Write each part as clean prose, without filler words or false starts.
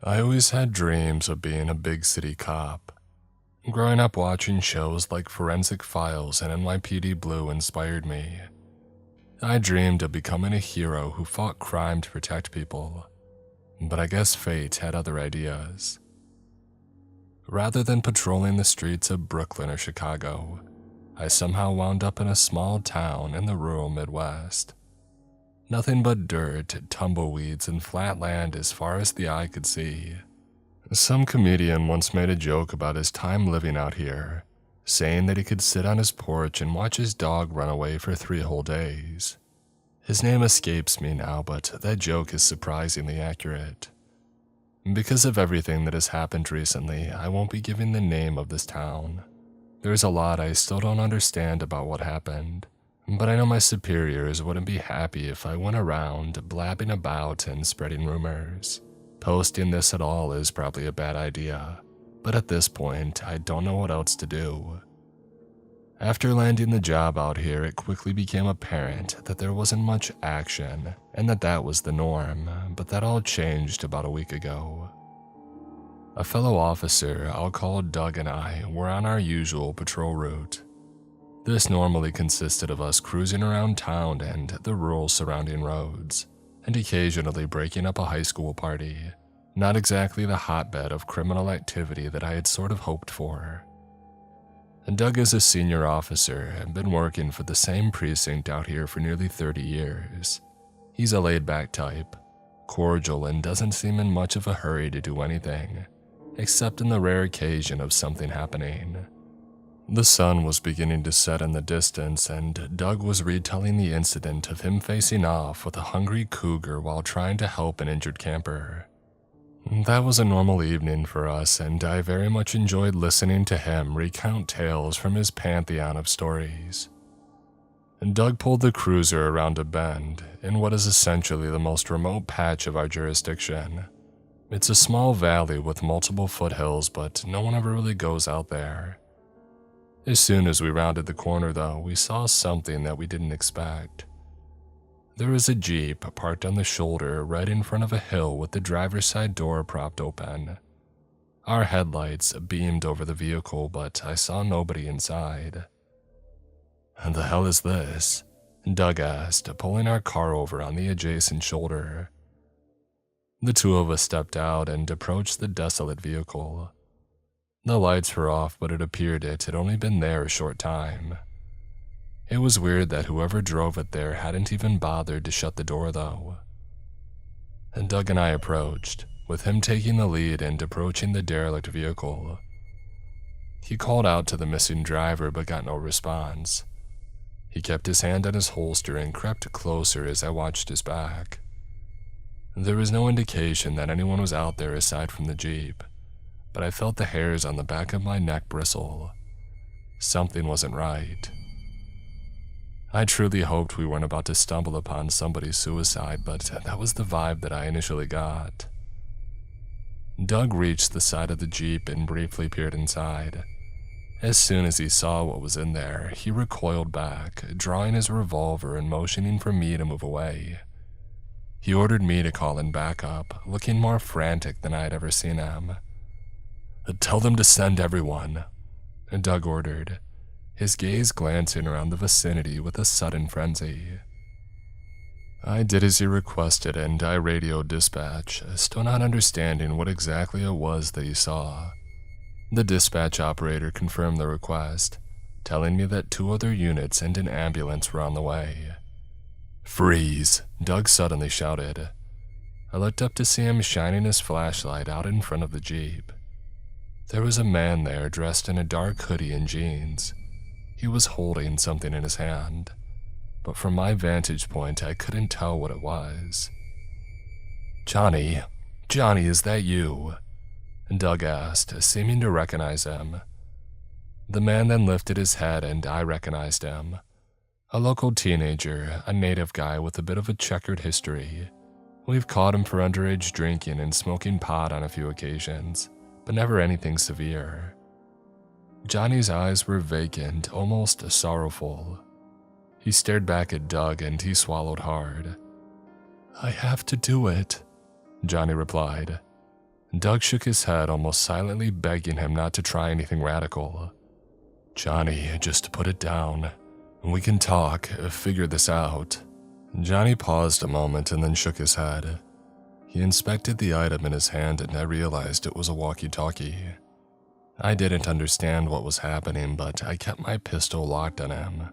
I always had dreams of being a big city cop. Growing up watching shows like Forensic Files and NYPD Blue inspired me. I dreamed of becoming a hero who fought crime to protect people, but I guess fate had other ideas. Rather than patrolling the streets of Brooklyn or Chicago, I somehow wound up in a small town in the rural Midwest. Nothing but dirt, tumbleweeds, and flat land as far as the eye could see. Some comedian once made a joke about his time living out here, saying that he could sit on his porch and watch his dog run away for 3 whole days. His name escapes me now, but that joke is surprisingly accurate. Because of everything that has happened recently, I won't be giving the name of this town. There's a lot I still don't understand about what happened, but I know my superiors wouldn't be happy if I went around blabbing about and spreading rumors. Posting this at all is probably a bad idea, but at this point, I don't know what else to do. After landing the job out here, it quickly became apparent that there wasn't much action and that was the norm, but that all changed about a week ago. A fellow officer, I'll call Doug, and I were on our usual patrol route. This normally consisted of us cruising around town and the rural surrounding roads, and occasionally breaking up a high school party. Not exactly the hotbed of criminal activity that I had sort of hoped for. Doug is a senior officer and been working for the same precinct out here for nearly 30 years. He's a laid-back type, cordial, and doesn't seem in much of a hurry to do anything, except in the rare occasion of something happening. The sun was beginning to set in the distance, and Doug was retelling the incident of him facing off with a hungry cougar while trying to help an injured camper. That was a normal evening for us, and I very much enjoyed listening to him recount tales from his pantheon of stories. Doug pulled the cruiser around a bend in what is essentially the most remote patch of our jurisdiction. It's a small valley with multiple foothills, but no one ever really goes out there. As soon as we rounded the corner, though, we saw something that we didn't expect. There was a Jeep parked on the shoulder right in front of a hill with the driver's side door propped open. Our headlights beamed over the vehicle, but I saw nobody inside. "What the hell is this?" Doug asked, pulling our car over on the adjacent shoulder. The two of us stepped out and approached the desolate vehicle. The lights were off, but it appeared it had only been there a short time. It was weird that whoever drove it there hadn't even bothered to shut the door, though. And Doug and I approached, with him taking the lead and approaching the derelict vehicle. He called out to the missing driver but got no response. He kept his hand on his holster and crept closer as I watched his back. There was no indication that anyone was out there aside from the Jeep, but I felt the hairs on the back of my neck bristle. Something wasn't right. I truly hoped we weren't about to stumble upon somebody's suicide, but that was the vibe that I initially got. Doug reached the side of the Jeep and briefly peered inside. As soon as he saw what was in there, he recoiled back, drawing his revolver and motioning for me to move away. He ordered me to call in backup, looking more frantic than I had ever seen him. "Tell them to send everyone," Doug ordered, his gaze glancing around the vicinity with a sudden frenzy. I did as he requested, and I radioed dispatch, still not understanding what exactly it was that he saw. The dispatch operator confirmed the request, telling me that 2 other units and an ambulance were on the way. "Freeze!" Doug suddenly shouted. I looked up to see him shining his flashlight out in front of the Jeep. There was a man there dressed in a dark hoodie and jeans. He was holding something in his hand, but from my vantage point, I couldn't tell what it was. Johnny, is that you?" Doug asked, seeming to recognize him. The man then lifted his head and I recognized him. A local teenager, a native guy with a bit of a checkered history. We've caught him for underage drinking and smoking pot on a few occasions, but never anything severe. Johnny's eyes were vacant, almost sorrowful. He stared back at Doug and he swallowed hard. "I have to do it," Johnny replied. Doug shook his head, almost silently begging him not to try anything radical. "Johnny, just put it down. We can talk, figure this out." Johnny paused a moment and then shook his head. He inspected the item in his hand and I realized it was a walkie-talkie. I didn't understand what was happening, but I kept my pistol locked on him.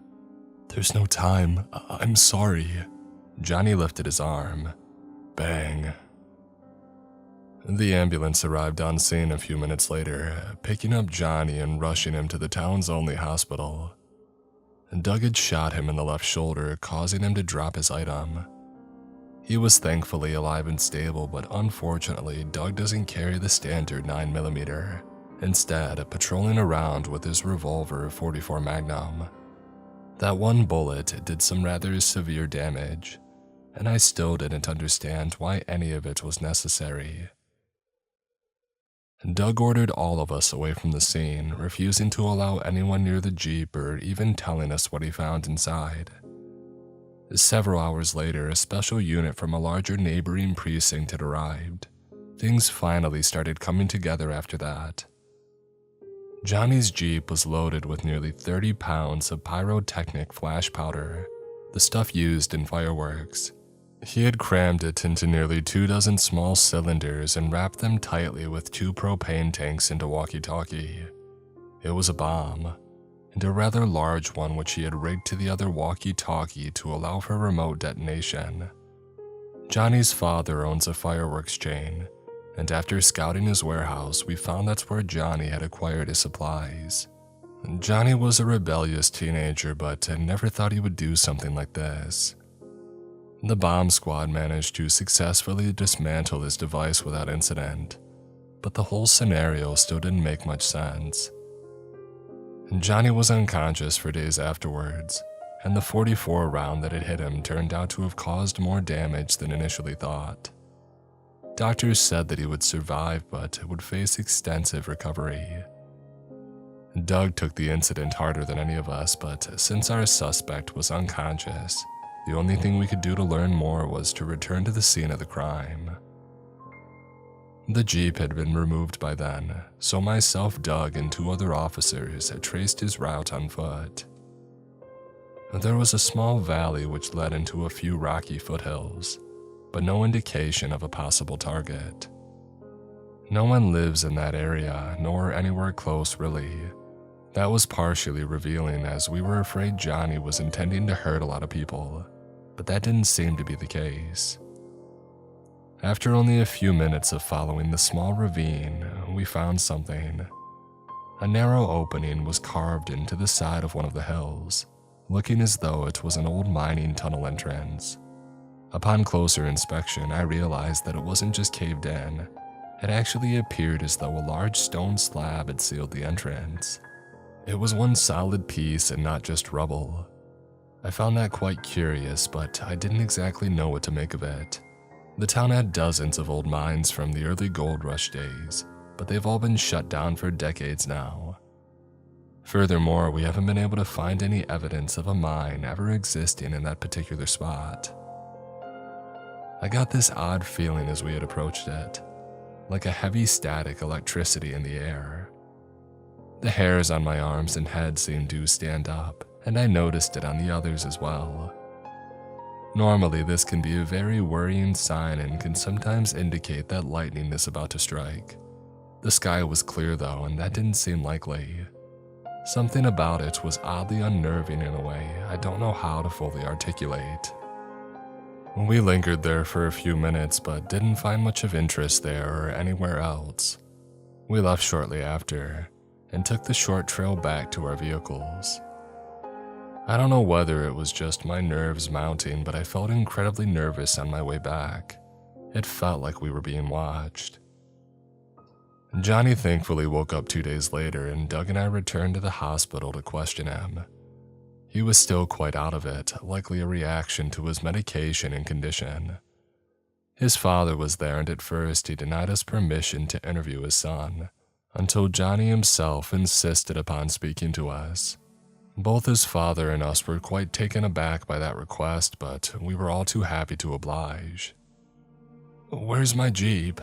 "There's no time. I'm sorry." Johnny lifted his arm. Bang. The ambulance arrived on scene a few minutes later, picking up Johnny and rushing him to the town's only hospital. Doug had shot him in the left shoulder, causing him to drop his item. He was thankfully alive and stable, but unfortunately, Doug doesn't carry the standard 9mm, instead patrolling around with his revolver 44 Magnum. That one bullet did some rather severe damage, and I still didn't understand why any of it was necessary. Doug ordered all of us away from the scene, refusing to allow anyone near the Jeep or even telling us what he found inside. Several hours later, a special unit from a larger neighboring precinct had arrived. Things finally started coming together after that. Johnny's Jeep was loaded with nearly 30 pounds of pyrotechnic flash powder, the stuff used in fireworks. He had crammed it into nearly 24 small cylinders and wrapped them tightly with 2 propane tanks into walkie-talkie. It was a bomb, and a rather large one which he had rigged to the other walkie-talkie to allow for remote detonation. Johnny's father owns a fireworks chain, and after scouting his warehouse, we found that's where Johnny had acquired his supplies. Johnny was a rebellious teenager, but I never thought he would do something like this. The bomb squad managed to successfully dismantle his device without incident, but the whole scenario still didn't make much sense. Johnny was unconscious for days afterwards, and the .44 round that had hit him turned out to have caused more damage than initially thought. Doctors said that he would survive, but would face extensive recovery. Doug took the incident harder than any of us, but since our suspect was unconscious, the only thing we could do to learn more was to return to the scene of the crime. The Jeep had been removed by then, so myself, Doug, and 2 other officers had traced his route on foot. There was a small valley which led into a few rocky foothills, but no indication of a possible target. No one lives in that area, nor anywhere close really. That was partially revealing, as we were afraid Johnny was intending to hurt a lot of people, but that didn't seem to be the case. After only a few minutes of following the small ravine, we found something. A narrow opening was carved into the side of one of the hills, looking as though it was an old mining tunnel entrance. Upon closer inspection, I realized that it wasn't just caved in. It actually appeared as though a large stone slab had sealed the entrance. It was one solid piece and not just rubble. I found that quite curious, but I didn't exactly know what to make of it. The town had dozens of old mines from the early gold rush days, but they've all been shut down for decades now. Furthermore, we haven't been able to find any evidence of a mine ever existing in that particular spot. I got this odd feeling as we had approached it, like a heavy static electricity in the air. The hairs on my arms and head seemed to stand up, and I noticed it on the others as well. Normally, this can be a very worrying sign and can sometimes indicate that lightning is about to strike. The sky was clear though, and that didn't seem likely. Something about it was oddly unnerving in a way I don't know how to fully articulate. We lingered there for a few minutes, but didn't find much of interest there or anywhere else. We left shortly after, and took the short trail back to our vehicles. I don't know whether it was just my nerves mounting, but I felt incredibly nervous on my way back. It felt like we were being watched. Johnny thankfully woke up 2 days later, and Doug and I returned to the hospital to question him. He was still quite out of it, likely a reaction to his medication and condition. His father was there, and at first he denied us permission to interview his son, until Johnny himself insisted upon speaking to us. Both his father and us were quite taken aback by that request, but we were all too happy to oblige. "Where's my Jeep?"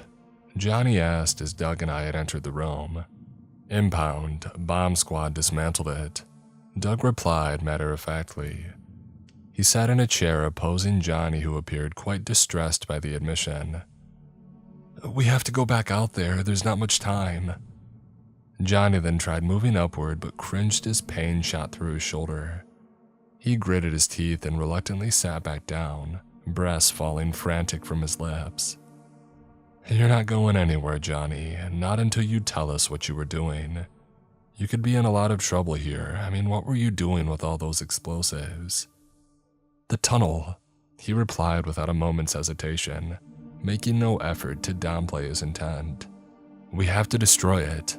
Johnny asked as Doug and I had entered the room. Impound, bomb squad dismantled it. Doug replied matter-of-factly. He sat in a chair opposing Johnny, who appeared quite distressed by the admission. We have to go back out there, there's not much time. Johnny then tried moving upward but cringed as pain shot through his shoulder. He gritted his teeth and reluctantly sat back down, breaths falling frantic from his lips. You're not going anywhere, Johnny, not until you tell us what you were doing. You could be in a lot of trouble here. I mean, what were you doing with all those explosives? The tunnel, he replied without a moment's hesitation, making no effort to downplay his intent. We have to destroy it.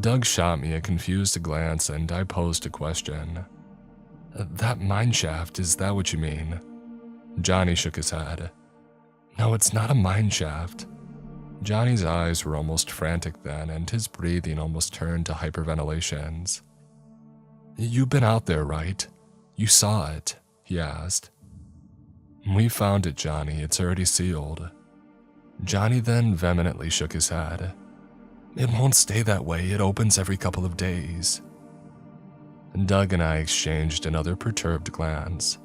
Doug shot me a confused glance and I posed a question. That mine shaft, is that what you mean? Johnny shook his head. No, it's not a mine shaft. Johnny's eyes were almost frantic then, and his breathing almost turned to hyperventilations. You've been out there, right? You saw it, he asked. We found it, Johnny. It's already sealed. Johnny then vehemently shook his head. It won't stay that way. It opens every couple of days. Doug and I exchanged another perturbed glance.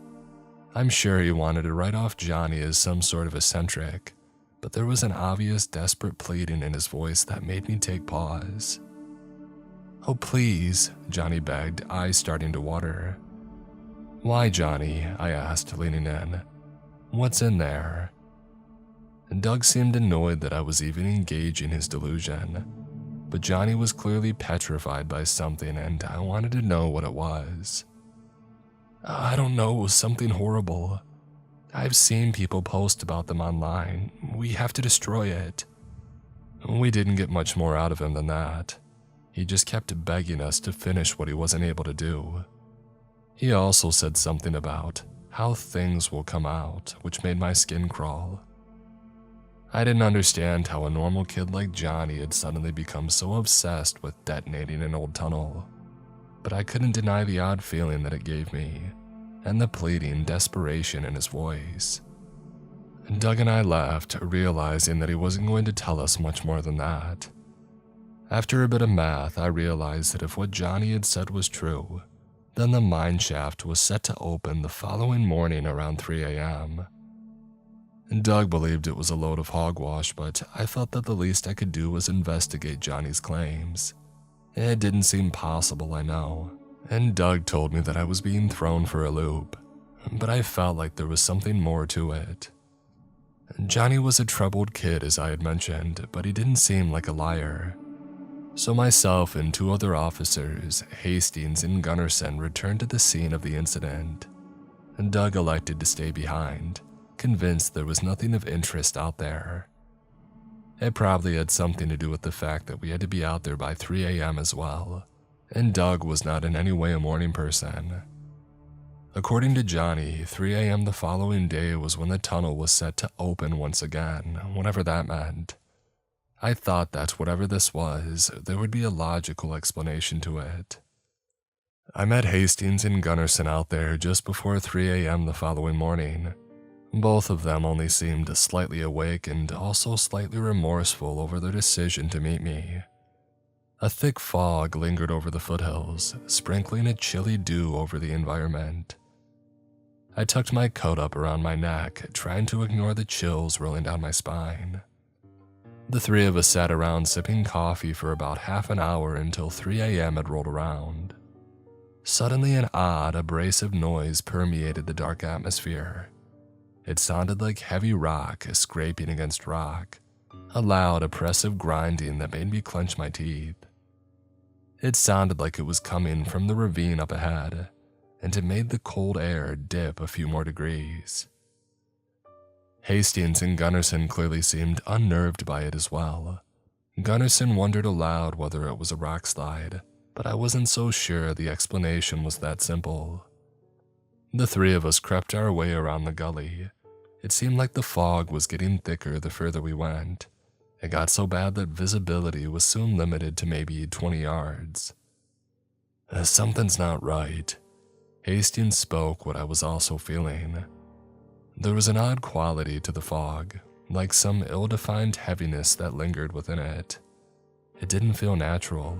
I'm sure he wanted to write off Johnny as some sort of eccentric, but there was an obvious desperate pleading in his voice that made me take pause. Oh please, Johnny begged, eyes starting to water. Why, Johnny? I asked, leaning in. What's in there? Doug seemed annoyed that I was even engaging his delusion, but Johnny was clearly petrified by something and I wanted to know what it was. I don't know, it was something horrible. I've seen people post about them online. We have to destroy it. We didn't get much more out of him than that. He just kept begging us to finish what he wasn't able to do. He also said something about how things will come out, which made my skin crawl. I didn't understand how a normal kid like Johnny had suddenly become so obsessed with detonating an old tunnel, but I couldn't deny the odd feeling that it gave me, and the pleading desperation in his voice. Doug and I left, realizing that he wasn't going to tell us much more than that. After a bit of math, I realized that if what Johnny had said was true, then the mine shaft was set to open the following morning around 3 a.m. Doug believed it was a load of hogwash, but I felt that the least I could do was investigate Johnny's claims. It didn't seem possible, I know, and Doug told me that I was being thrown for a loop, but I felt like there was something more to it. Johnny was a troubled kid, as I had mentioned, but he didn't seem like a liar. So myself and 2 other officers, Hastings and Gunnarsson, returned to the scene of the incident. Doug elected to stay behind, convinced there was nothing of interest out there. It probably had something to do with the fact that we had to be out there by 3 a.m. as well, and Doug was not in any way a morning person. According to Johnny, 3 a.m. the following day was when the tunnel was set to open once again, whatever that meant. I thought that whatever this was, there would be a logical explanation to it. I met Hastings and Gunnarsson out there just before 3 a.m. the following morning. Both of them only seemed slightly awake and also slightly remorseful over their decision to meet me. A thick fog lingered over the foothills, sprinkling a chilly dew over the environment. I tucked my coat up around my neck, trying to ignore the chills rolling down my spine. The 3 of us sat around sipping coffee for about half an hour until 3 a.m. had rolled around. Suddenly an odd, abrasive noise permeated the dark atmosphere. It sounded like heavy rock scraping against rock, a loud, oppressive grinding that made me clench my teeth. It sounded like it was coming from the ravine up ahead, and it made the cold air dip a few more degrees. Hastings and Gunnarsson clearly seemed unnerved by it as well. Gunnarsson wondered aloud whether it was a rock slide, but I wasn't so sure the explanation was that simple. The 3 of us crept our way around the gully. It seemed like the fog was getting thicker the further we went. It got so bad that visibility was soon limited to maybe 20 yards. Something's not right. Hastings spoke what I was also feeling. There was an odd quality to the fog, like some ill-defined heaviness that lingered within it. It didn't feel natural.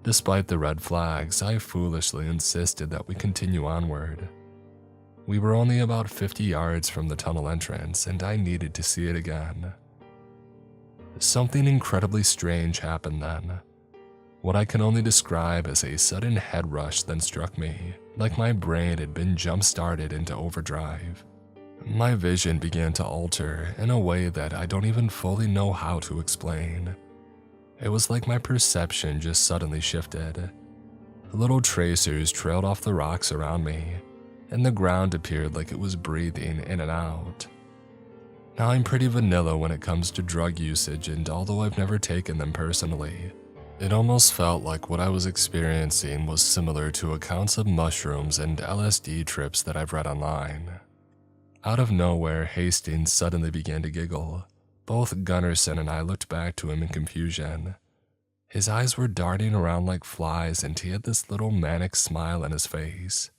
Despite the red flags, I foolishly insisted that we continue onward. We were only about 50 yards from the tunnel entrance, and I needed to see it again. Something incredibly strange happened then. What I can only describe as a sudden head rush then struck me, like my brain had been jump-started into overdrive. My vision began to alter in a way that I don't even fully know how to explain. It was like my perception just suddenly shifted. Little tracers trailed off the rocks around me, and the ground appeared like it was breathing in and out. Now, I'm pretty vanilla when it comes to drug usage, and although I've never taken them personally, it almost felt like what I was experiencing was similar to accounts of mushrooms and LSD trips that I've read online. Out of nowhere, Hastings suddenly began to giggle. Both Gunnarsson and I looked back to him in confusion. His eyes were darting around like flies, and he had this little manic smile on his face.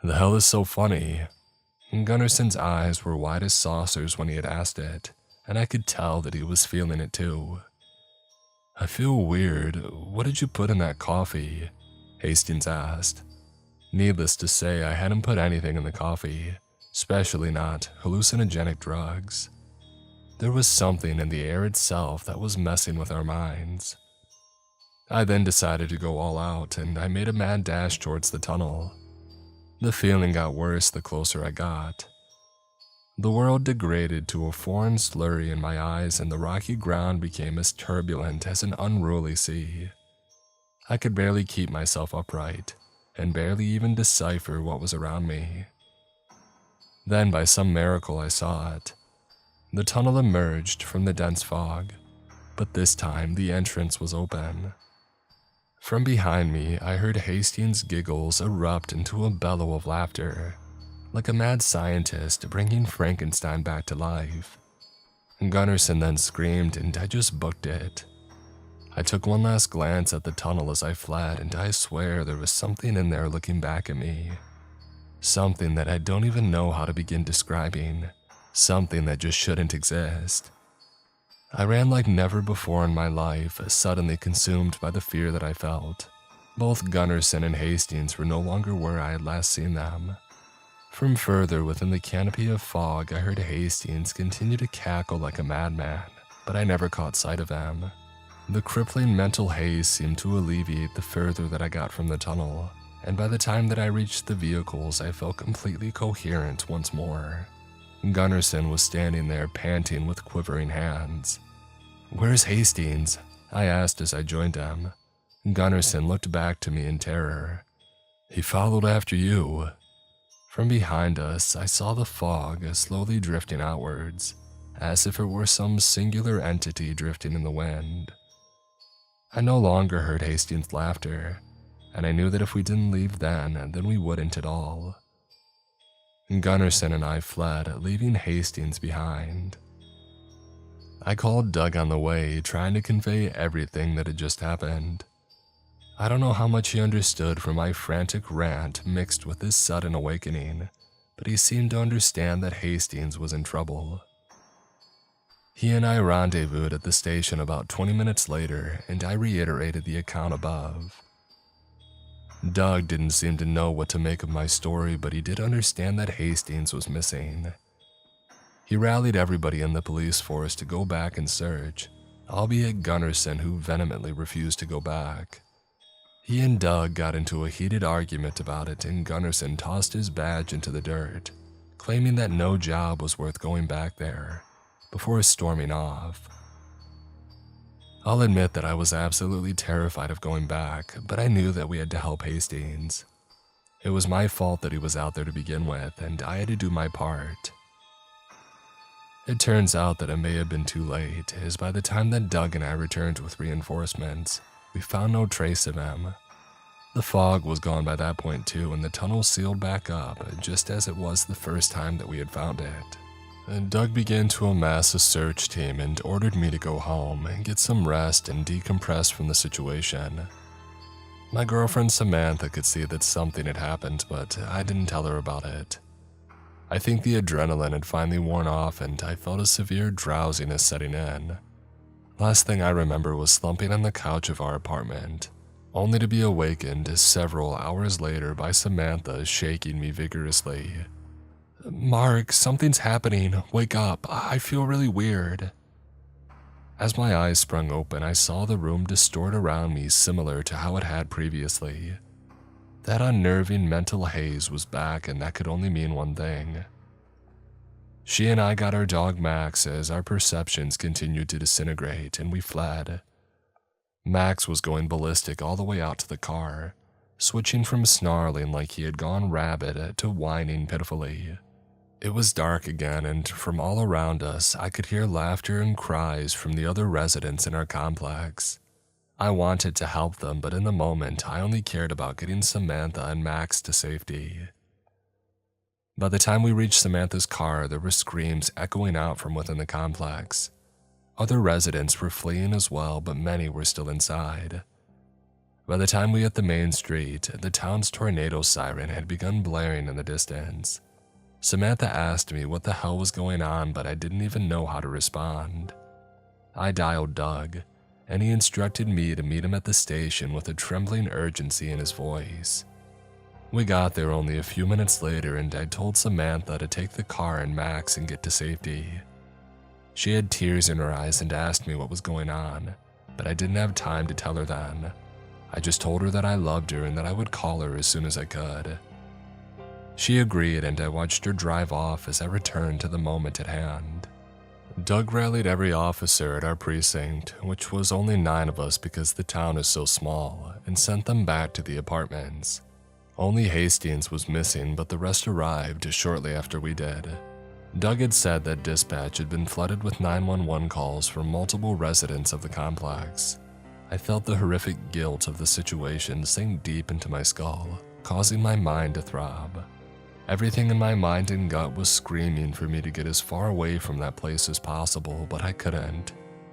"The hell is so funny?" Gunnarsson's eyes were wide as saucers when he had asked it, and I could tell that he was feeling it too. "I feel weird. What did you put in that coffee?" Hastings asked. Needless to say, I hadn't put anything in the coffee, especially not hallucinogenic drugs. There was something in the air itself that was messing with our minds. I then decided to go all out, and I made a mad dash towards the tunnel. The feeling got worse the closer I got. The world degraded to a foreign slurry in my eyes, and the rocky ground became as turbulent as an unruly sea. I could barely keep myself upright, and barely even decipher what was around me. Then, by some miracle, I saw it. The tunnel emerged from the dense fog, but this time the entrance was open. From behind me, I heard Hastings' giggles erupt into a bellow of laughter, like a mad scientist bringing Frankenstein back to life. Gunnarsson then screamed, and I just booked it. I took one last glance at the tunnel as I fled, and I swear there was something in there looking back at me. Something that I don't even know how to begin describing. Something that just shouldn't exist. I ran like never before in my life, suddenly consumed by the fear that I felt. Both Gunnarsson and Hastings were no longer where I had last seen them. From further within the canopy of fog, I heard Hastings continue to cackle like a madman, but I never caught sight of him. The crippling mental haze seemed to alleviate the further that I got from the tunnel, and by the time that I reached the vehicles, I felt completely coherent once more. Gunnarsson was standing there panting with quivering hands. "Where's Hastings?" I asked as I joined him. Gunnarsson looked back to me in terror. "He followed after you." From behind us, I saw the fog slowly drifting outwards, as if it were some singular entity drifting in the wind. I no longer heard Hastings' laughter, and I knew that if we didn't leave then we wouldn't at all. Gunnarsson and I fled, leaving Hastings behind. I called Doug on the way, trying to convey everything that had just happened. I don't know how much he understood from my frantic rant mixed with this sudden awakening, but he seemed to understand that Hastings was in trouble. He and I rendezvoused at the station about 20 minutes later, and I reiterated the account above. Doug didn't seem to know what to make of my story, but he did understand that Hastings was missing. He rallied everybody in the police force to go back and search, albeit Gunnarsson, who vehemently refused to go back. He and Doug got into a heated argument about it, and Gunnarsson tossed his badge into the dirt, claiming that no job was worth going back there, before storming off. I'll admit that I was absolutely terrified of going back, but I knew that we had to help Hastings. It was my fault that he was out there to begin with, and I had to do my part. It turns out that it may have been too late, as by the time that Doug and I returned with reinforcements, we found no trace of him. The fog was gone by that point too, and the tunnel sealed back up, just as it was the first time that we had found it. And Doug began to amass a search team and ordered me to go home and get some rest and decompress from the situation. My girlfriend Samantha could see that something had happened, but I didn't tell her about it. I think the adrenaline had finally worn off and I felt a severe drowsiness setting in. Last thing I remember was slumping on the couch of our apartment, only to be awakened several hours later by Samantha shaking me vigorously. "Mark, something's happening. Wake up. I feel really weird." As my eyes sprung open, I saw the room distort around me similar to how it had previously. That unnerving mental haze was back, and that could only mean one thing. She and I got our dog Max as our perceptions continued to disintegrate, and we fled. Max was going ballistic all the way out to the car, switching from snarling like he had gone rabid to whining pitifully. It was dark again, and from all around us, I could hear laughter and cries from the other residents in our complex. I wanted to help them, but in the moment, I only cared about getting Samantha and Max to safety. By the time we reached Samantha's car, there were screams echoing out from within the complex. Other residents were fleeing as well, but many were still inside. By the time we hit the main street, the town's tornado siren had begun blaring in the distance. Samantha asked me what the hell was going on, but I didn't even know how to respond. I dialed Doug, and he instructed me to meet him at the station with a trembling urgency in his voice. We got there only a few minutes later, and I told Samantha to take the car and Max and get to safety. She had tears in her eyes and asked me what was going on, but I didn't have time to tell her then. I just told her that I loved her and that I would call her as soon as I could. She agreed, and I watched her drive off as I returned to the moment at hand. Doug rallied every officer at our precinct, which was only 9 of us because the town is so small, and sent them back to the apartments. Only Hastings was missing, but the rest arrived shortly after we did. Doug had said that dispatch had been flooded with 911 calls from multiple residents of the complex. I felt the horrific guilt of the situation sink deep into my skull, causing my mind to throb. Everything in my mind and gut was screaming for me to get as far away from that place as possible, but I couldn't.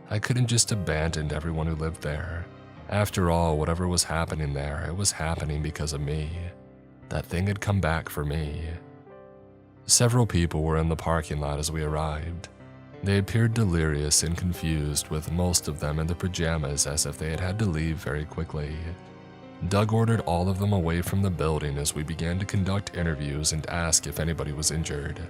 I couldn't just abandon everyone who lived there. After all, whatever was happening there, it was happening because of me. That thing had come back for me. Several people were in the parking lot as we arrived. They appeared delirious and confused, with most of them in their pajamas as if they had had to leave very quickly. Doug ordered all of them away from the building as we began to conduct interviews and ask if anybody was injured.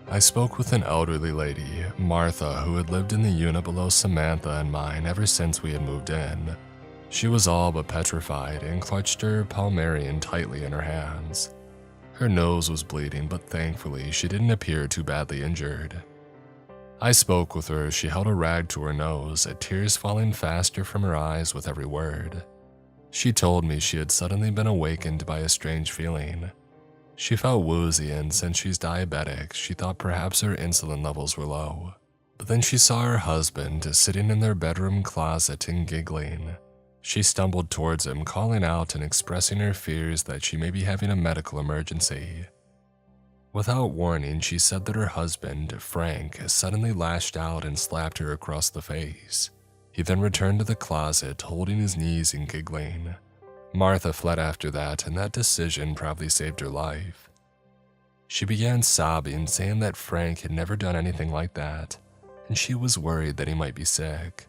I spoke with an elderly lady, Martha, who had lived in the unit below Samantha and mine ever since we had moved in. She was all but petrified and clutched her Palmarian tightly in her hands. Her nose was bleeding, but thankfully she didn't appear too badly injured. I spoke with her as she held a rag to her nose, tears falling faster from her eyes with every word. She told me she had suddenly been awakened by a strange feeling. She felt woozy, and since she's diabetic, she thought perhaps her insulin levels were low. But then she saw her husband sitting in their bedroom closet and giggling. She stumbled towards him, calling out and expressing her fears that she may be having a medical emergency. Without warning, she said that her husband, Frank, suddenly lashed out and slapped her across the face. He then returned to the closet, holding his knees and giggling. Martha fled after that, and that decision probably saved her life. She began sobbing, saying that Frank had never done anything like that, and she was worried that he might be sick.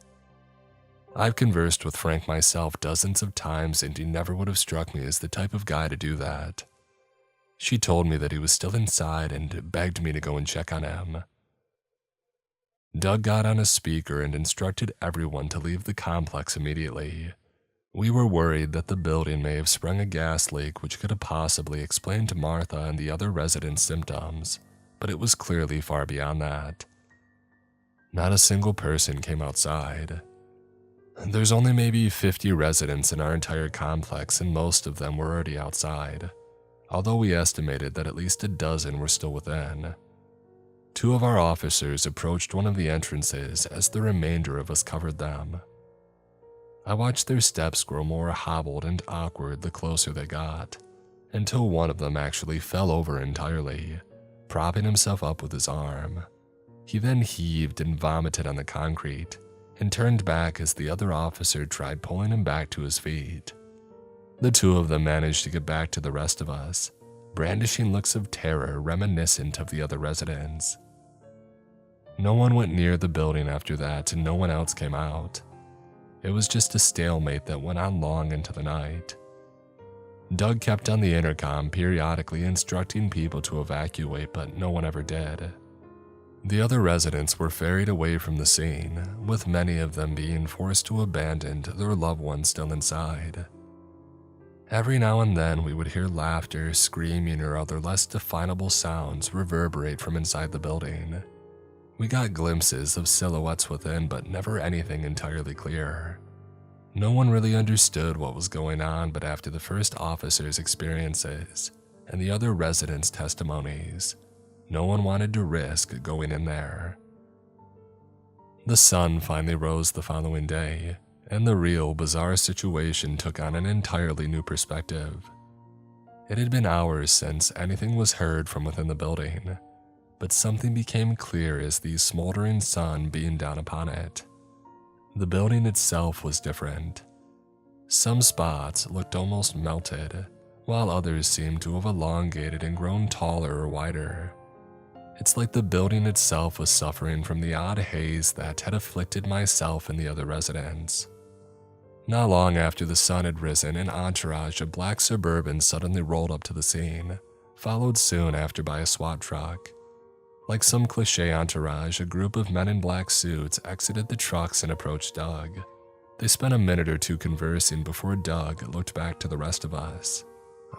I've conversed with Frank myself dozens of times, and he never would have struck me as the type of guy to do that. She told me that he was still inside and begged me to go and check on him. Doug got on a speaker and instructed everyone to leave the complex immediately. We were worried that the building may have sprung a gas leak, which could have possibly explained Martha and the other residents' symptoms, but it was clearly far beyond that. Not a single person came outside. There's only maybe 50 residents in our entire complex, and most of them were already outside, although we estimated that at least a dozen were still within. 2 of our officers approached one of the entrances as the remainder of us covered them. I watched their steps grow more hobbled and awkward the closer they got, until one of them actually fell over entirely, propping himself up with his arm. He then heaved and vomited on the concrete, and turned back as the other officer tried pulling him back to his feet. The 2 of them managed to get back to the rest of us, brandishing looks of terror reminiscent of the other residents. No one went near the building after that, and no one else came out. It was just a stalemate that went on long into the night. Doug kept on the intercom, periodically instructing people to evacuate, but no one ever did. The other residents were ferried away from the scene, with many of them being forced to abandon their loved ones still inside. Every now and then we would hear laughter, screaming, or other less definable sounds reverberate from inside the building. We got glimpses of silhouettes within, but never anything entirely clear. No one really understood what was going on, but after the first officer's experiences and the other residents' testimonies, no one wanted to risk going in there. The sun finally rose the following day, and the real bizarre situation took on an entirely new perspective. It had been hours since anything was heard from within the building, but something became clear as the smoldering sun beamed down upon it. The building itself was different. Some spots looked almost melted, while others seemed to have elongated and grown taller or wider. It's like the building itself was suffering from the odd haze that had afflicted myself and the other residents. Not long after the sun had risen, an entourage of black Suburbans suddenly rolled up to the scene, followed soon after by a SWAT truck. Like some cliché entourage, a group of men in black suits exited the trucks and approached Doug. They spent a minute or two conversing before Doug looked back to the rest of us.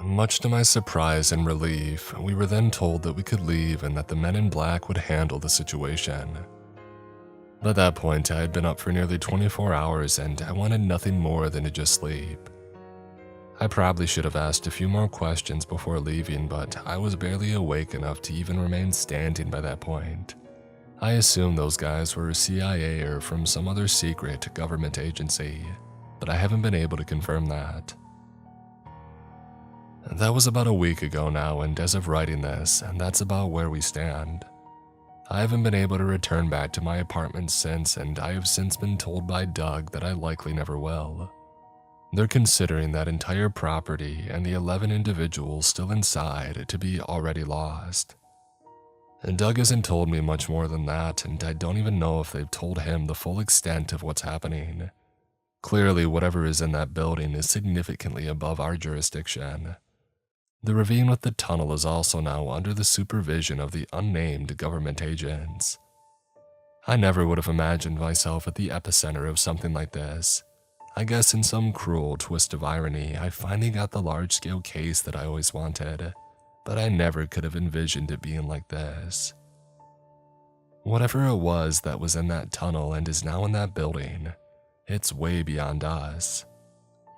Much to my surprise and relief, we were then told that we could leave and that the men in black would handle the situation. By that point, I had been up for nearly 24 hours and I wanted nothing more than to just sleep. I probably should have asked a few more questions before leaving, but I was barely awake enough to even remain standing by that point. I assumed those guys were CIA or from some other secret government agency, but I haven't been able to confirm that. That was about a week ago now, and as of writing this, that's about where we stand. I haven't been able to return back to my apartment since, and I have since been told by Doug that I likely never will. They're considering that entire property and the 11 individuals still inside to be already lost. And Doug hasn't told me much more than that, and I don't even know if they've told him the full extent of what's happening. Clearly, whatever is in that building is significantly above our jurisdiction. The ravine with the tunnel is also now under the supervision of the unnamed government agents. I never would have imagined myself at the epicenter of something like this. I guess in some cruel twist of irony, I finally got the large-scale case that I always wanted, but I never could have envisioned it being like this. Whatever it was that was in that tunnel and is now in that building, it's way beyond us.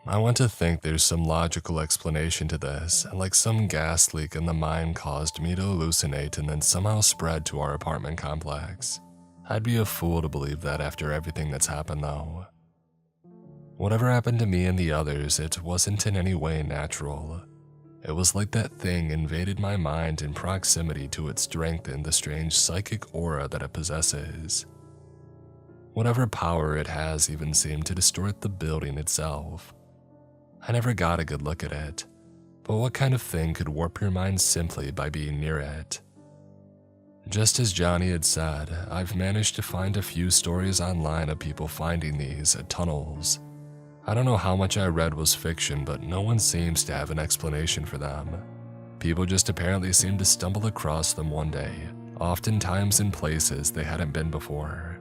I want to think there's some logical explanation to this, like some gas leak in the mine caused me to hallucinate and then somehow spread to our apartment complex. I'd be a fool to believe that after everything that's happened though. Whatever happened to me and the others, it wasn't in any way natural. It was like that thing invaded my mind in proximity to its strength and the strange psychic aura that it possesses. Whatever power it has even seemed to distort the building itself. I never got a good look at it, but what kind of thing could warp your mind simply by being near it? Just as Johnny had said, I've managed to find a few stories online of people finding these tunnels. I don't know how much I read was fiction, but no one seems to have an explanation for them. People just apparently seem to stumble across them one day, oftentimes in places they hadn't been before.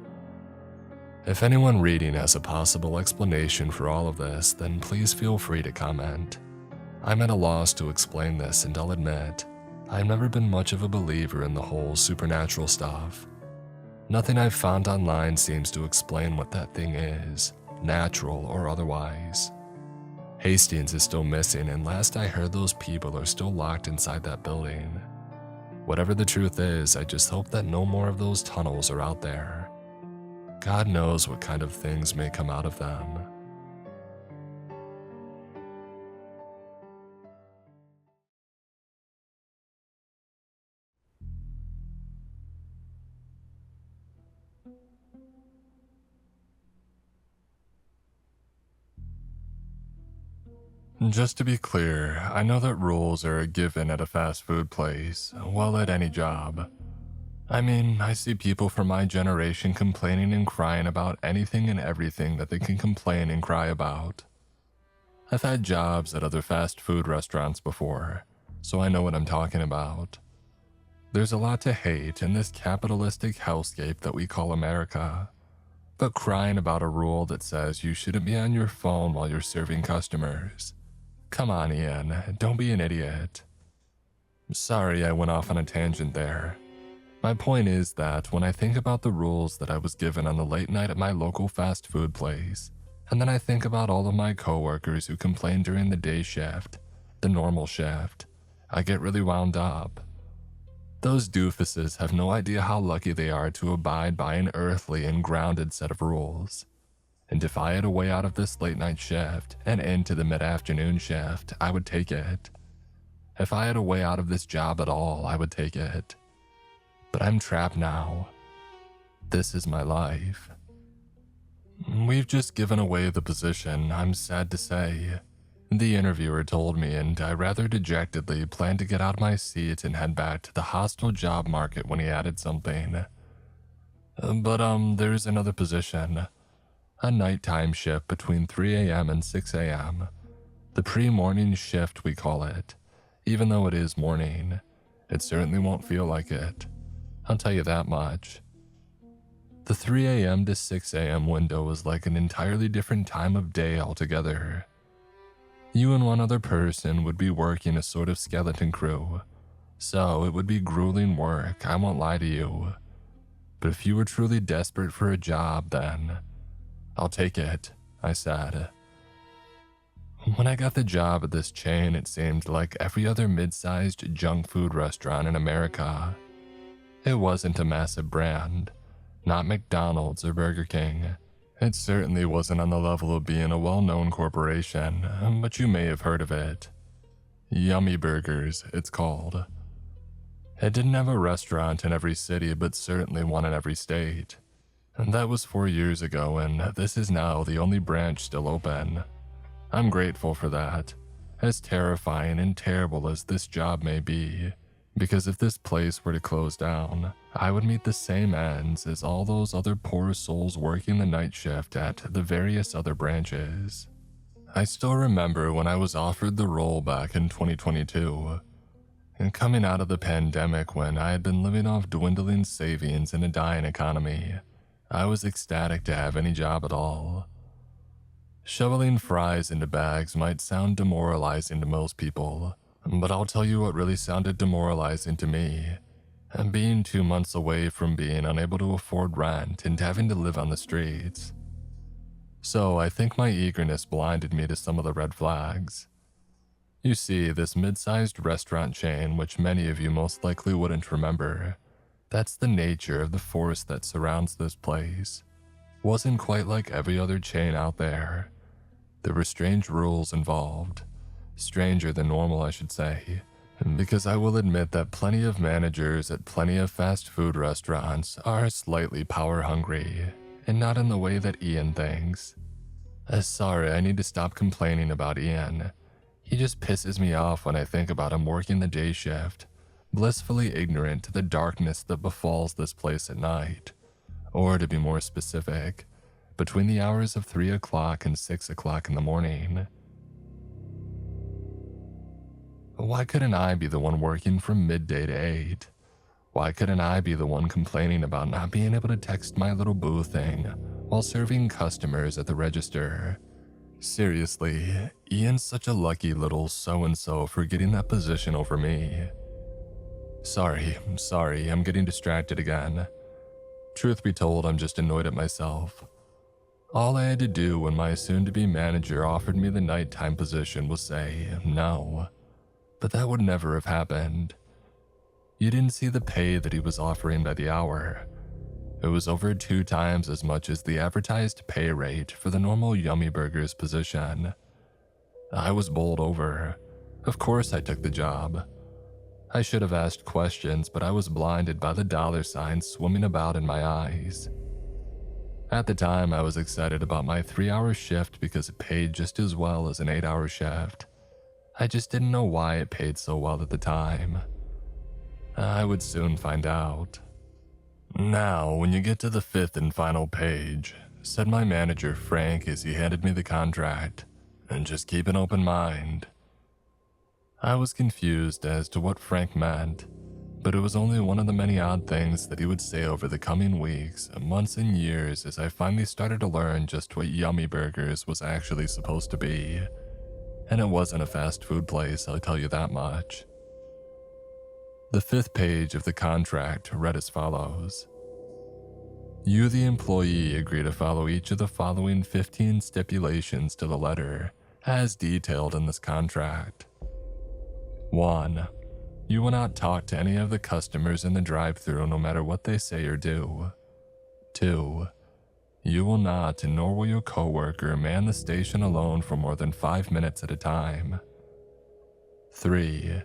If anyone reading has a possible explanation for all of this, then please feel free to comment. I'm at a loss to explain this, and I'll admit, I've never been much of a believer in the whole supernatural stuff. Nothing I've found online seems to explain what that thing is, natural or otherwise. Hastings is still missing, and last I heard those people are still locked inside that building. Whatever the truth is, I just hope that no more of those tunnels are out there. God knows what kind of things may come out of them. Just to be clear, I know that rules are a given at a fast food place, well, at any job. I mean, I see people from my generation complaining and crying about anything and everything that they can complain and cry about. I've had jobs at other fast food restaurants before, so I know what I'm talking about. There's a lot to hate in this capitalistic hellscape that we call America. But crying about a rule that says you shouldn't be on your phone while you're serving customers. Come on, Ian, don't be an idiot. Sorry I went off on a tangent there. My point is that when I think about the rules that I was given on the late night at my local fast food place, and then I think about all of my coworkers who complain during the day shift, the normal shift, I get really wound up. Those doofuses have no idea how lucky they are to abide by an earthly and grounded set of rules. And if I had a way out of this late night shift and into the mid-afternoon shift, I would take it. If I had a way out of this job at all, I would take it. But I'm trapped now. This is my life. We've just given away the position, I'm sad to say. The interviewer told me, and I rather dejectedly planned to get out of my seat and head back to the hostile job market when he added something. But there's another position. A nighttime shift between 3 a.m. and 6 a.m. The pre-morning shift, we call it. Even though it is morning, it certainly won't feel like it. I'll tell you that much. The 3 a.m. to 6 a.m. window was like an entirely different time of day altogether. You and one other person would be working a sort of skeleton crew, so it would be grueling work, I won't lie to you. But if you were truly desperate for a job, then I'll take it, I said. When I got the job at this chain, it seemed like every other mid-sized junk food restaurant in America. It wasn't a massive brand, not McDonald's or Burger King. It certainly wasn't on the level of being a well-known corporation, but you may have heard of it. Yummy Burgers, it's called. It didn't have a restaurant in every city, but certainly one in every state. And that was 4 years ago, and this is now the only branch still open. I'm grateful for that, as terrifying and terrible as this job may be. Because if this place were to close down, I would meet the same ends as all those other poor souls working the night shift at the various other branches. I still remember when I was offered the role back in 2022. And coming out of the pandemic when I had been living off dwindling savings in a dying economy, I was ecstatic to have any job at all. Shoveling fries into bags might sound demoralizing to most people, but I'll tell you what really sounded demoralizing to me. And being 2 months away from being unable to afford rent and having to live on the streets. So I think my eagerness blinded me to some of the red flags. You see, this mid-sized restaurant chain, which many of you most likely wouldn't remember, that's the nature of the force that surrounds this place, wasn't quite like every other chain out there. There were strange rules involved. Stranger than normal, I should say, because I will admit that plenty of managers at plenty of fast food restaurants are slightly power hungry, and not in the way that Ian thinks. Sorry, I need to stop complaining about Ian. He just pisses me off when I think about him working the day shift, blissfully ignorant to the darkness that befalls this place at night. Or to be more specific, between the hours of 3 o'clock and 6 o'clock in the morning. Why couldn't I be the one working from midday to 8? Why couldn't I be the one complaining about not being able to text my little boo thing while serving customers at the register? Seriously, Ian's such a lucky little so-and-so for getting that position over me. Sorry, I'm getting distracted again. Truth be told, I'm just annoyed at myself. All I had to do when my soon-to-be manager offered me the nighttime position was say no. But that would never have happened. You didn't see the pay that he was offering by the hour. It was over 2 times as much as the advertised pay rate for the normal Yummy Burgers position. I was bowled over. Of course I took the job. I should have asked questions, but I was blinded by the dollar signs swimming about in my eyes. At the time, I was excited about my 3-hour shift because it paid just as well as an 8-hour shift. I just didn't know why it paid so well at the time. I would soon find out. "Now, when you get to the 5th and final page," said my manager Frank as he handed me the contract, "and just keep an open mind." I was confused as to what Frank meant, but it was only one of the many odd things that he would say over the coming weeks, months, and years as I finally started to learn just what Yummy Burgers was actually supposed to be. And it wasn't a fast food place, I'll tell you that much. The 5th page of the contract read as follows. "You, the employee, agree to follow each of the following 15 stipulations to the letter, as detailed in this contract. 1. You will not talk to any of the customers in the drive-thru no matter what they say or do. 2. You will not, nor will your coworker, man the station alone for more than 5 minutes at a time. 3.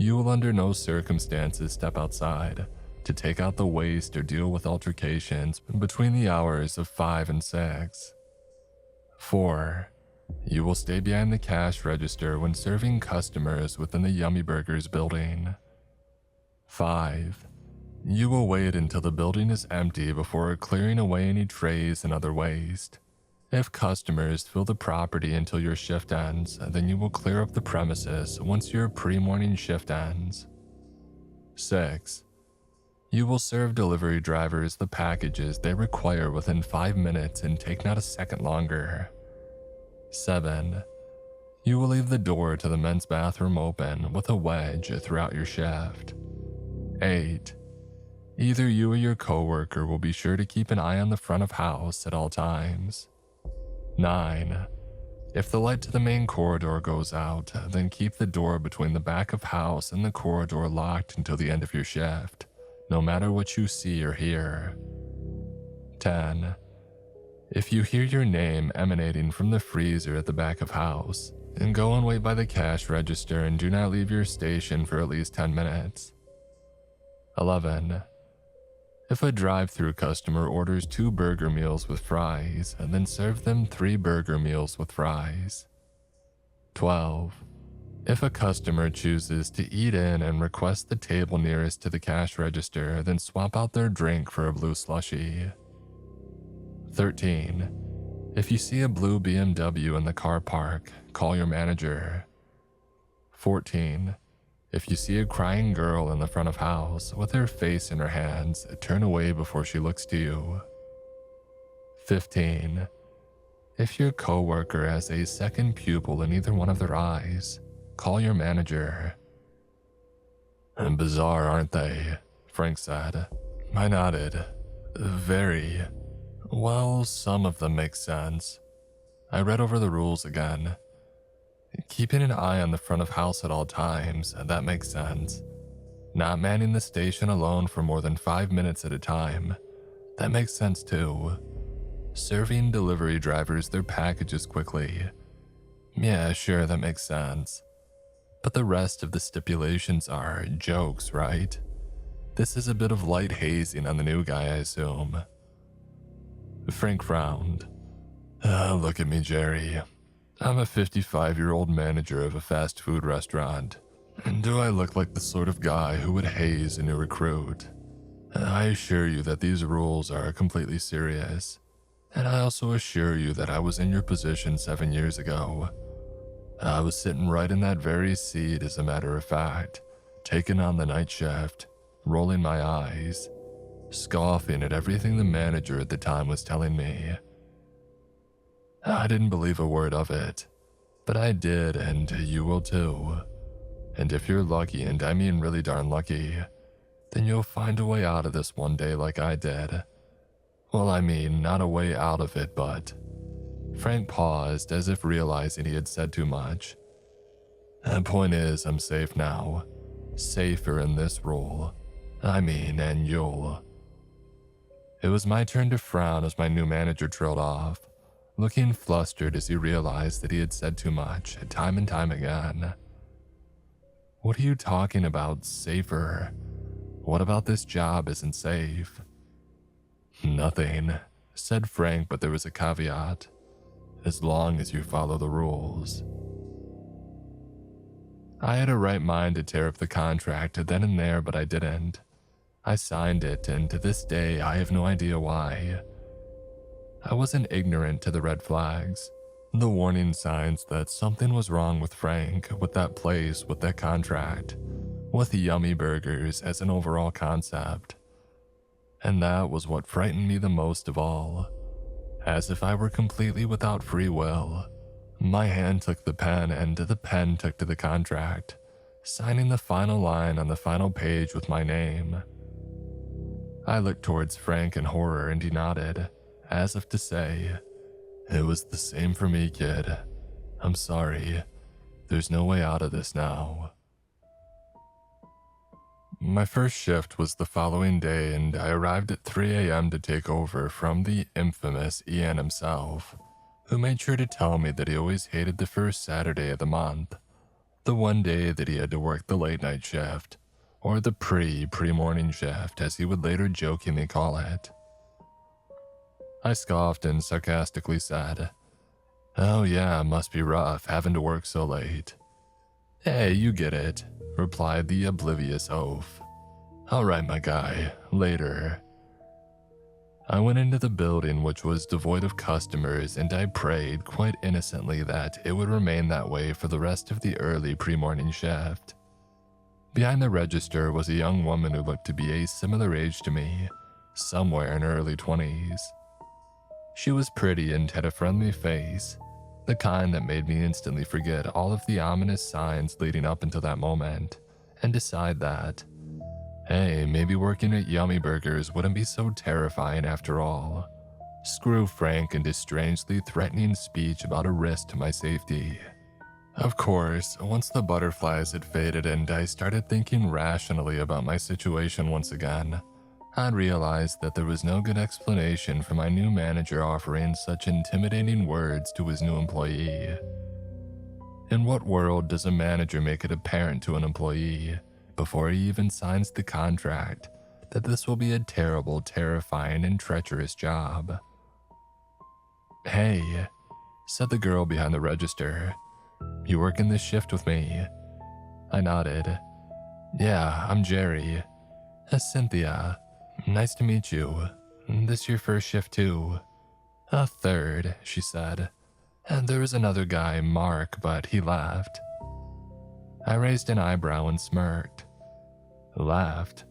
You will under no circumstances step outside to take out the waste or deal with altercations between the hours of 5 and 6. 4. You will stay behind the cash register when serving customers within the Yummy Burgers building. 5. You will wait until the building is empty before clearing away any trays and other waste. If customers fill the property until your shift ends, then you will clear up the premises once your pre-morning shift ends. 6. You will serve delivery drivers the packages they require within 5 minutes and take not a second longer. 7. You will leave the door to the men's bathroom open with a wedge throughout your shift. 8. Either you or your coworker will be sure to keep an eye on the front of house at all times. 9. If the light to the main corridor goes out, then keep the door between the back of house and the corridor locked until the end of your shift, no matter what you see or hear. 10. If you hear your name emanating from the freezer at the back of house, then go and wait by the cash register and do not leave your station for at least 10 minutes. 11. If a drive-thru customer orders 2 burger meals with fries, then serve them 3 burger meals with fries. 12. If a customer chooses to eat in and request the table nearest to the cash register, then swap out their drink for a blue slushie. 13. If you see a blue BMW in the car park, call your manager. 14. If you see a crying girl in the front of house with her face in her hands, turn away before she looks to you. 15. If your coworker has a second pupil in either one of their eyes, call your manager. "And bizarre, aren't they?" Frank said. I nodded. "Very. Well, some of them make sense." I read over the rules again. Keeping an eye on the front of house at all times, that makes sense. Not manning the station alone for more than 5 minutes at a time, that makes sense too. Serving delivery drivers their packages quickly. Yeah, sure, that makes sense. But the rest of the stipulations are jokes, right? This is a bit of light hazing on the new guy, I assume. Frank frowned. Look at me, Jerry. I'm a 55-year-old manager of a fast food restaurant. And do I look like the sort of guy who would haze a new recruit? I assure you that these rules are completely serious. And I also assure you that I was in your position 7 years ago. I was sitting right in that very seat, as a matter of fact, taking on the night shift, rolling my eyes, scoffing at everything the manager at the time was telling me. I didn't believe a word of it, but I did, and you will too. And if you're lucky, and I mean really darn lucky, then you'll find a way out of this one day like I did. Well, I mean, not a way out of it, but... Frank paused as if realizing he had said too much. The point is, I'm safe now. Safer in this role. I mean, and you'll... It was my turn to frown as my new manager trailed off, looking flustered as he realized that he had said too much, time and time again. What are you talking about, safer? What about this job isn't safe? Nothing, said Frank, but there was a caveat. As long as you follow the rules. I had a right mind to tear up the contract then and there, but I didn't. I signed it, and to this day, I have no idea why. I wasn't ignorant to the red flags, the warning signs that something was wrong with Frank, with that place, with that contract, with yummy burgers as an overall concept. And that was what frightened me the most of all. As if I were completely without free will, my hand took the pen and the pen took to the contract, signing the final line on the final page with my name. I looked towards Frank in horror and he nodded, as if to say, "It was the same for me, kid. I'm sorry. There's no way out of this now." My first shift was the following day, and I arrived at 3 a.m. to take over from the infamous Ian himself, who made sure to tell me that he always hated the first Saturday of the month, the one day that he had to work the late night shift, or the pre-morning shift, as he would later jokingly call it. I scoffed and sarcastically said, "Oh yeah, must be rough having to work so late." "Hey, you get it," replied the oblivious oaf. "All right, my guy, later." I went into the building, which was devoid of customers, and I prayed quite innocently that it would remain that way for the rest of the early pre-morning shift. Behind the register was a young woman who looked to be a similar age to me, somewhere in her early 20s. She was pretty and had a friendly face, the kind that made me instantly forget all of the ominous signs leading up until that moment, and decide that, hey, maybe working at Yummy Burgers wouldn't be so terrifying after all. Screw Frank and his strangely threatening speech about a risk to my safety. Of course, once the butterflies had faded and I started thinking rationally about my situation once again, I'd realized that there was no good explanation for my new manager offering such intimidating words to his new employee. In what world does a manager make it apparent to an employee, before he even signs the contract, that this will be a terrible, terrifying, and treacherous job? "Hey," said the girl behind the register, "you working this shift with me?" I nodded. "Yeah, I'm Jerry. Cynthia. Nice to meet you. This your first shift too?" "A third," she said. "And there was another guy, Mark, but he left." I raised an eyebrow and smirked. "Left?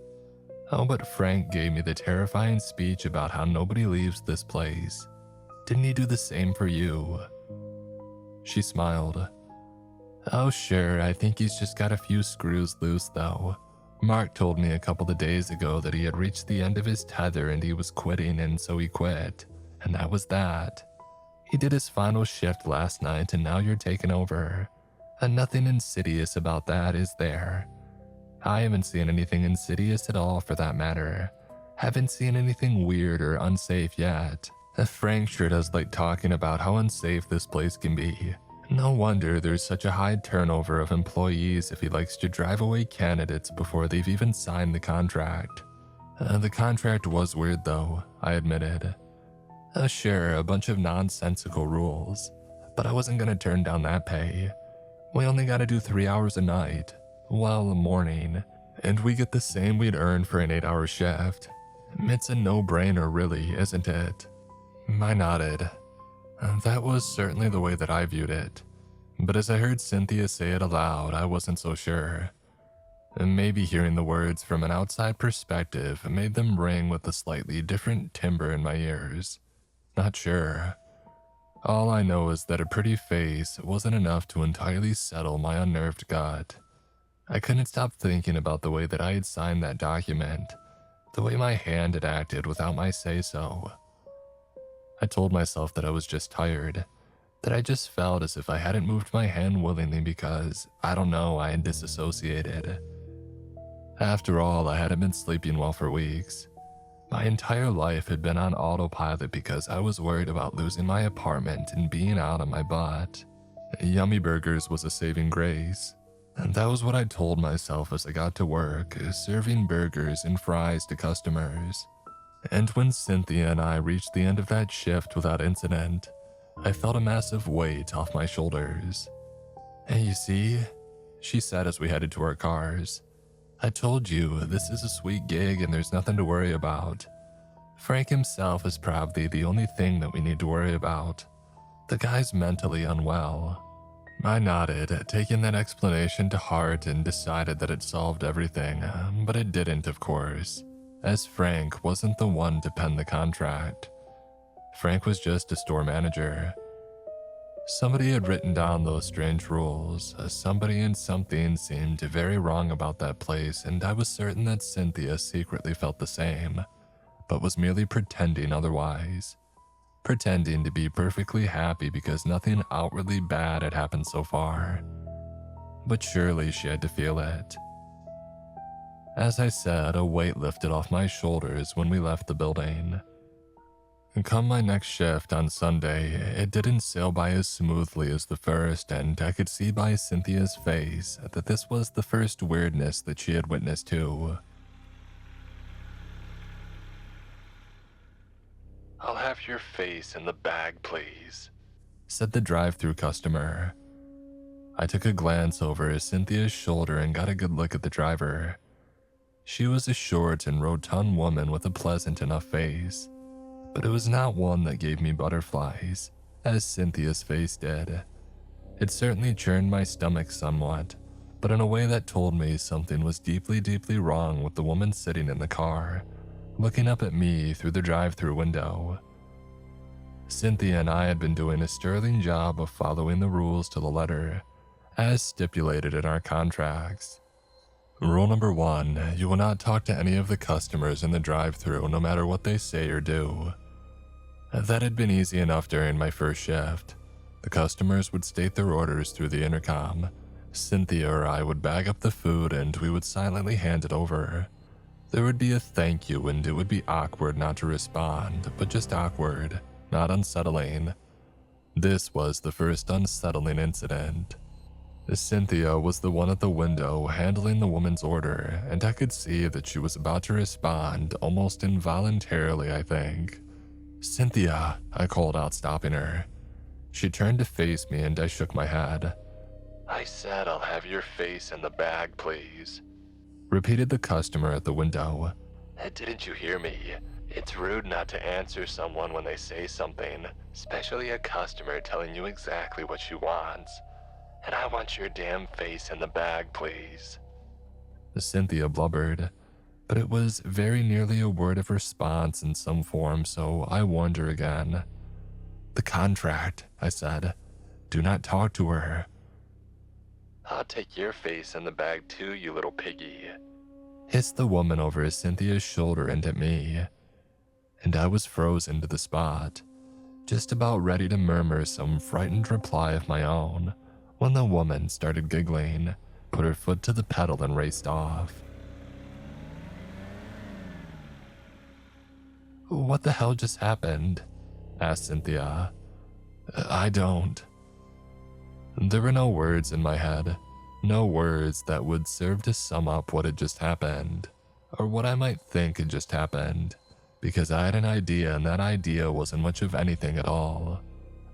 Oh, but Frank gave me the terrifying speech about how nobody leaves this place. Didn't he do the same for you?" She smiled. "Oh sure, I think he's just got a few screws loose though. Mark told me a couple of days ago that he had reached the end of his tether and he was quitting, and so he quit. And that was that. He did his final shift last night and now you're taking over. And nothing insidious about that, is there? I haven't seen anything insidious at all for that matter. Haven't seen anything weird or unsafe yet. Frank sure does like talking about how unsafe this place can be. No wonder there's such a high turnover of employees if he likes to drive away candidates before they've even signed the contract. The contract was weird though, I admitted. Sure, a bunch of nonsensical rules, but I wasn't gonna turn down that pay. We only gotta do 3 hours a night, well, a morning, and we get the same we'd earn for an 8-hour shift. It's a no-brainer really, isn't it? I nodded. That was certainly the way that I viewed it, but as I heard Cynthia say it aloud, I wasn't so sure. Maybe hearing the words from an outside perspective made them ring with a slightly different timbre in my ears. Not sure. All I know is that a pretty face wasn't enough to entirely settle my unnerved gut. I couldn't stop thinking about the way that I had signed that document, the way my hand had acted without my say-so. I told myself that I was just tired, that I just felt as if I hadn't moved my hand willingly because, I don't know, I had disassociated. After all, I hadn't been sleeping well for weeks. My entire life had been on autopilot because I was worried about losing my apartment and being out on my butt. Yummy Burgers was a saving grace, and that was what I told myself as I got to work, serving burgers and fries to customers. And when Cynthia and I reached the end of that shift without incident, I felt a massive weight off my shoulders. "Hey, you see," she said as we headed to our cars, "I told you, this is a sweet gig and there's nothing to worry about. Frank himself is probably the only thing that we need to worry about. The guy's mentally unwell." I nodded, taking that explanation to heart, and decided that it solved everything, but it didn't, of course, as Frank wasn't the one to pen the contract. Frank was just a store manager. Somebody had written down those strange rules. Somebody and something seemed very wrong about that place, and I was certain that Cynthia secretly felt the same, but was merely pretending otherwise. Pretending to be perfectly happy because nothing outwardly bad had happened so far. But surely she had to feel it. As I said, a weight lifted off my shoulders when we left the building. Come my next shift on Sunday, it didn't sail by as smoothly as the first, and I could see by Cynthia's face that this was the first weirdness that she had witnessed too. "I'll have your face in the bag, please," said the drive-thru customer. I took a glance over Cynthia's shoulder and got a good look at the driver. She was a short and rotund woman with a pleasant enough face, but it was not one that gave me butterflies, as Cynthia's face did. It certainly churned my stomach somewhat, but in a way that told me something was deeply, deeply wrong with the woman sitting in the car, looking up at me through the drive-thru window. Cynthia and I had been doing a sterling job of following the rules to the letter, as stipulated in our contracts. Rule number 1, you will not talk to any of the customers in the drive-thru no matter what they say or do. That had been easy enough during my first shift. The customers would state their orders through the intercom. Cynthia or I would bag up the food and we would silently hand it over. There would be a thank you and it would be awkward not to respond, but just awkward, not unsettling. This was the first unsettling incident. Cynthia was the one at the window handling the woman's order, and I could see that she was about to respond, almost involuntarily, I think. "Cynthia," I called out, stopping her. She turned to face me and I shook my head. "I said I'll have your face in the bag, please," repeated the customer at the window. "Didn't you hear me? It's rude not to answer someone when they say something, especially a customer telling you exactly what she wants. And I want your damn face in the bag, please." Cynthia blubbered, but it was very nearly a word of response in some form, so I warned her again. "The contract," I said. "Do not talk to her." "I'll take your face in the bag too, you little piggy," hissed the woman over Cynthia's shoulder and at me. And I was frozen to the spot, just about ready to murmur some frightened reply of my own, when the woman started giggling, put her foot to the pedal and raced off. "What the hell just happened?" asked Cynthia. "I don't." There were no words in my head, no words that would serve to sum up what had just happened, or what I might think had just happened, because I had an idea and that idea wasn't much of anything at all.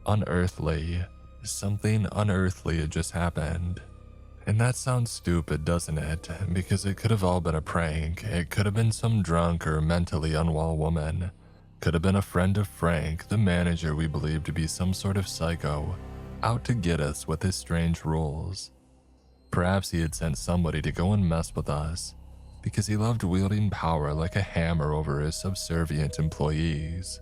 Unearthly. Something unearthly had just happened. And that sounds stupid, doesn't it? Because it could have all been a prank. It could have been some drunk or mentally unwell woman. Could have been a friend of Frank, the manager we believed to be some sort of psycho, out to get us with his strange rules. Perhaps he had sent somebody to go and mess with us, because he loved wielding power like a hammer over his subservient employees.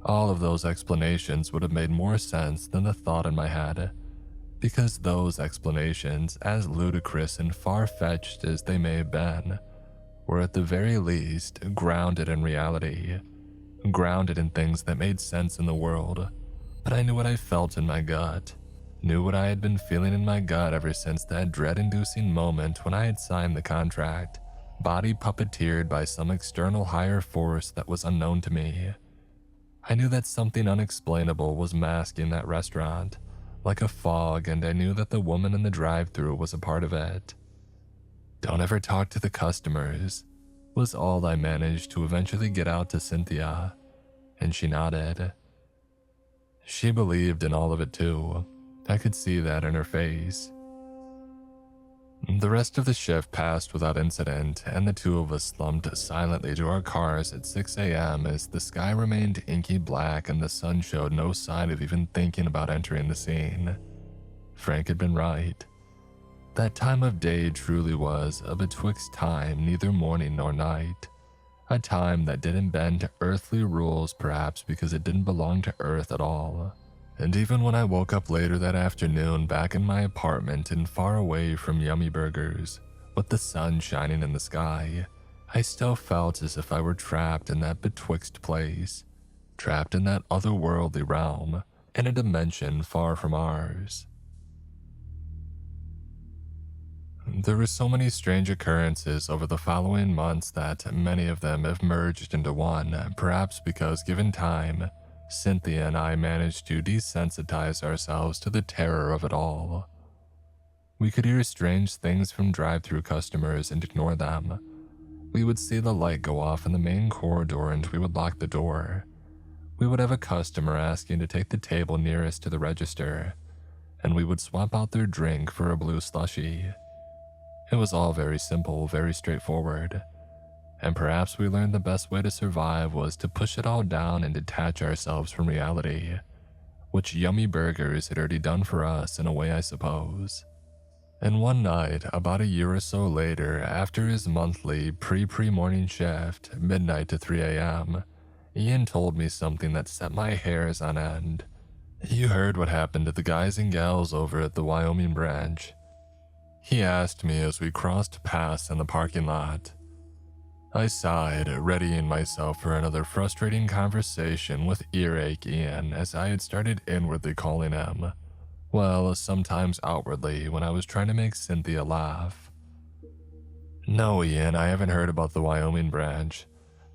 All of those explanations would have made more sense than the thought in my head, because those explanations, as ludicrous and far-fetched as they may have been, were at the very least grounded in reality, grounded in things that made sense in the world. But I knew what I felt in my gut, knew what I had been feeling in my gut ever since that dread-inducing moment when I had signed the contract, body puppeteered by some external higher force that was unknown to me. I knew that something unexplainable was masking that restaurant, like a fog, and I knew that the woman in the drive-thru was a part of it. "Don't ever talk to the customers," was all I managed to eventually get out to Cynthia, and she nodded. She believed in all of it too. I could see that in her face. The rest of the shift passed without incident, and the two of us slumped silently to our cars at 6 a.m. as the sky remained inky black and the sun showed no sign of even thinking about entering the scene. Frank had been right. That time of day truly was a betwixt time, neither morning nor night. A time that didn't bend to earthly rules, perhaps because it didn't belong to Earth at all. And even when I woke up later that afternoon back in my apartment and far away from yummy burgers, with the sun shining in the sky, I still felt as if I were trapped in that betwixt place, trapped in that otherworldly realm, in a dimension far from ours. There were so many strange occurrences over the following months that many of them have merged into one, perhaps because given time, Cynthia and I managed to desensitize ourselves to the terror of it all. We could hear strange things from drive-thru customers and ignore them. We would see the light go off in the main corridor and we would lock the door. We would have a customer asking to take the table nearest to the register, and we would swap out their drink for a blue slushie. It was all very simple, very straightforward. And perhaps we learned the best way to survive was to push it all down and detach ourselves from reality, which yummy burgers had already done for us in a way, I suppose. And one night, about a year or so later, after his monthly pre-morning shift, midnight to 3 a.m., Ian told me something that set my hairs on end. You heard what happened to the guys and gals over at the Wyoming branch. He asked me as we crossed paths in the parking lot. I sighed, readying myself for another frustrating conversation with earache Ian as I had started inwardly calling him. Well, sometimes outwardly when I was trying to make Cynthia laugh. No, Ian, I haven't heard about the Wyoming branch.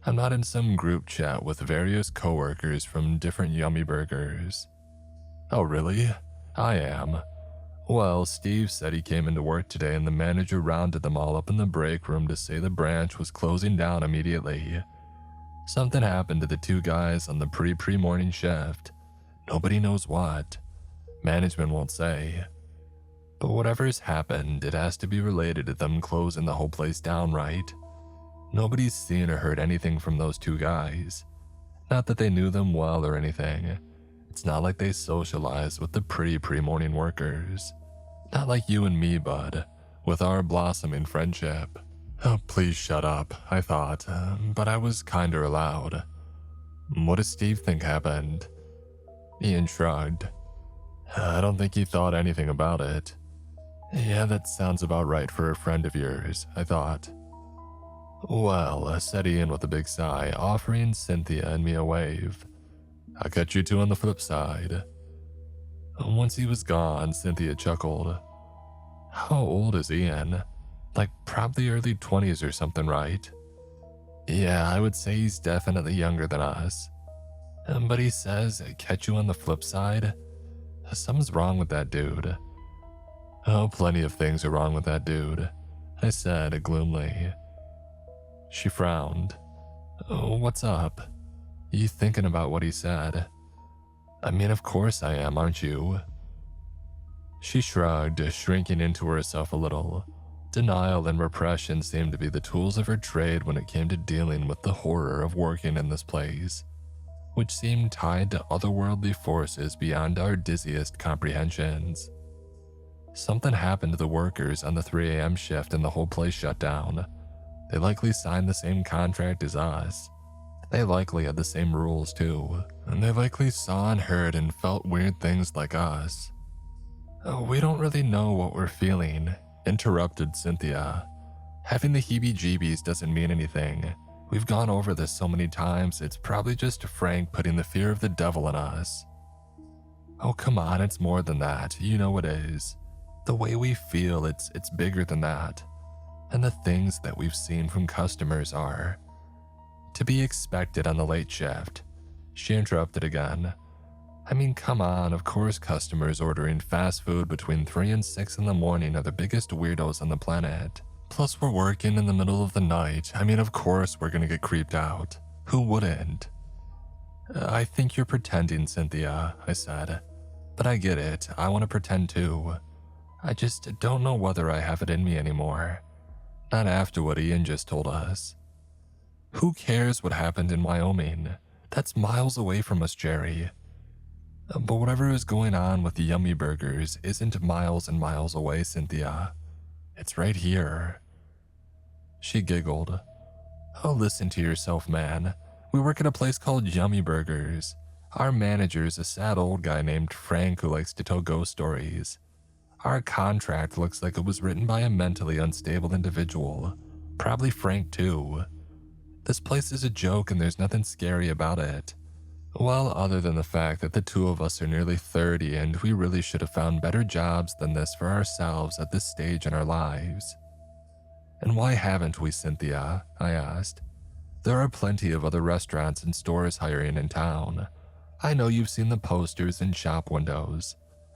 I'm not in some group chat with various coworkers from different yummy burgers. Oh, really? I am. Well, Steve said he came into work today and the manager rounded them all up in the break room to say the branch was closing down immediately. Something happened to the two guys on the pre-morning shift. Nobody knows what. Management won't say. But whatever's happened, it has to be related to them closing the whole place down, right? Nobody's seen or heard anything from those two guys. Not that they knew them well or anything. It's not like they socialized with the pre-morning workers. Not like you and me, bud, with our blossoming friendship. Oh, please shut up, I thought, but I was kinda allowed. What does Steve think happened? Ian shrugged. I don't think he thought anything about it. Yeah, that sounds about right for a friend of yours, I thought. Well, said Ian with a big sigh, offering Cynthia and me a wave. I'll catch you two on the flip side. Once he was gone, Cynthia chuckled. How old is Ian? Like probably early 20s or something, right? Yeah, I would say he's definitely younger than us. But he says, catch you on the flip side? Something's wrong with that dude. Oh, plenty of things are wrong with that dude, I said gloomily. She frowned. Oh, what's up? You thinking about what he said? I mean, of course I am, aren't you? She shrugged, shrinking into herself a little. Denial and repression seemed to be the tools of her trade when it came to dealing with the horror of working in this place, which seemed tied to otherworldly forces beyond our dizziest comprehensions. Something happened to the workers on the 3 a.m. shift and the whole place shut down. They likely signed the same contract as us. They likely had the same rules too, and they likely saw and heard and felt weird things like us. We don't really know what we're feeling, interrupted Cynthia. Having the heebie-jeebies doesn't mean anything. We've gone over this so many times, it's probably just Frank putting the fear of the devil in us. Oh, come on, it's more than that. You know it is. The way we feel, it's bigger than that. And the things that we've seen from customers are to be expected on the late shift. She interrupted again. I mean, come on, of course customers ordering fast food between 3 and 6 in the morning are the biggest weirdos on the planet. Plus, we're working in the middle of the night. I mean, of course we're gonna get creeped out. Who wouldn't? I think you're pretending, Cynthia, I said. But I get it. I want to pretend too. I just don't know whether I have it in me anymore. Not after what Ian just told us. Who cares what happened in Wyoming? That's miles away from us, Jerry. But whatever is going on with the yummy burgers isn't miles and miles away, Cynthia. It's right here. She giggled. Oh, listen to yourself, man. We work at a place called Yummy Burgers. Our manager's a sad old guy named Frank who likes to tell ghost stories. Our contract looks like it was written by a mentally unstable individual. Probably Frank too. This place is a joke and there's nothing scary about it. Well, other than the fact that the two of us are nearly 30 and we really should have found better jobs than this for ourselves at this stage in our lives. And why haven't we, Cynthia? I asked. There are plenty of other restaurants and stores hiring in town. I know you've seen the posters in shop windows,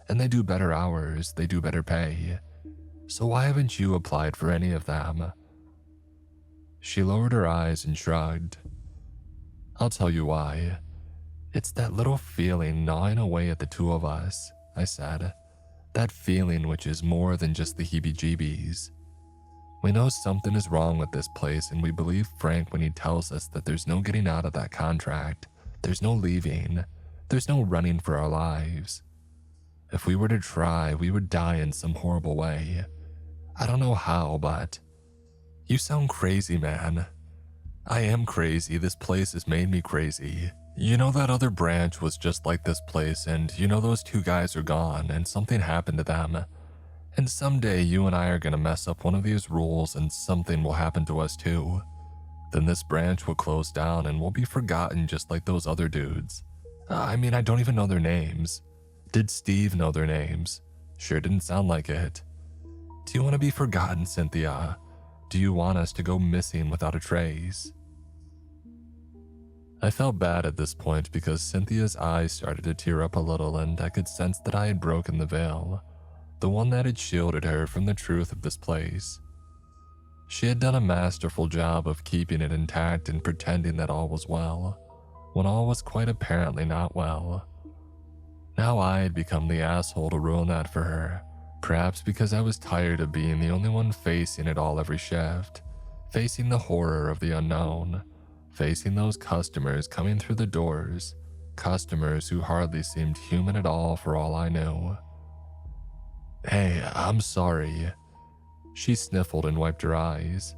and they do better hours, they do better pay. So why haven't you applied for any of them? She lowered her eyes and shrugged. I'll tell you why. It's that little feeling gnawing away at the two of us, I said. That feeling which is more than just the heebie-jeebies. We know something is wrong with this place and we believe Frank when he tells us that there's no getting out of that contract. There's no leaving. There's no running for our lives. If we were to try, we would die in some horrible way. I don't know how, but... You sound crazy, man. I am crazy. This place has made me crazy. You know that other branch was just like this place, and you know those two guys are gone, and something happened to them. And someday you and I are gonna mess up one of these rules and something will happen to us too. Then this branch will close down and we'll be forgotten just like those other dudes. I mean, I don't even know their names. Did Steve know their names? Sure didn't sound like it. Do you want to be forgotten, Cynthia? Do you want us to go missing without a trace? I felt bad at this point because Cynthia's eyes started to tear up a little and I could sense that I had broken the veil, the one that had shielded her from the truth of this place. She had done a masterful job of keeping it intact and pretending that all was well, when all was quite apparently not well. Now I had become the asshole to ruin that for her, perhaps because I was tired of being the only one facing it all every shift, facing the horror of the unknown, facing those customers coming through the doors, customers who hardly seemed human at all for all I knew. Hey, I'm sorry. She sniffled and wiped her eyes.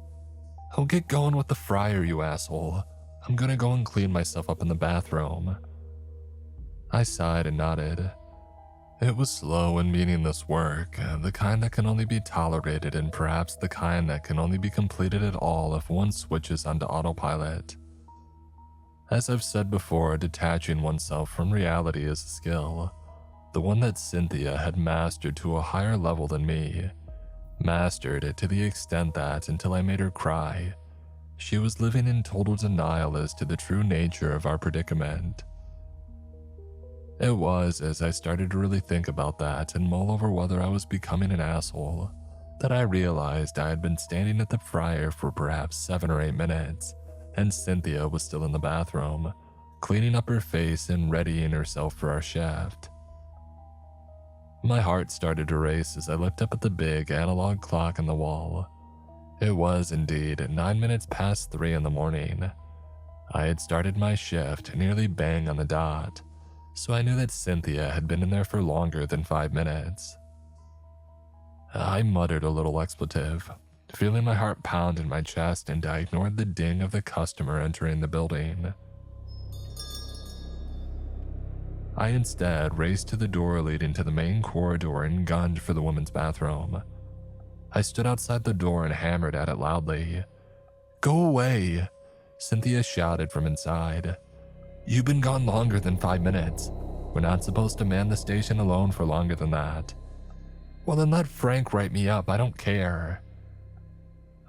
Oh, get going with the fryer, you asshole. I'm gonna go and clean myself up in the bathroom. I sighed and nodded. It was slow and meaningless work, the kind that can only be tolerated and perhaps the kind that can only be completed at all if one switches onto autopilot. As I've said before, detaching oneself from reality is a skill, the one that Cynthia had mastered to a higher level than me. Mastered it to the extent that, until I made her cry, she was living in total denial as to the true nature of our predicament. It was as I started to really think about that and mull over whether I was becoming an asshole, that I realized I had been standing at the fryer for perhaps 7 or 8 minutes, and Cynthia was still in the bathroom, cleaning up her face and readying herself for our shift. My heart started to race as I looked up at the big analog clock on the wall. It was indeed 9 minutes past 3 in the morning. I had started my shift nearly bang on the dot, so I knew that Cynthia had been in there for longer than 5 minutes. I muttered a little expletive, feeling my heart pound in my chest, and I ignored the ding of the customer entering the building. I instead raced to the door leading to the main corridor and gunned for the women's bathroom. I stood outside the door and hammered at it loudly. "Go away!" Cynthia shouted from inside. "You've been gone longer than 5 minutes. We're not supposed to man the station alone for longer than that." "Well, then let Frank write me up, I don't care."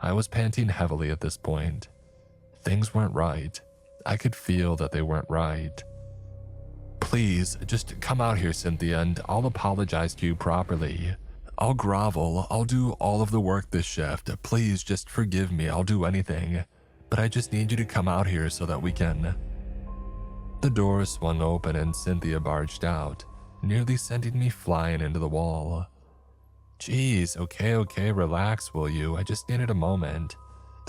I was panting heavily at this point. Things weren't right. I could feel that they weren't right. "Please, just come out here, Cynthia, and I'll apologize to you properly." I'll grovel, I'll do all of the work this shift. Please just forgive me, I'll do anything. But I just need you to come out here so that we can. The door swung open and Cynthia barged out, nearly sending me flying into the wall. Geez, okay, relax, will you? I just needed a moment.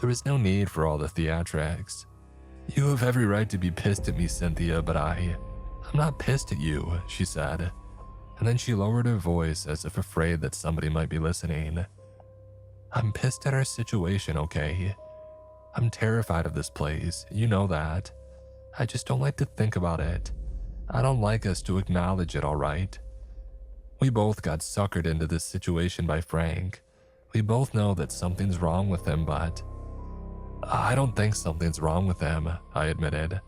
There is no need for all the theatrics. You have every right to be pissed at me, Cynthia, but I'm not pissed at you, she said. And then she lowered her voice as if afraid that somebody might be listening. I'm pissed at our situation, okay? I'm terrified of this place, you know that. I just don't like to think about it. I don't like us to acknowledge it, alright? We both got suckered into this situation by Frank. We both know that something's wrong with him, but I don't think something's wrong with him, I admitted.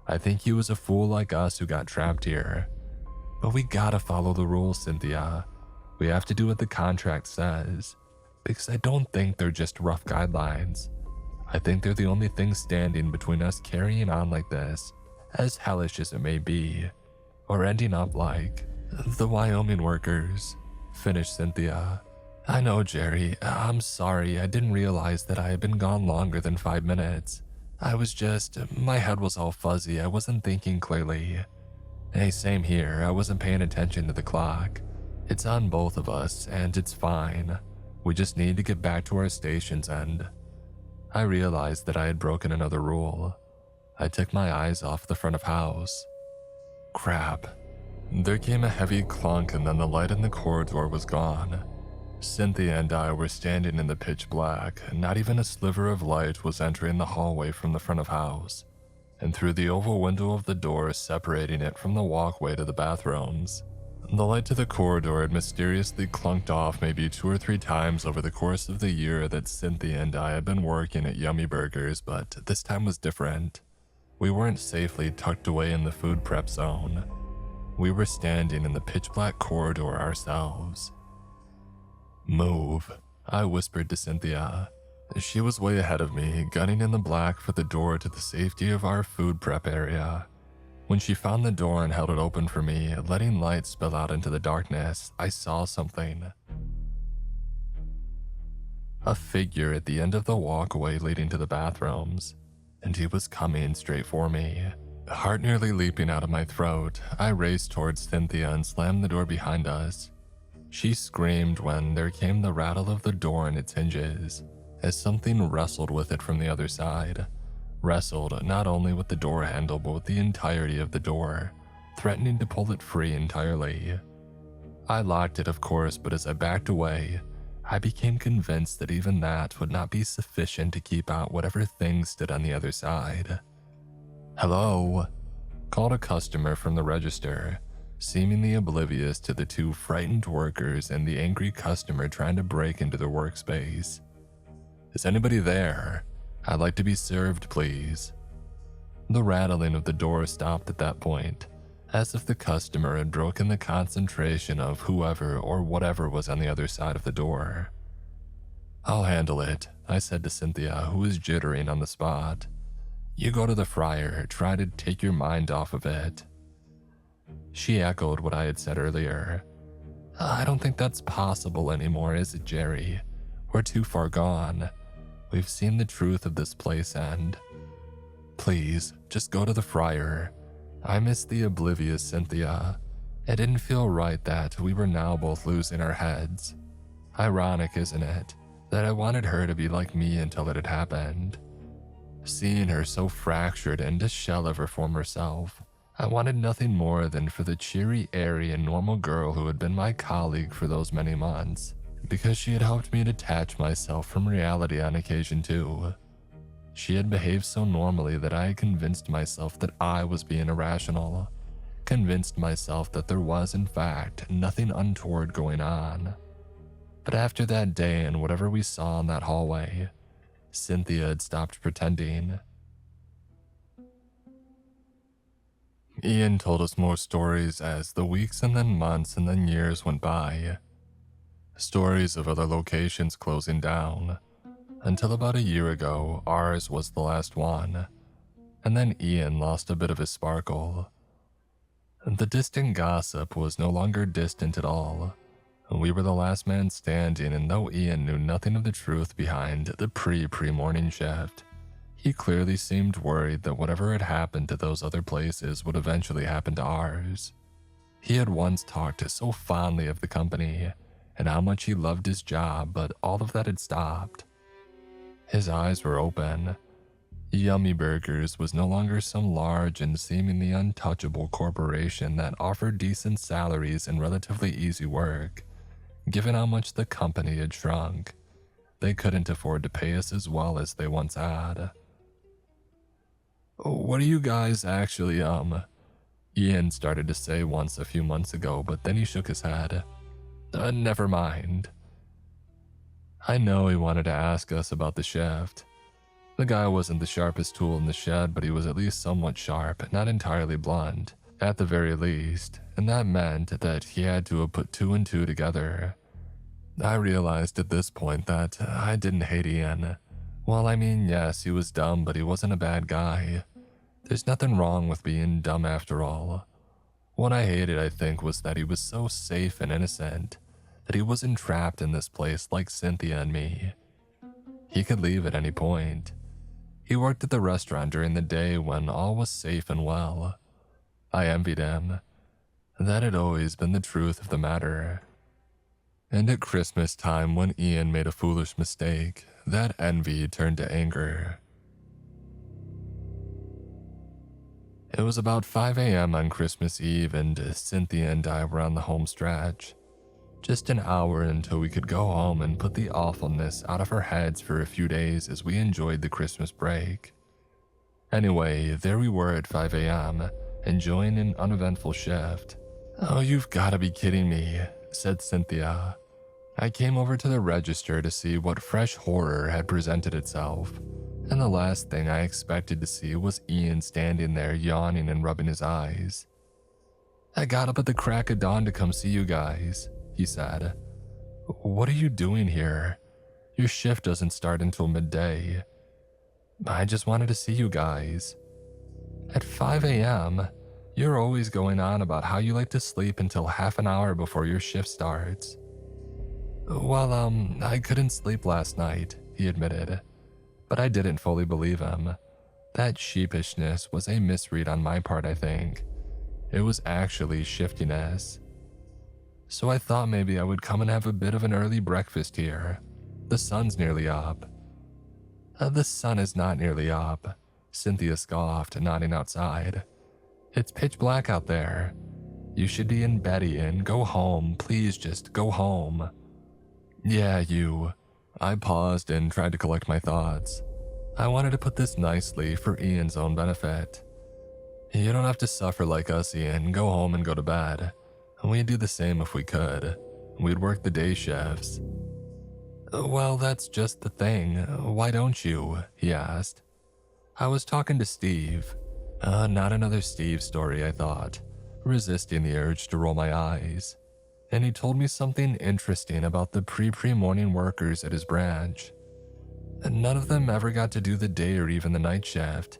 I think he was a fool like us who got trapped here. But we gotta follow the rules, Cynthia. We have to do what the contract says. Because I don't think they're just rough guidelines. I think they're the only thing standing between us carrying on like this, as hellish as it may be, or ending up like the Wyoming workers, finished Cynthia. I know, Jerry. I'm sorry. I didn't realize that I had been gone longer than 5 minutes. My head was all fuzzy. I wasn't thinking clearly. Hey, same here. I wasn't paying attention to the clock. It's on both of us, and it's fine. We just need to get back to our stations, and I realized that I had broken another rule. I took my eyes off the front of house. Crap. There came a heavy clunk, and then the light in the corridor was gone. Cynthia and I were standing in the pitch black, and not even a sliver of light was entering the hallway from the front of house, and through the oval window of the door separating it from the walkway to the bathrooms. The light to the corridor had mysteriously clunked off maybe 2 or 3 times over the course of the year that Cynthia and I had been working at Yummy Burgers, but this time was different. We weren't safely tucked away in the food prep zone. We were standing in the pitch black corridor ourselves. Move, I whispered to Cynthia. She was way ahead of me, gunning in the black for the door to the safety of our food prep area. When she found the door and held it open for me, letting light spill out into the darkness, I saw something. A figure at the end of the walkway leading to the bathrooms, and he was coming straight for me. Heart nearly leaping out of my throat, I raced towards Cynthia and slammed the door behind us. She screamed when there came the rattle of the door and its hinges, as something wrestled with it from the other side. Wrestled not only with the door handle but with the entirety of the door, threatening to pull it free entirely. I locked it, of course, but as I backed away, I became convinced that even that would not be sufficient to keep out whatever thing stood on the other side. "Hello?" called a customer from the register, seemingly oblivious to the 2 frightened workers and the angry customer trying to break into their workspace. "Is anybody there? I'd like to be served, please." The rattling of the door stopped at that point, as if the customer had broken the concentration of whoever or whatever was on the other side of the door. "I'll handle it," I said to Cynthia, who was jittering on the spot. "You go to the fryer, try to take your mind off of it." She echoed what I had said earlier. "I don't think that's possible anymore, is it, Jerry? We're too far gone. We've seen the truth of this place and please, just go to the fryer." I missed the oblivious Cynthia. It didn't feel right that we were now both losing our heads. Ironic, isn't it, that I wanted her to be like me until it had happened. Seeing her so fractured and a shell of her former self, I wanted nothing more than for the cheery, airy, and normal girl who had been my colleague for those many months, because she had helped me detach myself from reality on occasion too. She had behaved so normally that I had convinced myself that I was being irrational, convinced myself that there was, in fact, nothing untoward going on. But after that day and whatever we saw in that hallway, Cynthia had stopped pretending. Ian told us more stories as the weeks and then months and then years went by. Stories of other locations closing down, until about a year ago, ours was the last one, and then Ian lost a bit of his sparkle. The distant gossip was no longer distant at all. We were the last man standing, and though Ian knew nothing of the truth behind the pre-morning shift, he clearly seemed worried that whatever had happened to those other places would eventually happen to ours. He had once talked so fondly of the company and how much he loved his job, but all of that had stopped. His eyes were open. Yummy Burgers was no longer some large and seemingly untouchable corporation that offered decent salaries and relatively easy work. Given how much the company had shrunk, they couldn't afford to pay us as well as they once had. "What are you guys actually, Ian started to say once a few months ago, but then he shook his head. Never mind. I know he wanted to ask us about the shift. The guy wasn't the sharpest tool in the shed, but he was at least somewhat sharp, not entirely blunt, at the very least, and that meant that he had to have put two and two together. I realized at this point that I didn't hate Ian. Well, I mean, yes, he was dumb, but he wasn't a bad guy. There's nothing wrong with being dumb after all. What I hated, I think, was that he was so safe and innocent, that he wasn't trapped in this place like Cynthia and me. He could leave at any point. He worked at the restaurant during the day when all was safe and well. I envied him. That had always been the truth of the matter. And at Christmas time, when Ian made a foolish mistake, that envy turned to anger. It was about 5 a.m. on Christmas Eve, and Cynthia and I were on the home stretch. Just an hour until we could go home and put the awfulness out of our heads for a few days as we enjoyed the Christmas break. Anyway, there we were at 5 a.m., enjoying an uneventful shift. "Oh, you've gotta be kidding me," said Cynthia. I came over to the register to see what fresh horror had presented itself, and the last thing I expected to see was Ian standing there yawning and rubbing his eyes. "I got up at the crack of dawn to come see you guys," he said. "What are you doing here? Your shift doesn't start until midday." "I just wanted to see you guys." "At 5 a.m., you're always going on about how you like to sleep until half an hour before your shift starts." "Well, I couldn't sleep last night," he admitted. But I didn't fully believe him. That sheepishness was a misread on my part, I think. It was actually shiftiness. So I thought maybe I would come and have a bit of an early breakfast here. The sun's nearly up. The sun is not nearly up, Cynthia scoffed, nodding outside. "It's pitch black out there. You should be in bed, Ian. Go home. Please just go home." "Yeah, you." I paused and tried to collect my thoughts. I wanted to put this nicely for Ian's own benefit. "You don't have to suffer like us, Ian. Go home and go to bed. We'd do the same if we could. We'd work the day shifts." "Well, that's just the thing. Why don't you?" he asked. "I was talking to Steve." Not another Steve story, I thought, resisting the urge to roll my eyes. And he told me something interesting about the pre-morning workers at his branch. None of them ever got to do the day or even the night shift,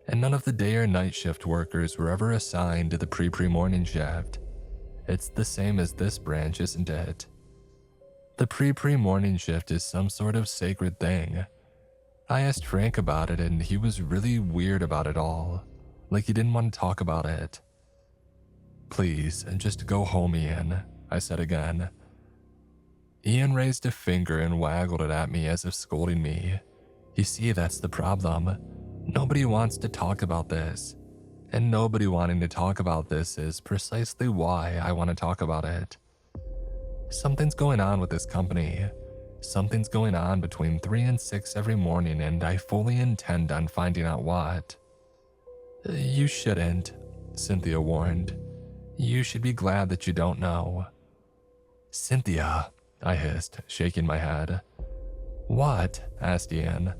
and none of the day or night shift workers were ever assigned to the pre-morning shift. It's the same as this branch, isn't it? The pre-morning shift is some sort of sacred thing. I asked Frank about it, and he was really weird about it all, like he didn't want to talk about it. "Please, just go home, Ian," I said again. Ian raised a finger and waggled it at me as if scolding me. "You see, that's the problem. Nobody wants to talk about this. And nobody wanting to talk about this is precisely why I want to talk about it. Something's going on with this company. Something's going on between 3 and 6 every morning, and I fully intend on finding out what." "You shouldn't," Cynthia warned. "You should be glad that you don't know." "Cynthia," I hissed, shaking my head. "What?" asked Ian.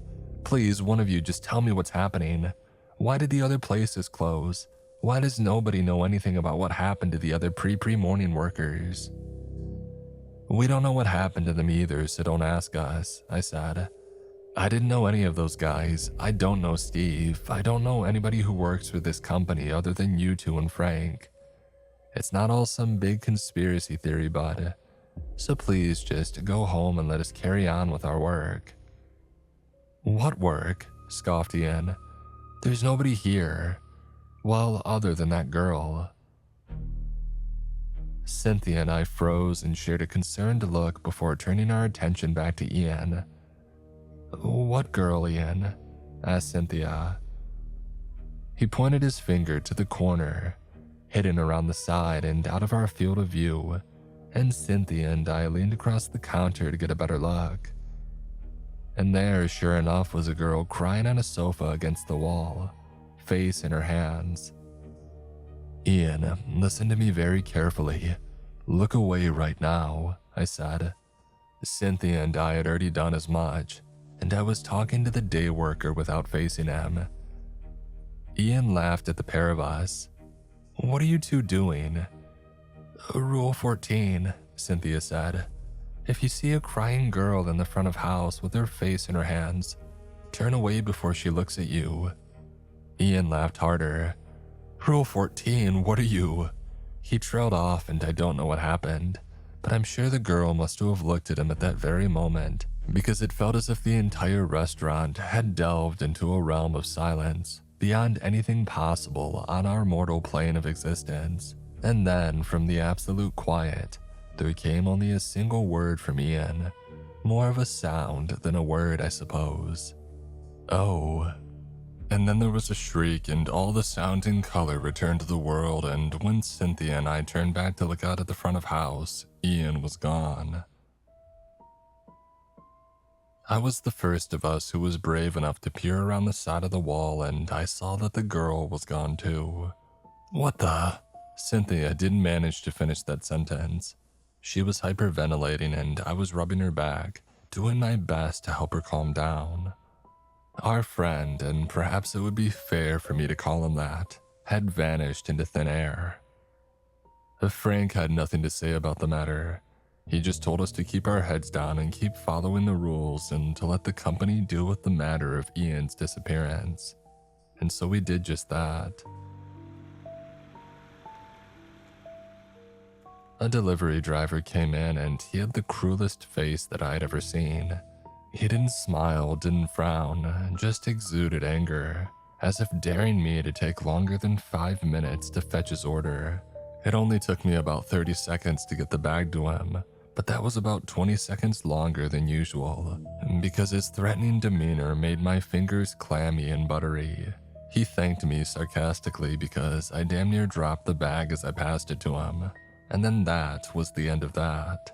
"Please, one of you just tell me what's happening. Why did the other places close? Why does nobody know anything about what happened to the other pre-morning workers?" "We don't know what happened to them either, so don't ask us," I said. "I didn't know any of those guys. I don't know Steve. I don't know anybody who works for this company other than you two and Frank. It's not all some big conspiracy theory, bud. So please just go home and let us carry on with our work." "What work?" scoffed Ian. "There's nobody here. Well, other than that girl." Cynthia and I froze and shared a concerned look before turning our attention back to Ian. "What girl, Ian?" asked Cynthia. He pointed his finger to the corner, hidden around the side and out of our field of view, and Cynthia and I leaned across the counter to get a better look. And there, sure enough, was a girl crying on a sofa against the wall, face in her hands. "Ian, listen to me very carefully. Look away right now," I said. Cynthia and I had already done as much, and I was talking to the day worker without facing him. Ian laughed at the pair of us. "What are you two doing?" "Rule 14, Cynthia said. "If you see a crying girl in the front of house with her face in her hands, turn away before she looks at you." Ian laughed harder. "Rule 14, what are you?" He trailed off and I don't know what happened, but I'm sure the girl must have looked at him at that very moment, because it felt as if the entire restaurant had delved into a realm of silence beyond anything possible on our mortal plane of existence. And then, from the absolute quiet, there came only a single word from Ian, more of a sound than a word, I suppose. "Oh." And then there was a shriek and all the sound and color returned to the world, and when Cynthia and I turned back to look out at the front of house, Ian was gone. I was the first of us who was brave enough to peer around the side of the wall, and I saw that the girl was gone too. "What the?" Cynthia didn't manage to finish that sentence. She was hyperventilating and I was rubbing her back, doing my best to help her calm down. Our friend, and perhaps it would be fair for me to call him that, had vanished into thin air. Frank had nothing to say about the matter. He just told us to keep our heads down and keep following the rules and to let the company deal with the matter of Ian's disappearance. And so we did just that. A delivery driver came in and he had the cruelest face that I'd ever seen. He didn't smile, didn't frown, just exuded anger, as if daring me to take longer than 5 minutes to fetch his order. It only took me about 30 seconds to get the bag to him, but that was about 20 seconds longer than usual, because his threatening demeanor made my fingers clammy and buttery. He thanked me sarcastically because I damn near dropped the bag as I passed it to him, and then that was the end of that.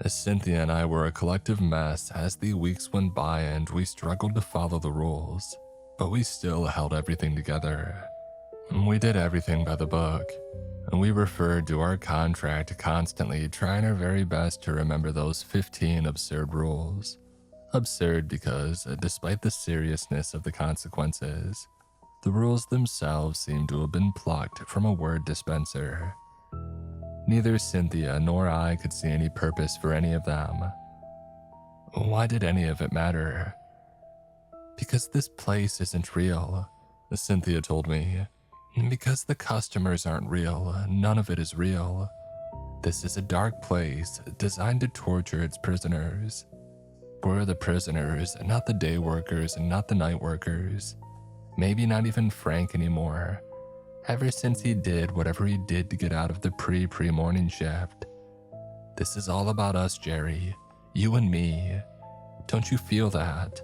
Cynthia and I were a collective mess as the weeks went by and we struggled to follow the rules, but we still held everything together. We did everything by the book, and we referred to our contract constantly, trying our very best to remember those 15 absurd rules. Absurd because, despite the seriousness of the consequences, the rules themselves seemed to have been plucked from a word dispenser. Neither Cynthia nor I could see any purpose for any of them. Why did any of it matter? "Because this place isn't real," Cynthia told me. "Because the customers aren't real, none of it is real. This is a dark place designed to torture its prisoners. We're the prisoners, not the day workers and not the night workers. Maybe not even Frank anymore. Ever since he did whatever he did to get out of the pre-morning shift. This is all about us, Jerry. You and me. Don't you feel that?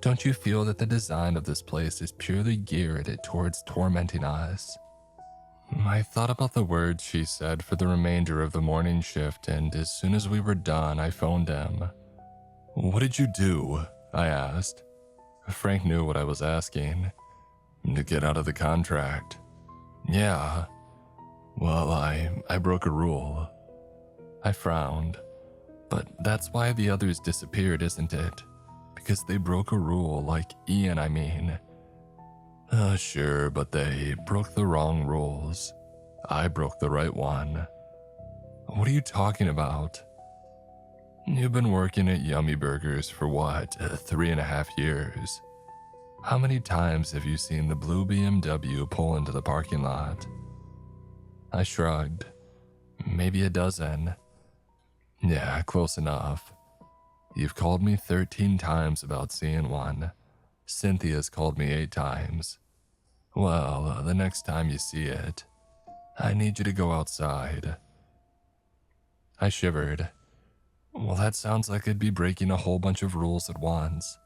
Don't you feel that the design of this place is purely geared towards tormenting us?" I thought about the words she said for the remainder of the morning shift, and as soon as we were done, I phoned him. "What did you do?" I asked. Frank knew what I was asking. "To get out of the contract." "Yeah. Well, I broke a rule." I frowned. "But that's why the others disappeared, isn't it? Because they broke a rule, like Ian, I mean." Sure, but they broke the wrong rules. I broke the right one." "What are you talking about?" "You've been working at Yummy Burgers for what, 3.5 years? How many times have you seen the blue BMW pull into the parking lot?" I shrugged. Maybe a dozen. Yeah, close enough. You've called me 13 times about seeing one. Cynthia's called me 8 times. Well, the next time you see it, I need you to go outside. I shivered. Well, that sounds like it'd be breaking a whole bunch of rules at once,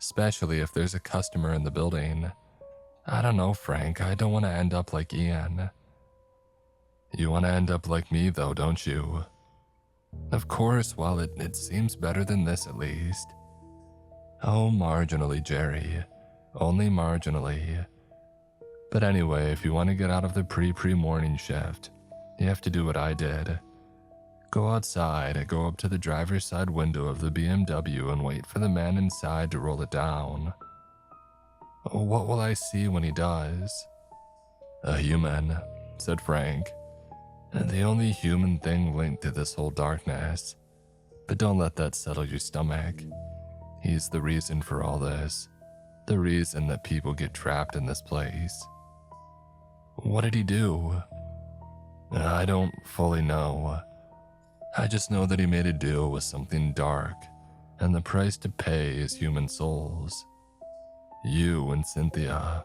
especially if there's a customer in the building. I don't know, Frank, I don't want to end up like Ian. You want to end up like me, though, don't you? Of course, well, it seems better than this at least. Oh, marginally, Jerry. Only marginally. But anyway, if you want to get out of the pre-morning shift, you have to do what I did. Go outside, go up to the driver's side window of the BMW and wait for the man inside to roll it down. What will I see when he does? A human, said Frank. The only human thing linked to this whole darkness. But don't let that settle your stomach. He's the reason for all this. The reason that people get trapped in this place. What did he do? I don't fully know. I just know that he made a deal with something dark, and the price to pay is human souls. You and Cynthia.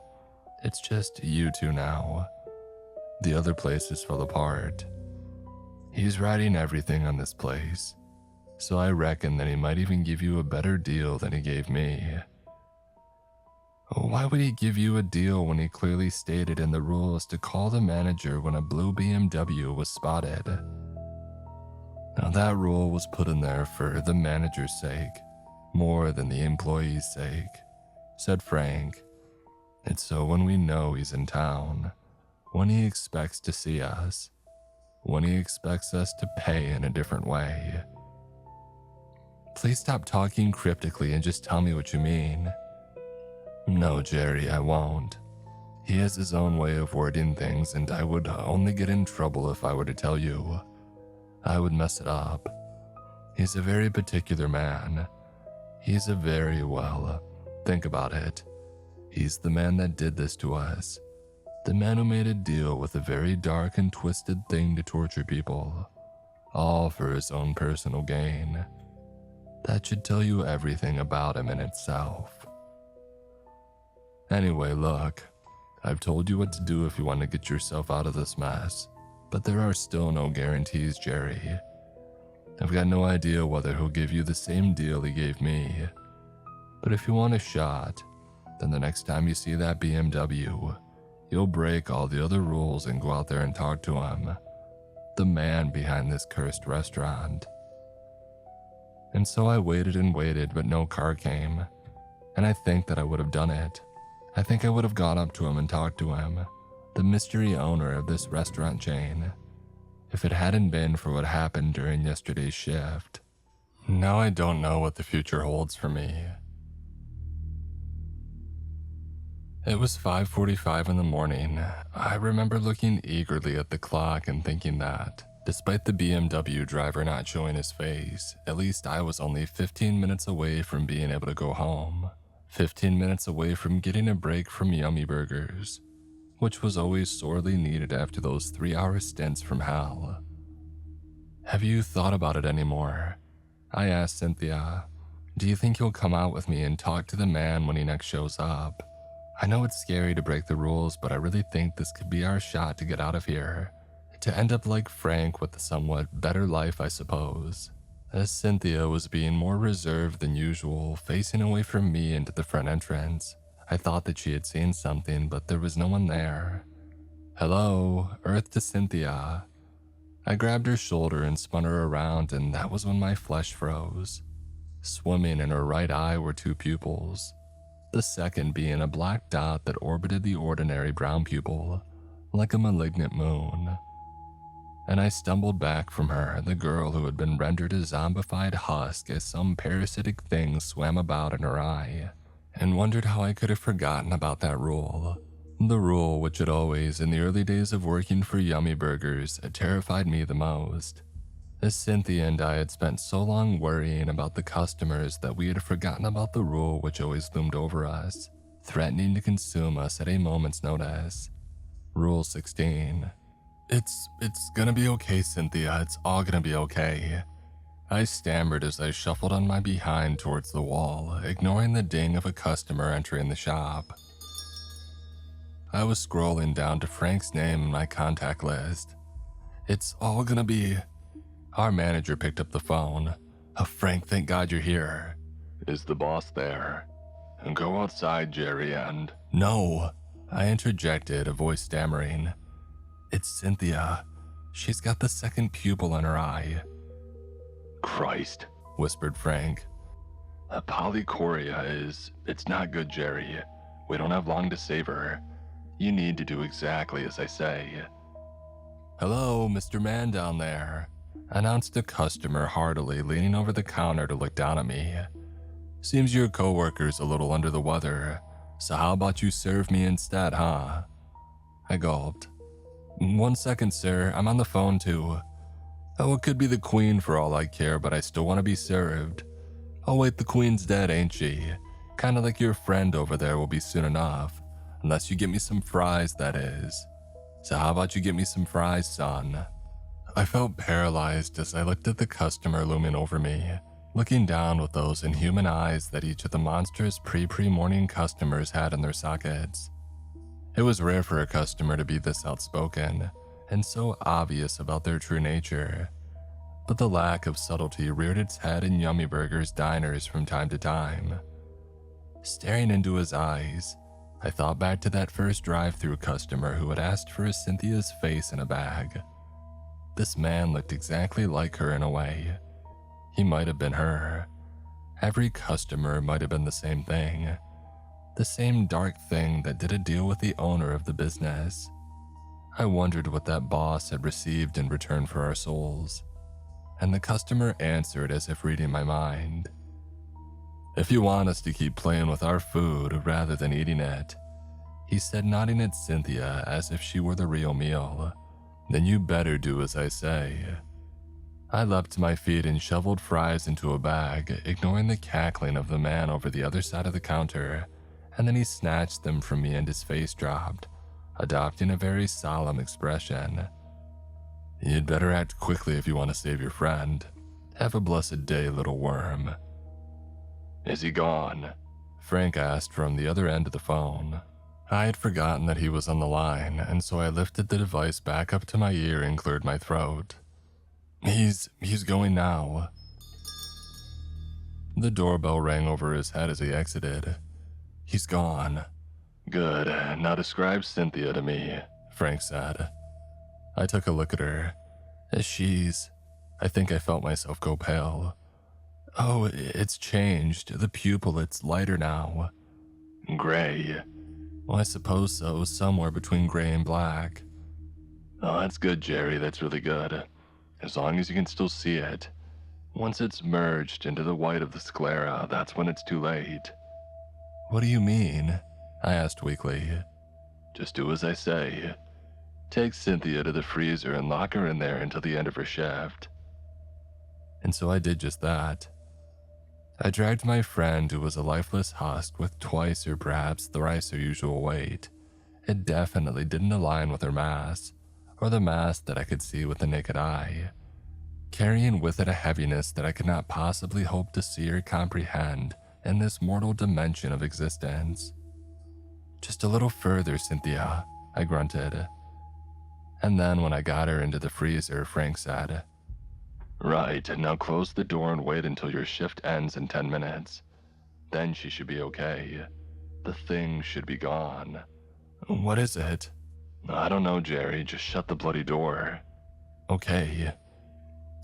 It's just you two now. The other places fell apart. He's writing everything on this place, so I reckon that he might even give you a better deal than he gave me. Why would he give you a deal when he clearly stated in the rules to call the manager when a blue BMW was spotted? Now that rule was put in there for the manager's sake, more than the employee's sake, said Frank. It's so when we know he's in town, when he expects to see us, when he expects us to pay in a different way. Please stop talking cryptically and just tell me what you mean. No, Jerry, I won't. He has his own way of wording things, and I would only get in trouble if I were to tell you. I would mess it up. He's a very particular man. He's a very, well, think about it. He's the man that did this to us. The man who made a deal with a very dark and twisted thing to torture people, all for his own personal gain. That should tell you everything about him in itself. Anyway, look, I've told you what to do if you want to get yourself out of this mess, but there are still no guarantees, Jerry. I've got no idea whether he'll give you the same deal he gave me, but if you want a shot, then the next time you see that BMW, you'll break all the other rules and go out there and talk to him, the man behind this cursed restaurant. And so I waited and waited, but no car came, and I think that I would have done it. I think I would have gone up to him and talked to him, the mystery owner of this restaurant chain, if it hadn't been for what happened during yesterday's shift. Now I don't know what the future holds for me. It was 5:45 in the morning. I remember looking eagerly at the clock and thinking that, despite the BMW driver not showing his face, at least I was only 15 minutes away from being able to go home. 15 minutes away from getting a break from yummy burgers, which was always sorely needed after those 3-hour stints from hell. Have you thought about it anymore? I asked Cynthia. Do you think you'll come out with me and talk to the man when he next shows up? I know it's scary to break the rules, but I really think this could be our shot to get out of here. To end up like Frank with a somewhat better life, I suppose. As Cynthia was being more reserved than usual, facing away from me into the front entrance, I thought that she had seen something, but there was no one there. Hello, Earth to Cynthia. I grabbed her shoulder and spun her around, and that was when my flesh froze. Swimming in her right eye were 2 pupils, the second being a black dot that orbited the ordinary brown pupil, like a malignant moon. And I stumbled back from her, the girl who had been rendered a zombified husk as some parasitic thing swam about in her eye, and wondered how I could have forgotten about that rule. The rule which had always, in the early days of working for Yummy Burgers, terrified me the most. As Cynthia and I had spent so long worrying about the customers that we had forgotten about the rule which always loomed over us, threatening to consume us at a moment's notice. Rule 16. It's gonna be okay, Cynthia. It's all gonna be okay. I stammered as I shuffled on my behind towards the wall, ignoring the ding of a customer entering the shop. I was scrolling down to Frank's name in my contact list. It's all gonna be... Our manager picked up the phone. Oh, Frank, thank God you're here. Is the boss there? Go outside, Jerry, and... No, I interjected, a voice stammering. It's Cynthia. She's got the second pupil in her eye. Christ, whispered Frank. Polychoria is... It's not good, Jerry. We don't have long to save her. You need to do exactly as I say. Hello, Mr. Man down there, announced a customer heartily, leaning over the counter to look down at me. Seems your coworker's a little under the weather, so how about you serve me instead, huh? I gulped. 1 second, sir, I'm on the phone too. Oh, it could be the queen for all I care, but I still want to be served. Oh wait, the queen's dead, ain't she? Kinda like your friend over there will be soon enough. Unless you get me some fries, that is. So how about you get me some fries, son? I felt paralyzed as I looked at the customer looming over me, looking down with those inhuman eyes that each of the monstrous pre-morning customers had in their sockets. It was rare for a customer to be this outspoken, and so obvious about their true nature. But the lack of subtlety reared its head in Yummy Burger's diners from time to time. Staring into his eyes, I thought back to that first drive-thru customer who had asked for Cynthia's face in a bag. This man looked exactly like her in a way. He might have been her. Every customer might have been the same thing. The same dark thing that did a deal with the owner of the business. I wondered what that boss had received in return for our souls. And the customer answered as if reading my mind. If you want us to keep playing with our food rather than eating it, he said, nodding at Cynthia as if she were the real meal, then you better do as I say. I leapt to my feet and shoveled fries into a bag, ignoring the cackling of the man over the other side of the counter, and then he snatched them from me and his face dropped, adopting a very solemn expression. You'd better act quickly if you want to save your friend. Have a blessed day, little worm. Is he gone? Frank asked from the other end of the phone. I had forgotten that he was on the line, and so I lifted the device back up to my ear and cleared my throat. He's going now. The doorbell rang over his head as he exited. He's gone. Good, now describe Cynthia to me, Frank said. I took a look at her. I think I felt myself go pale. Oh, it's changed. The pupil, it's lighter now. Gray. Well, I suppose so, somewhere between gray and black. Oh, that's good, Jerry, that's really good. As long as you can still see it. Once it's merged into the white of the sclera, that's when it's too late. What do you mean? I asked weakly. Just do as I say. Take Cynthia to the freezer and lock her in there until the end of her shift. And so I did just that. I dragged my friend, who was a lifeless husk with twice or perhaps thrice her usual weight. It definitely didn't align with her mass, or the mass that I could see with the naked eye, carrying with it a heaviness that I could not possibly hope to see or comprehend in this mortal dimension of existence. Just a little further, Cynthia, I grunted. And then when I got her into the freezer, Frank said, Right, now close the door and wait until your shift ends in 10 minutes. Then she should be okay. The thing should be gone. What is it? I don't know, Jerry, just shut the bloody door. Okay.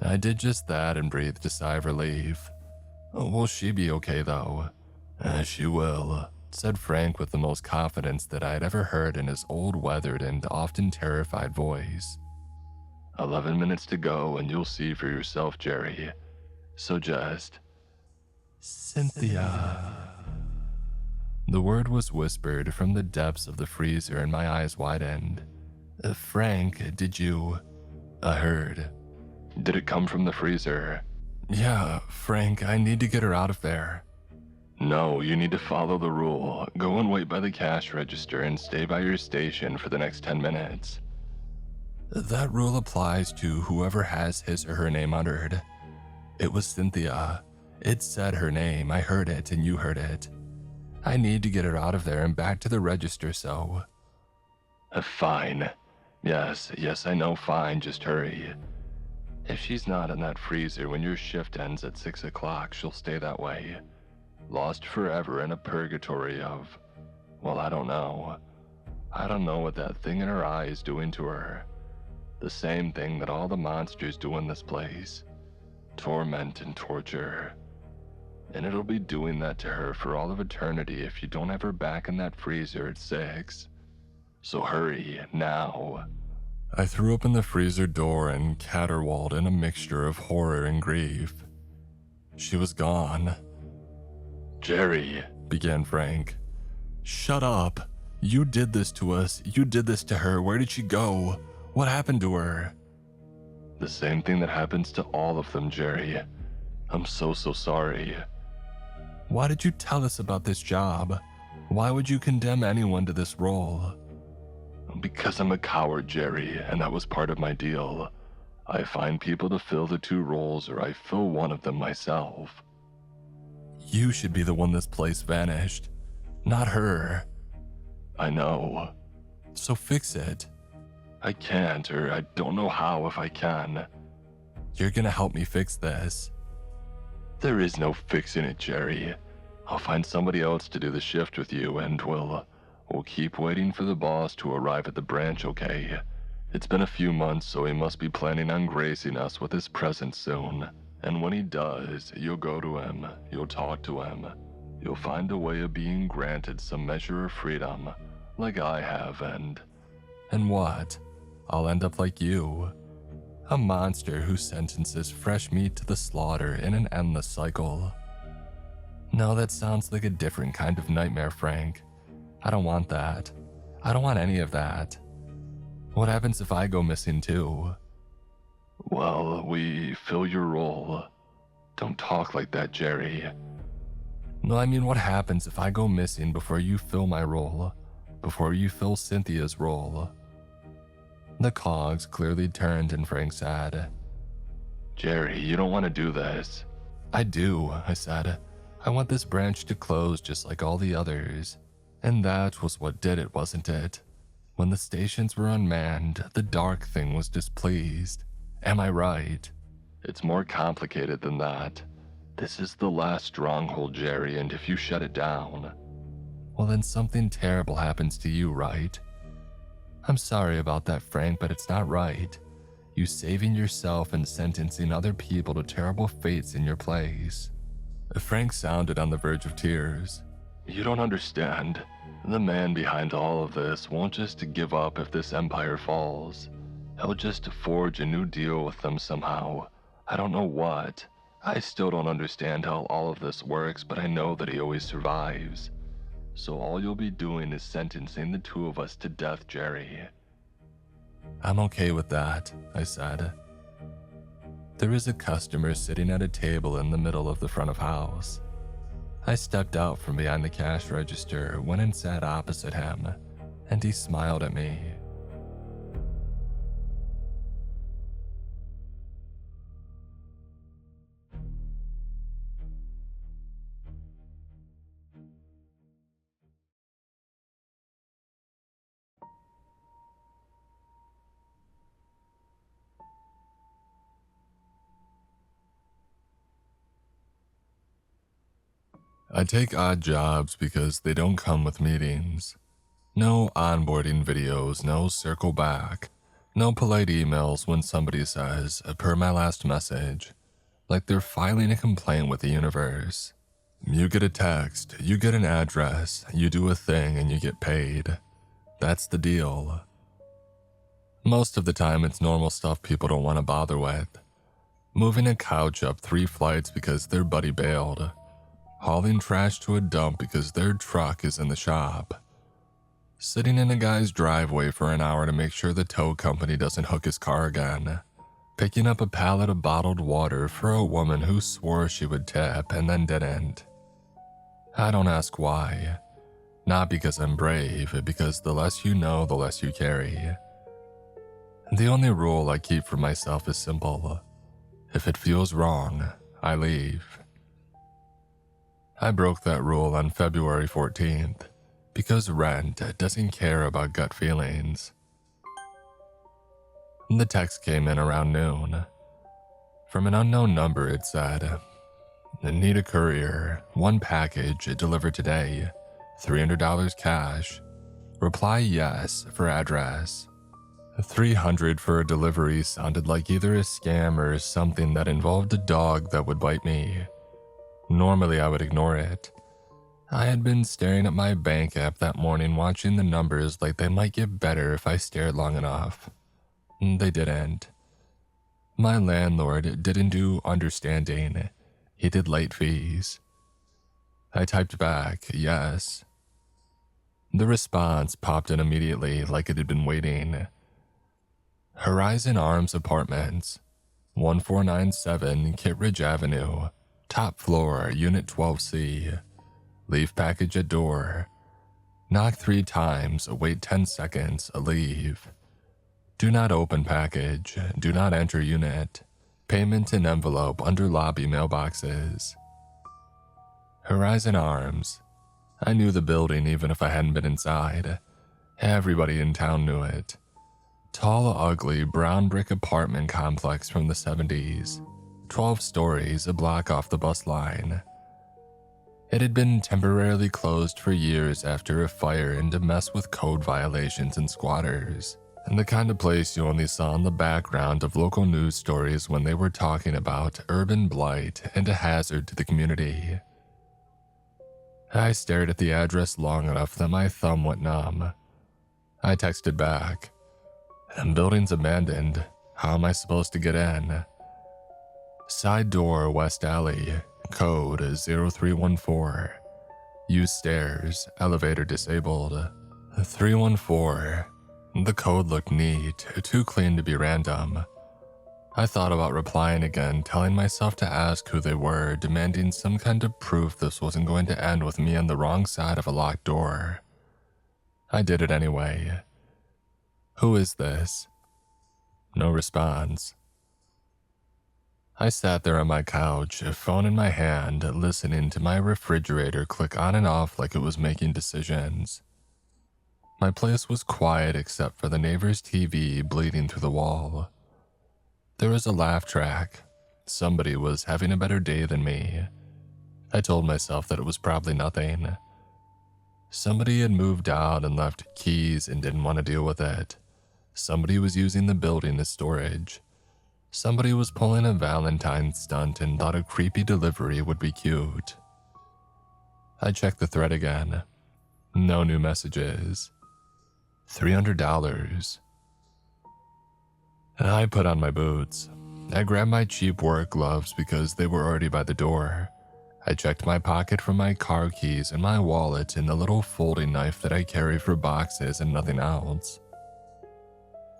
I did just that and breathed a sigh of relief. Will she be okay, though? She will, said Frank with the most confidence that I had ever heard in his old, weathered, and often terrified voice. 11 minutes to go and you'll see for yourself, Jerry. So just... Cynthia. The word was whispered from the depths of the freezer and my eyes widened. Frank, did you... I heard. Did it come from the freezer? Yeah, Frank, I need to get her out of there. No, you need to follow the rule. Go and wait by the cash register and stay by your station for the next 10 minutes. That rule applies to whoever has his or her name uttered. It was Cynthia. It said her name. I heard it and you heard it. I need to get her out of there and back to the register, so... Fine. Yes, I know, fine, just hurry. If she's not in that freezer when your shift ends at 6 o'clock, she'll stay that way. Lost forever in a purgatory of... well, I don't know. I don't know what that thing in her eye is doing to her. The same thing that all the monsters do in this place. Torment and torture. And it'll be doing that to her for all of eternity if you don't have her back in that freezer at 6. So hurry, now. I threw open the freezer door and caterwauled in a mixture of horror and grief. She was gone. Jerry, began Frank. Shut up. You did this to us. You did this to her. Where did she go? What happened to her? The same thing that happens to all of them, Jerry. I'm so sorry. Why did you tell us about this job? Why would you condemn anyone to this role? Because I'm a coward, Jerry, and that was part of my deal. I find people to fill the 2 roles, or I fill one of them myself. You should be the one this place vanished, not her. I know. So fix it. I can't, or I don't know how if I can. You're gonna help me fix this. There is no fixing it, Jerry. I'll find somebody else to do the shift with you, and we'll keep waiting for the boss to arrive at the branch, okay? It's been a few months, so he must be planning on gracing us with his presence soon. And when he does, you'll go to him, you'll talk to him. You'll find a way of being granted some measure of freedom, like I have, and what? I'll end up like you. A monster who sentences fresh meat to the slaughter in an endless cycle. No, that sounds like a different kind of nightmare, Frank. I don't want that. I don't want any of that. What happens if I go missing too? Well, we fill your role. Don't talk like that, Jerry. No, I mean, what happens if I go missing before you fill my role? Before you fill Cynthia's role? The cogs clearly turned and Frank said, Jerry, you don't want to do this. I do, I said. I want this branch to close just like all the others. And that was what did it, wasn't it? When the stations were unmanned, the dark thing was displeased. Am I right? It's more complicated than that. This is the last stronghold, Jerry, and if you shut it down... well, then something terrible happens to you, right? I'm sorry about that, Frank, but it's not right. You saving yourself and sentencing other people to terrible fates in your place. Frank sounded on the verge of tears. You don't understand. The man behind all of this won't just give up if this empire falls. He'll just forge a new deal with them somehow. I don't know what. I still don't understand how all of this works, but I know that he always survives. So all you'll be doing is sentencing the 2 of us to death, Jerry. I'm okay with that, I said. There is a customer sitting at a table in the middle of the front of house. I stepped out from behind the cash register, went and sat opposite him, and he smiled at me. I take odd jobs because they don't come with meetings. No onboarding videos, no circle back, no polite emails when somebody says, per my last message, like they're filing a complaint with the universe. You get a text, you get an address, you do a thing and you get paid. That's the deal. Most of the time it's normal stuff people don't want to bother with. Moving a couch up 3 flights because their buddy bailed. Hauling trash to a dump because their truck is in the shop. Sitting in a guy's driveway for an hour to make sure the tow company doesn't hook his car again. Picking up a pallet of bottled water for a woman who swore she would tip and then didn't. I don't ask why. Not because I'm brave, but because the less you know, the less you carry. The only rule I keep for myself is simple. If it feels wrong, I leave. I broke that rule on February 14th because rent doesn't care about gut feelings. The text came in around noon. From an unknown number, it said, "Need a courier, 1 package delivered today, $300 cash. Reply yes for address." $300 for a delivery sounded like either a scam or something that involved a dog that would bite me. Normally, I would ignore it. I had been staring at my bank app that morning, watching the numbers like they might get better if I stared long enough. They didn't. My landlord didn't do understanding. He did late fees. I typed back, yes. The response popped in immediately like it had been waiting. Horizon Arms Apartments, 1497 Kittredge Avenue, top floor, Unit 12C. Leave package at door. Knock 3 times, wait 10 seconds, leave. Do not open package, do not enter unit. Payment in envelope under lobby mailboxes. Horizon Arms. I knew the building even if I hadn't been inside. Everybody in town knew it. Tall, ugly, brown brick apartment complex from the 70s. 12 stories, a block off the bus line. It had been temporarily closed for years after a fire and to mess with code violations and squatters, and the kind of place you only saw in the background of local news stories when they were talking about urban blight and a hazard to the community. I stared at the address long enough that my thumb went numb. I texted back, "Building's abandoned. How am I supposed to get in?" Side door, West Alley, code 0314. Use stairs, elevator disabled. 314. The code looked neat, too clean to be random. I thought about replying again, telling myself to ask who they were, demanding some kind of proof this wasn't going to end with me on the wrong side of a locked door. I did it anyway. "Who is this?" No response. I sat there on my couch, phone in my hand, listening to my refrigerator click on and off like it was making decisions. My place was quiet except for the neighbor's TV bleeding through the wall. There was a laugh track. Somebody was having a better day than me. I told myself that it was probably nothing. Somebody had moved out and left keys and didn't want to deal with it. Somebody was using the building as storage. Somebody was pulling a Valentine stunt and thought a creepy delivery would be cute. I checked the thread again. No new messages. $300. I put on my boots. I grabbed my cheap work gloves because they were already by the door. I checked my pocket for my car keys and my wallet and the little folding knife that I carry for boxes and nothing else.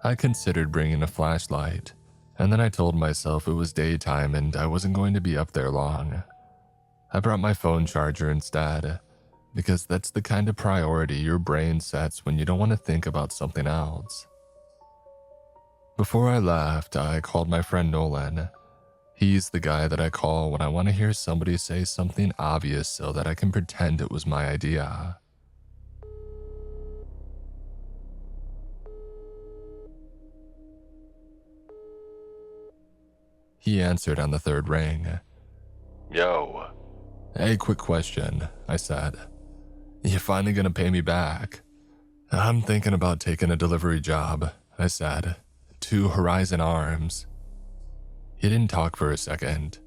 I considered bringing a flashlight, and then I told myself it was daytime and I wasn't going to be up there long. I brought my phone charger instead, because that's the kind of priority your brain sets when you don't want to think about something else. Before I left, I called my friend Nolan. He's the guy that I call when I want to hear somebody say something obvious so that I can pretend it was my idea. He answered on the 3rd ring. "Yo." "Hey, quick question," I said. "You finally gonna pay me back?" "I'm thinking about taking a delivery job," I said, "to Horizon Arms." He didn't talk for a second.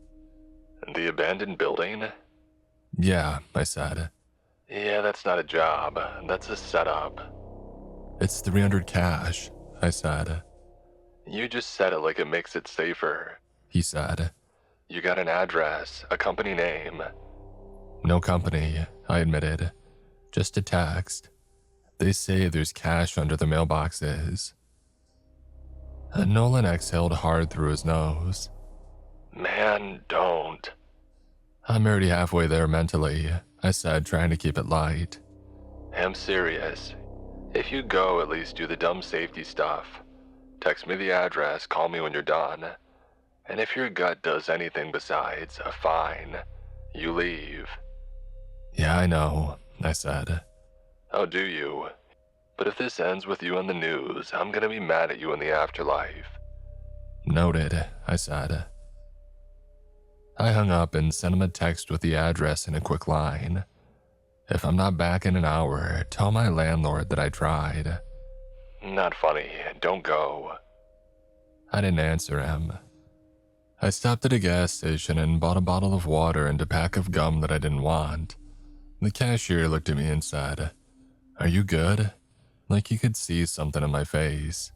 "The abandoned building?" "Yeah," I said. "Yeah, that's not a job. That's a setup." "It's $300 cash," I said. "You just said it like it makes it safer," he said. "You got an address, a company name." "No company," I admitted. "Just a text. They say there's cash under the mailboxes." Nolan exhaled hard through his nose. "Man, don't." "I'm already halfway there mentally," I said, trying to keep it light. "I'm serious. If you go, at least do the dumb safety stuff. Text me the address, call me when you're done. And if your gut does anything besides a fine, you leave. Yeah, I know, I said. Oh, do you? But if this ends with you on the news, I'm gonna be mad at you in the afterlife. Noted, I said. I hung up and sent him a text with the address in a quick line. If I'm not back in an hour, tell my landlord that I tried. Not funny, don't go. I didn't answer him. I stopped at a gas station and bought a bottle of water and a pack of gum that I didn't want. The cashier looked at me and said, "Are you good?" Like he could see something in my face.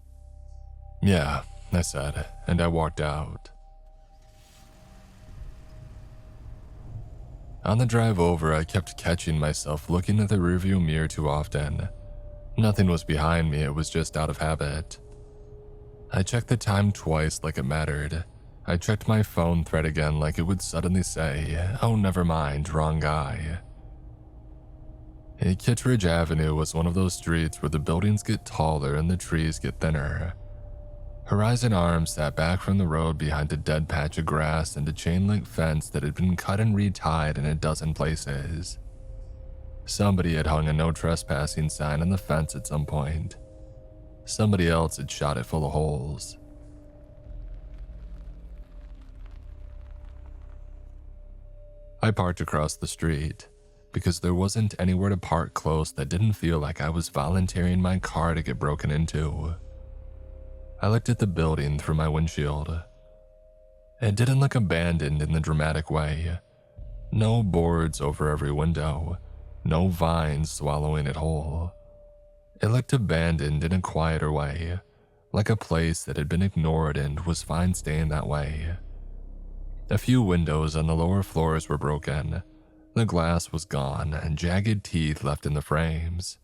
"Yeah," I said, and I walked out. On the drive over, I kept catching myself looking at the rearview mirror too often. Nothing was behind me, it was just out of habit. I checked the time twice like it mattered. I checked my phone thread again like it would suddenly say, "Oh, never mind, wrong guy." Kittredge Avenue was one of those streets where the buildings get taller and the trees get thinner. Horizon Arms sat back from the road behind a dead patch of grass and a chain-link fence that had been cut and retied in a dozen places. Somebody had hung a no trespassing sign on the fence at some point. Somebody else had shot it full of holes. I parked across the street because there wasn't anywhere to park close that didn't feel like I was volunteering my car to get broken into. I looked at the building through my windshield. It didn't look abandoned in the dramatic way. No boards over every window, no vines swallowing it whole. It looked abandoned in a quieter way, like a place that had been ignored and was fine staying that way. A few windows on the lower floors were broken. The glass was gone and jagged teeth left in the frames.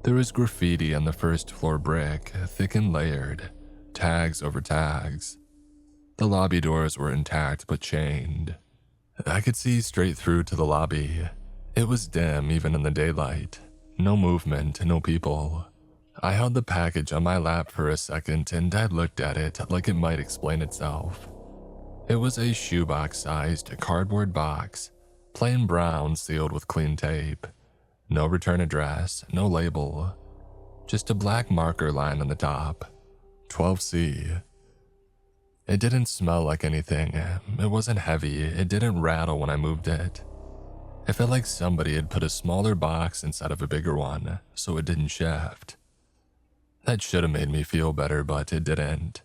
There was graffiti on the first floor brick, thick and layered, tags over tags. The lobby doors were intact but chained. I could see straight through to the lobby. It was dim even in the daylight. No movement, no people. I held the package on my lap for a second and I looked at it like it might explain itself. It was a shoebox-sized cardboard box, plain brown sealed with clean tape. No return address, no label. Just a black marker line on the top. 12C. It didn't smell like anything. It wasn't heavy. It didn't rattle when I moved it. It felt like somebody had put a smaller box inside of a bigger one, so it didn't shift. That should have made me feel better, but it didn't.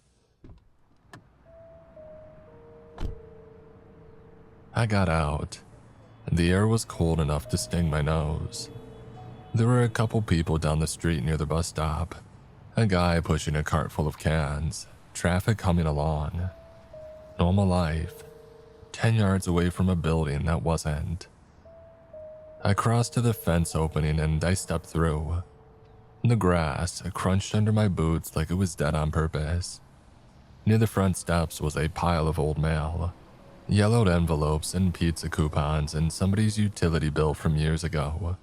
I got out. The air was cold enough to sting my nose. There were a couple people down the street near the bus stop. A guy pushing a cart full of cans, traffic humming along. Normal life. 10 yards away from a building that wasn't. I crossed to the fence opening and I stepped through. The grass crunched under my boots like it was dead on purpose. Near the front steps was a pile of old mail. Yellowed envelopes and pizza coupons and somebody's utility bill from years ago.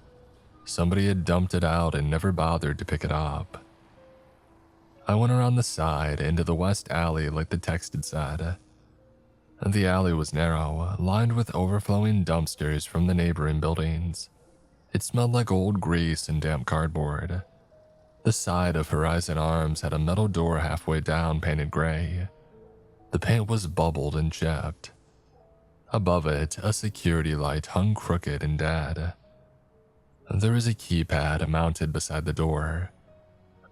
Somebody had dumped it out and never bothered to pick it up. I went around the side into the west alley like the text had said. The alley was narrow, lined with overflowing dumpsters from the neighboring buildings. It smelled like old grease and damp cardboard. The side of Horizon Arms had a metal door halfway down painted gray. The paint was bubbled and chipped. Above it, a security light hung crooked and dead. There was a keypad mounted beside the door.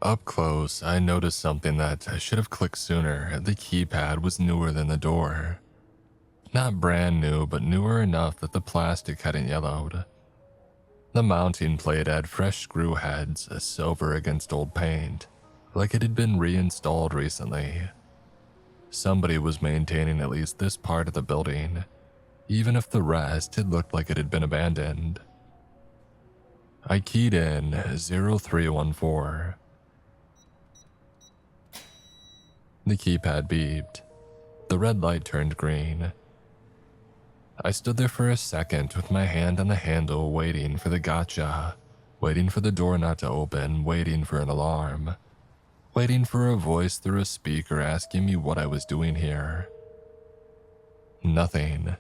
Up close, I noticed something that I should have clicked sooner. The keypad was newer than the door. Not brand new, but newer enough that the plastic hadn't yellowed. The mounting plate had fresh screw heads, silver against old paint, like it had been reinstalled recently. Somebody was maintaining at least this part of the building, even if the rest had looked like it had been abandoned. I keyed in 0314. The keypad beeped. The red light turned green. I stood there for a second with my hand on the handle waiting for the gotcha, waiting for the door not to open, waiting for an alarm. waiting for a voice through a speaker asking me what I was doing here. Nothing.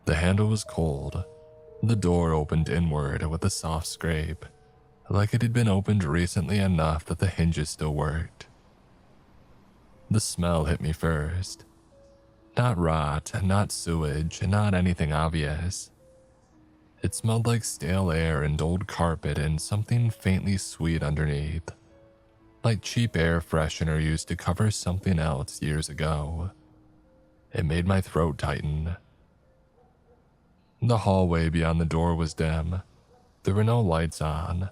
The handle was cold. The door opened inward with a soft scrape, like it had been opened recently enough that the hinges still worked. The smell hit me first. Not rot, not sewage, not anything obvious. It smelled like stale air and old carpet and something faintly sweet underneath, like cheap air freshener used to cover something else years ago. It made my throat tighten. The hallway beyond the door was dim. There were no lights on,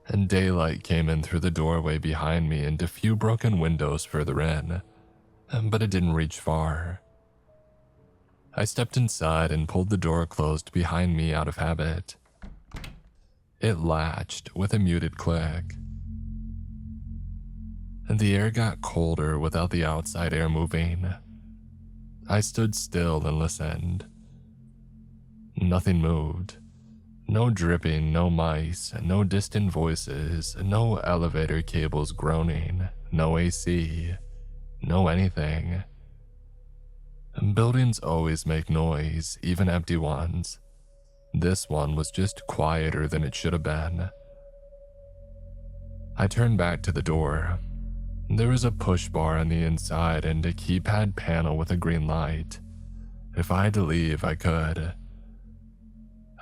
and daylight came in through the doorway behind me and a few broken windows further in, but it didn't reach far. I stepped inside and pulled the door closed behind me out of habit. It latched with a muted click. And the air got colder without the outside air moving. I stood still and listened. Nothing moved. No dripping, no mice, no distant voices, no elevator cables groaning, no AC, no anything. Buildings always make noise, even empty ones. This one was just quieter than it should have been. I turned back to the door. There was a push bar on the inside and a keypad panel with a green light. If I had to leave, I could.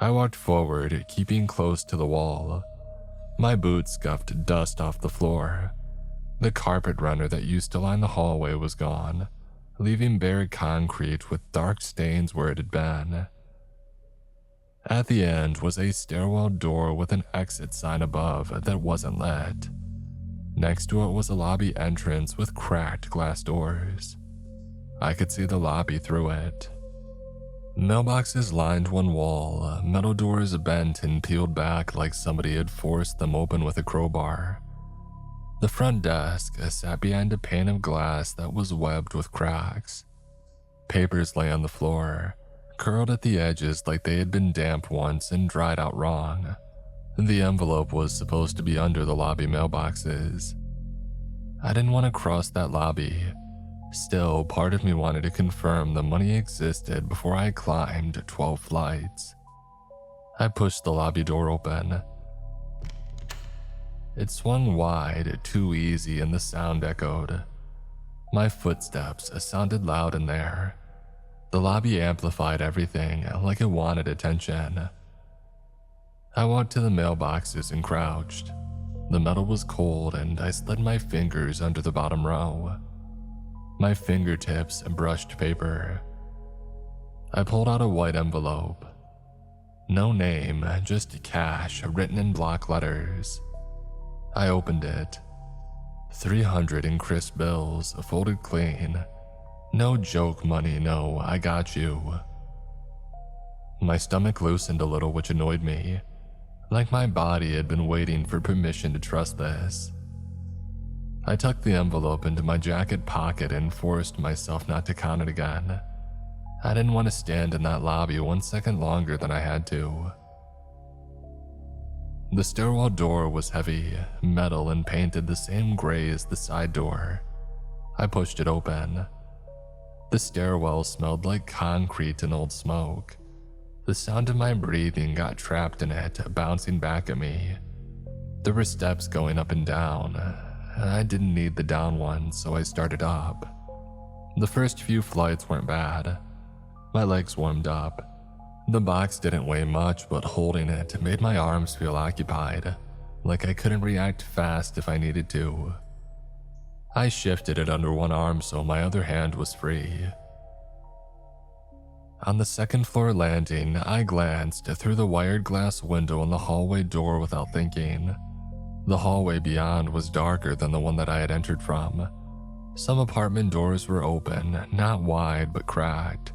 I walked forward, keeping close to the wall. My boots scuffed dust off the floor. The carpet runner that used to line the hallway was gone, leaving bare concrete with dark stains where it had been. At the end was a stairwell door with an exit sign above that wasn't lit. Next to it was a lobby entrance with cracked glass doors. I could see the lobby through it. Mailboxes lined one wall, metal doors bent and peeled back like somebody had forced them open with a crowbar. The front desk sat behind a pane of glass that was webbed with cracks. Papers lay on the floor, curled at the edges like they had been damp once and dried out wrong. The envelope was supposed to be under the lobby mailboxes. I didn't want to cross that lobby. Still, part of me wanted to confirm the money existed before I climbed 12 flights. I pushed the lobby door open. It swung wide, too easy, and the sound echoed. My footsteps sounded loud in there. The lobby amplified everything like it wanted attention. I walked to the mailboxes and crouched. The metal was cold and I slid my fingers under the bottom row. My fingertips brushed paper. I pulled out a white envelope. No name, just cash written in block letters. I opened it. 300 in crisp bills, folded clean. No joke money, no, I got you. My stomach loosened a little, which annoyed me. Like my body had been waiting for permission to trust this. I tucked the envelope into my jacket pocket and forced myself not to count it again. I didn't want to stand in that lobby 1 second longer than I had to. The stairwell door was heavy, metal, and painted the same gray as the side door. I pushed it open. The stairwell smelled like concrete and old smoke. The sound of my breathing got trapped in it, bouncing back at me. There were steps going up and down. I didn't need the down one, so I started up. The first few flights weren't bad. My legs warmed up. The box didn't weigh much, but holding it made my arms feel occupied, like I couldn't react fast if I needed to. I shifted it under one arm so my other hand was free. On the second floor landing, I glanced through the wired glass window in the hallway door without thinking. The hallway beyond was darker than the one that I had entered from. Some apartment doors were open, not wide but cracked,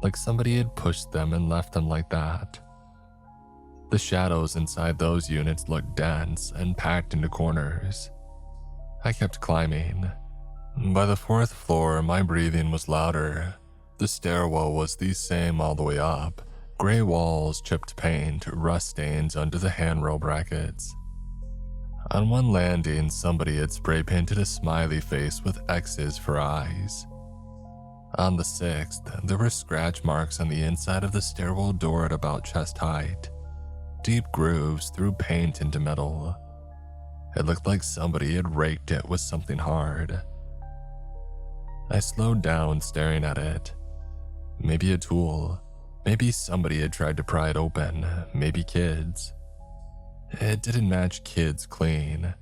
like somebody had pushed them and left them like that. The shadows inside those units looked dense and packed into corners. I kept climbing. By the fourth floor, my breathing was louder. The stairwell was the same all the way up. Gray walls, chipped paint, rust stains under the handrail brackets. On one landing, somebody had spray painted a smiley face with X's for eyes. On the 6th, there were scratch marks on the inside of the stairwell door at about chest height, deep grooves through paint into metal. It looked like somebody had raked it with something hard. I slowed down, staring at it. Maybe a tool. Maybe somebody had tried to pry it open. Maybe kids. It didn't match kids clean.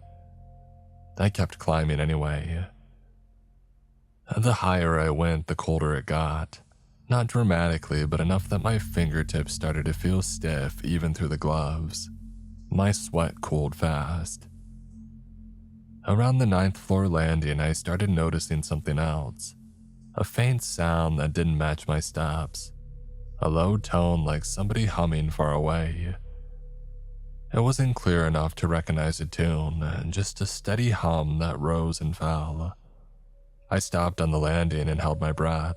I kept climbing anyway. The higher I went, the colder it got. Not dramatically, but enough that my fingertips started to feel stiff even through the gloves. My sweat cooled fast. Around the 9th floor landing, I started noticing something else. A faint sound that didn't match my steps. A low tone like somebody humming far away. It wasn't clear enough to recognize a tune, just a steady hum that rose and fell. I stopped on the landing and held my breath.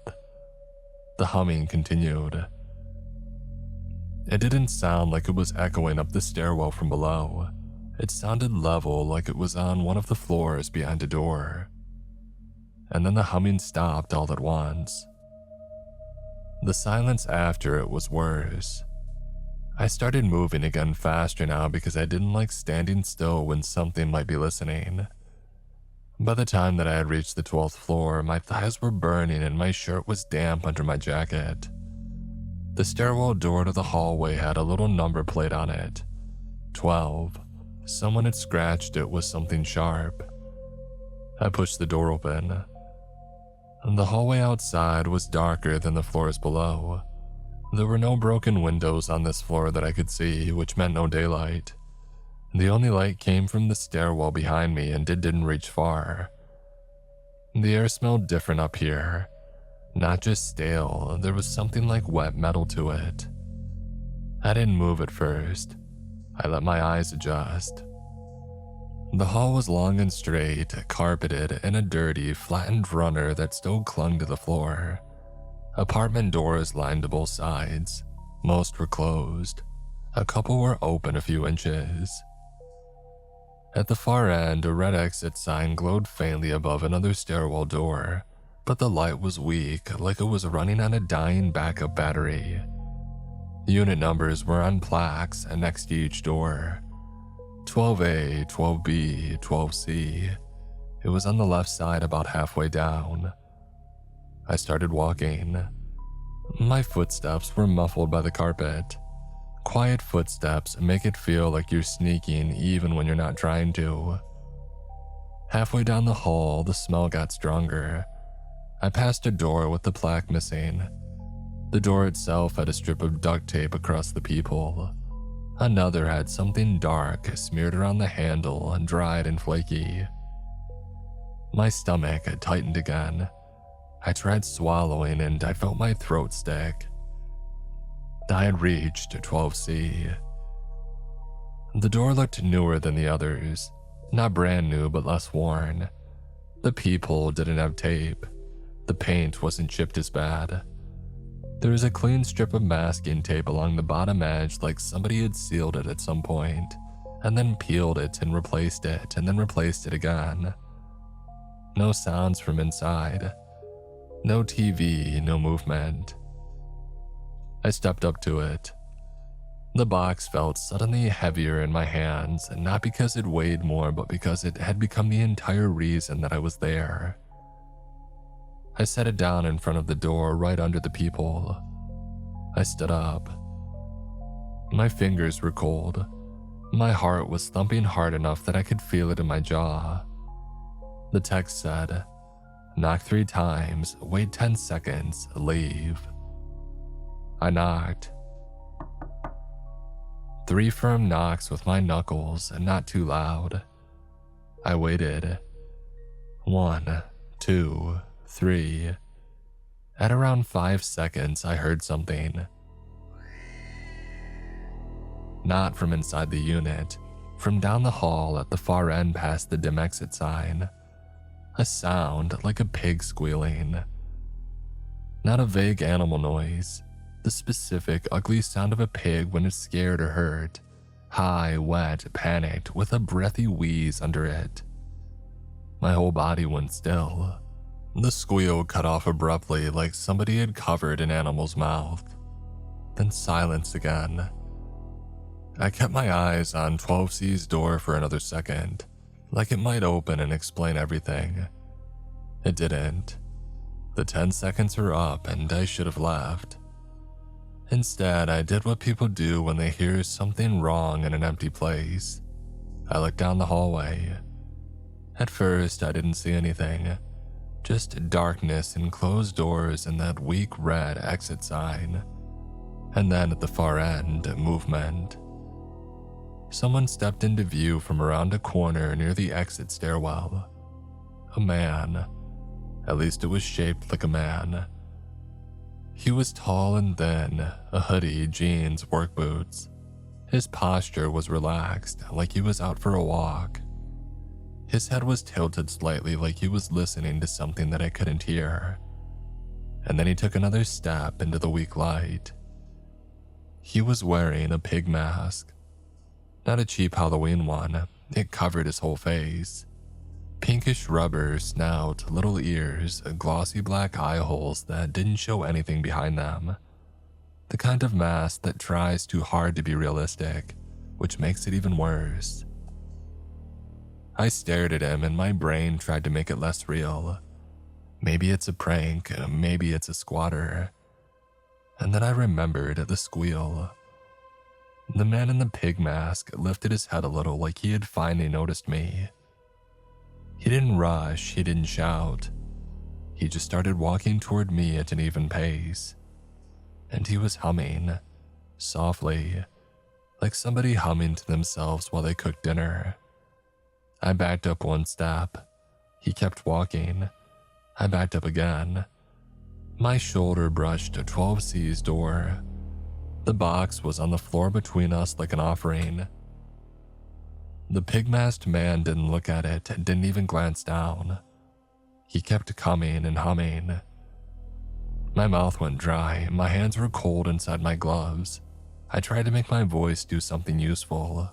The humming continued. It didn't sound like it was echoing up the stairwell from below. It sounded level, like it was on one of the floors behind a door. And then the humming stopped all at once. The silence after it was worse. I started moving again faster now because I didn't like standing still when something might be listening. By the time that I had reached the 12th floor, my thighs were burning and my shirt was damp under my jacket. The stairwell door to the hallway had a little number plate on it. 12. Someone had scratched it with something sharp. I pushed the door open. The hallway outside was darker than the floors below. There were no broken windows on this floor that I could see, which meant no daylight. The only light came from the stairwell behind me and it didn't reach far. The air smelled different up here. Not just stale, there was something like wet metal to it. I didn't move at first. I let my eyes adjust. The hall was long and straight, carpeted, and a dirty, flattened runner that still clung to the floor. Apartment doors lined to both sides. Most were closed. A couple were open a few inches. At the far end, a red exit sign glowed faintly above another stairwell door, but the light was weak, like it was running on a dying backup battery. Unit numbers were on plaques next to each door. 12A, 12B, 12C. It was on the left side about halfway down. I started walking. My footsteps were muffled by the carpet. Quiet footsteps make it feel like you're sneaking even when you're not trying to. Halfway down the hall, the smell got stronger. I passed a door with the plaque missing. The door itself had a strip of duct tape across the peephole. Another had something dark smeared around the handle, dried and flaky. My stomach had tightened again. I tried swallowing and I felt my throat stick. I had reached 12C. The door looked newer than the others. Not brand new, but less worn. The peephole didn't have tape. The paint wasn't chipped as bad. There was a clean strip of masking tape along the bottom edge, like somebody had sealed it at some point, and then peeled it and replaced it, and then replaced it again. No sounds from inside. No TV, no movement. I stepped up to it. The box felt suddenly heavier in my hands, not because it weighed more, but because it had become the entire reason that I was there. I set it down in front of the door right under the peephole. I stood up. My fingers were cold. My heart was thumping hard enough that I could feel it in my jaw. The text said, "Knock 3 times, wait 10 seconds, leave." I knocked. 3 firm knocks with my knuckles, not too loud. I waited. 1, 2, 3. At around 5 seconds, I heard something. Not from inside the unit, from down the hall at the far end past the dim exit sign. A sound like a pig squealing. Not a vague animal noise, the specific ugly sound of a pig when it's scared or hurt. High, wet, panicked, with a breathy wheeze under it. My whole body went still. The squeal cut off abruptly like somebody had covered an animal's mouth. Then silence again. I kept my eyes on 12C's door for another second, like it might open and explain everything. It didn't. The 10 seconds were up and I should have left. Instead, I did what people do when they hear something wrong in an empty place. I looked down the hallway. At first, I didn't see anything, just darkness and closed doors and that weak red exit sign. And then at the far end, movement. Someone stepped into view from around a corner near the exit stairwell. A man. At least it was shaped like a man. He was tall and thin, a hoodie, jeans, work boots. His posture was relaxed, like he was out for a walk. His head was tilted slightly like he was listening to something that I couldn't hear. And then he took another step into the weak light. He was wearing a pig mask. Not a cheap Halloween one, it covered his whole face. Pinkish rubber, snout, little ears, glossy black eye holes that didn't show anything behind them. The kind of mask that tries too hard to be realistic, which makes it even worse. I stared at him and my brain tried to make it less real. Maybe it's a prank, maybe it's a squatter. And then I remembered the squeal. The man in the pig mask lifted his head a little like he had finally noticed me. He didn't rush, he didn't shout. He just started walking toward me at an even pace. And he was humming, softly, like somebody humming to themselves while they cooked dinner. I backed up one step. He kept walking. I backed up again. My shoulder brushed 12C's door. The box was on the floor between us like an offering. The pig-masked man didn't look at it, didn't even glance down. He kept coming and humming. My mouth went dry, my hands were cold inside my gloves. I tried to make my voice do something useful.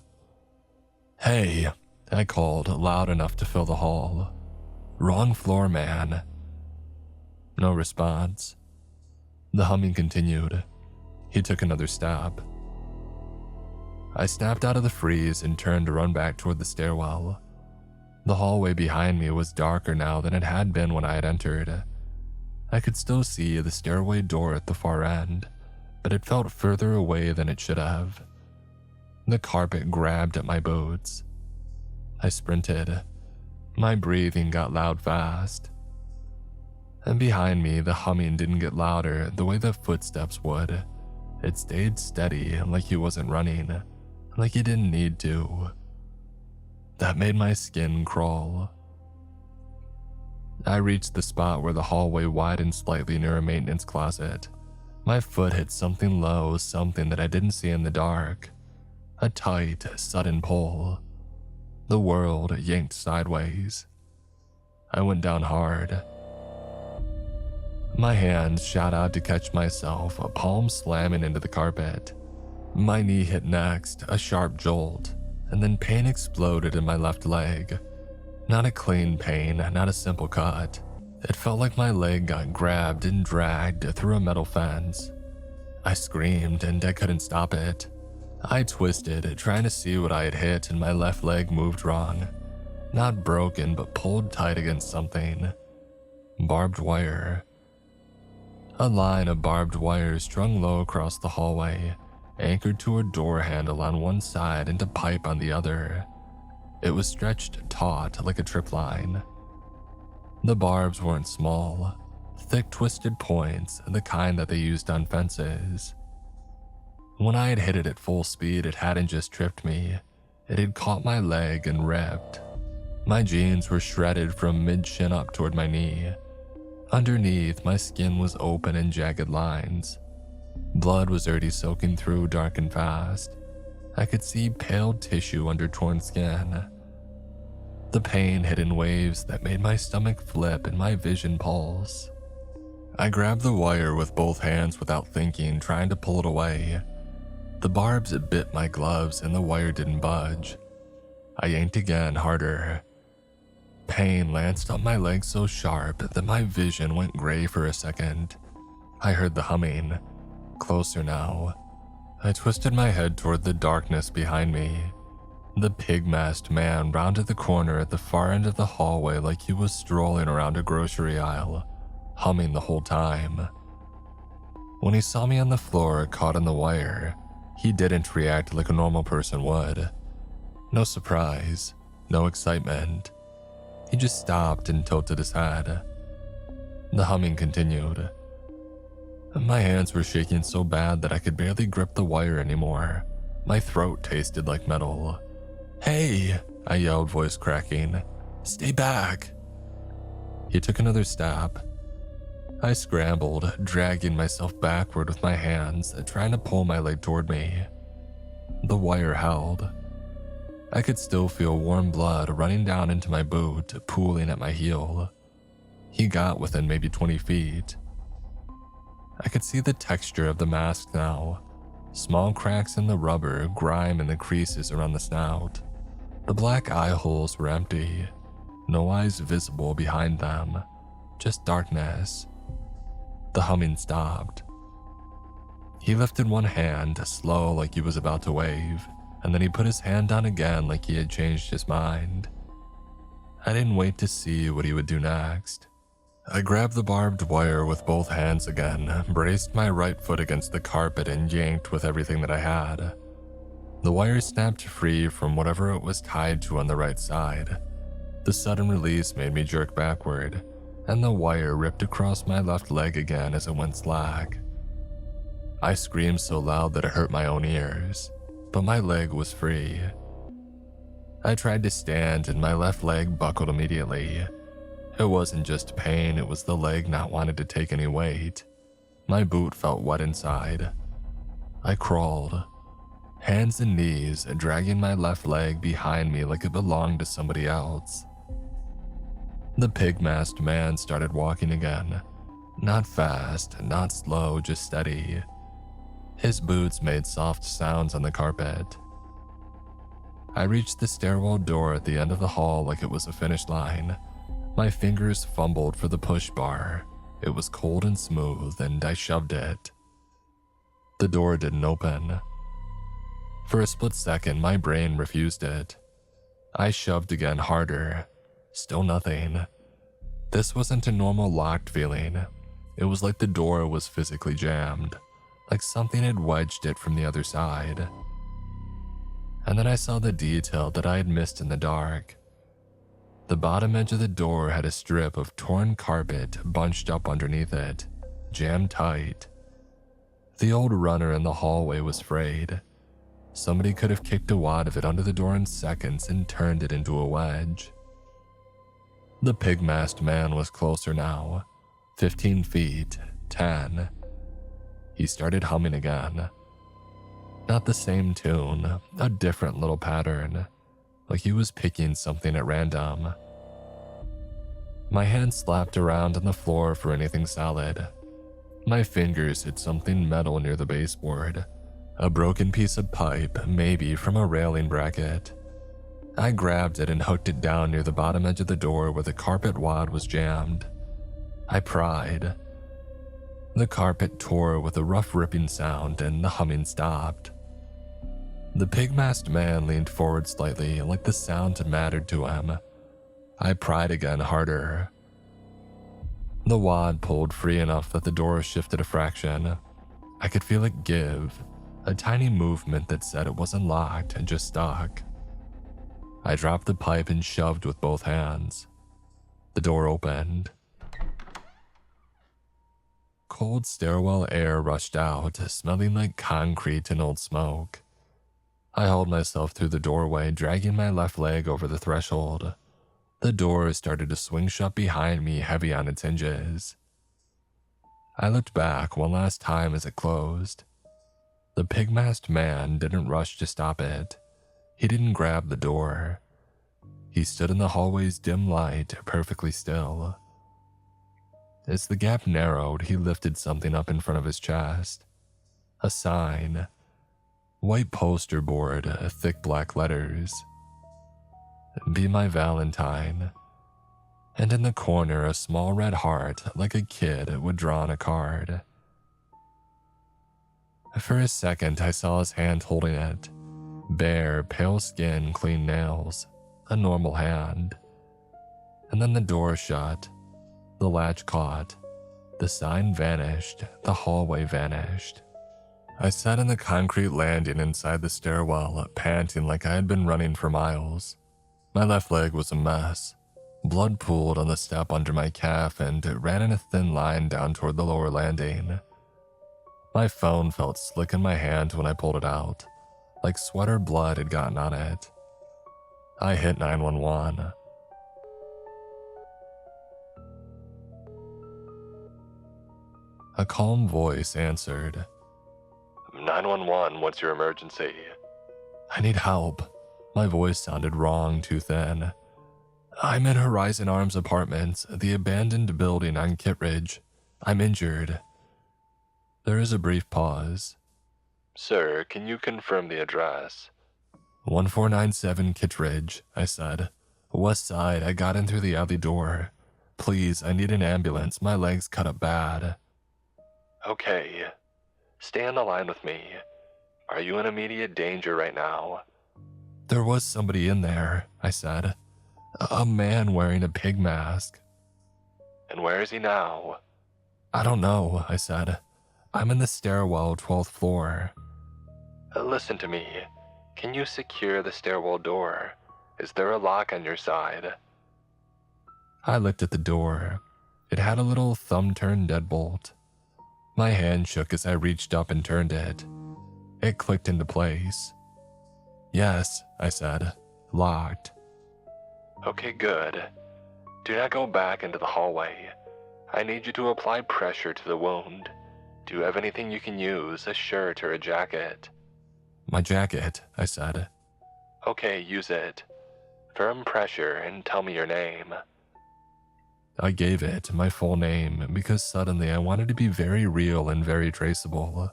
"Hey," I called, loud enough to fill the hall. "Wrong floor, man." No response. The humming continued. He took another step. I snapped out of the freeze and turned to run back toward the stairwell. The hallway behind me was darker now than it had been when I had entered. I could still see the stairway door at the far end, but it felt further away than it should have. The carpet grabbed at my boots. I sprinted. My breathing got loud fast. And behind me, the humming didn't get louder the way the footsteps would. It stayed steady, like he wasn't running, like he didn't need to. That made my skin crawl. I reached the spot where the hallway widened slightly near a maintenance closet. My foot hit something low, something that I didn't see in the dark. A tight, sudden pull. The world yanked sideways. I went down hard. My hands shot out to catch myself, a palm slamming into the carpet. My knee hit next, a sharp jolt, and then pain exploded in my left leg. Not a clean pain, not a simple cut. It felt like my leg got grabbed and dragged through a metal fence. I screamed and I couldn't stop it. I twisted, trying to see what I had hit, and my left leg moved wrong. Not broken, but pulled tight against something. Barbed wire. A line of barbed wire strung low across the hallway, anchored to a door handle on one side and a pipe on the other. It was stretched taut like a trip line. The barbs weren't small, thick twisted points, the kind that they used on fences. When I had hit it at full speed, it hadn't just tripped me, it had caught my leg and ripped. My jeans were shredded from mid-shin up toward my knee. Underneath, my skin was open in jagged lines. Blood was already soaking through dark and fast. I could see pale tissue under torn skin. The pain hit in waves that made my stomach flip and my vision pulse. I grabbed the wire with both hands without thinking, trying to pull it away. The barbs bit my gloves and the wire didn't budge. I yanked again, harder. Pain lanced up my leg so sharp that my vision went gray for a second. I heard the humming. Closer now. I twisted my head toward the darkness behind me. The pig-masked man rounded the corner at the far end of the hallway like he was strolling around a grocery aisle, humming the whole time. When he saw me on the floor caught in the wire, he didn't react like a normal person would. No surprise, no excitement. He just stopped and tilted his head. The humming continued. My hands were shaking so bad that I could barely grip the wire anymore. My throat tasted like metal. "Hey!" I yelled, voice cracking. "Stay back!" He took another step. I scrambled, dragging myself backward with my hands, trying to pull my leg toward me. The wire held. I could still feel warm blood running down into my boot, pooling at my heel. He got within maybe 20 feet. I could see the texture of the mask now. Small cracks in the rubber, grime in the creases around the snout. The black eye holes were empty. No eyes visible behind them. Just darkness. The humming stopped. He lifted one hand, slow like he was about to wave, and then he put his hand down again like he had changed his mind. I didn't wait to see what he would do next. I grabbed the barbed wire with both hands again, braced my right foot against the carpet and yanked with everything that I had. The wire snapped free from whatever it was tied to on the right side. The sudden release made me jerk backward, and the wire ripped across my left leg again as it went slack. I screamed so loud that it hurt my own ears, but my leg was free. I tried to stand and my left leg buckled immediately. It wasn't just pain, it was the leg not wanting to take any weight. My boot felt wet inside. I crawled, hands and knees, dragging my left leg behind me like it belonged to somebody else. The pig-masked man started walking again. Not fast, not slow, just steady. His boots made soft sounds on the carpet. I reached the stairwell door at the end of the hall like it was a finish line. My fingers fumbled for the push bar. It was cold and smooth, and I shoved it. The door didn't open. For a split second, my brain refused it. I shoved again, harder. Still nothing. This wasn't a normal locked feeling. It was like the door was physically jammed, like something had wedged it from the other side. And then I saw the detail that I had missed in the dark. The bottom edge of the door had a strip of torn carpet bunched up underneath it, jammed tight. The old runner in the hallway was frayed. Somebody could have kicked a wad of it under the door in seconds and turned it into a wedge. The pig-masked man was closer now, 15 feet, 10. He started humming again. Not the same tune, a different little pattern, like he was picking something at random. My hand slapped around on the floor for anything solid. My fingers hit something metal near the baseboard, a broken piece of pipe, maybe from a railing bracket. I grabbed it and hooked it down near the bottom edge of the door where the carpet wad was jammed. I pried. The carpet tore with a rough ripping sound and the humming stopped. The pig-masked man leaned forward slightly, like the sound mattered to him. I pried again, harder. The wad pulled free enough that the door shifted a fraction. I could feel it give, a tiny movement that said it wasn't locked and just stuck. I dropped the pipe and shoved with both hands. The door opened. Cold stairwell air rushed out, smelling like concrete and old smoke. I hauled myself through the doorway, dragging my left leg over the threshold. The door started to swing shut behind me, heavy on its hinges. I looked back one last time as it closed. The pig-masked man didn't rush to stop it. He didn't grab the door. He stood in the hallway's dim light, perfectly still. As the gap narrowed, he lifted something up in front of his chest. A sign. White poster board, thick black letters. Be my Valentine. And in the corner, a small red heart like a kid would draw on a card. For a second, I saw his hand holding it. Bare, pale skin, clean nails. A normal hand. And then the door shut. The latch caught. The sign vanished. The hallway vanished. I sat in the concrete landing inside the stairwell, panting like I had been running for miles. My left leg was a mess. Blood pooled on the step under my calf and it ran in a thin line down toward the lower landing. My phone felt slick in my hand when I pulled it out, like sweater blood had gotten on it. I hit 911. A calm voice answered. 911, what's your emergency? I need help. My voice sounded wrong, too thin. I'm in Horizon Arms Apartments, the abandoned building on Kittredge. I'm injured. There is a brief pause. Sir, can you confirm the address? 1497 Kittredge, I said. West side, I got in through the alley door. Please, I need an ambulance. My leg's cut up bad. Okay. Stay on the line with me. Are you in immediate danger right now? There was somebody in there, I said. A man wearing a pig mask. And where is he now? I don't know, I said. I'm in the stairwell, 12th floor. Listen to me. Can you secure the stairwell door? Is there a lock on your side? I looked at the door. It had a little thumb-turned deadbolt. My hand shook as I reached up and turned it. It clicked into place. Yes, I said. Locked. Okay, good. Do not go back into the hallway. I need you to apply pressure to the wound. Do you have anything you can use, a shirt or a jacket? My jacket, I said. Okay, use it. Firm pressure and tell me your name. I gave it my full name because suddenly I wanted to be very real and very traceable.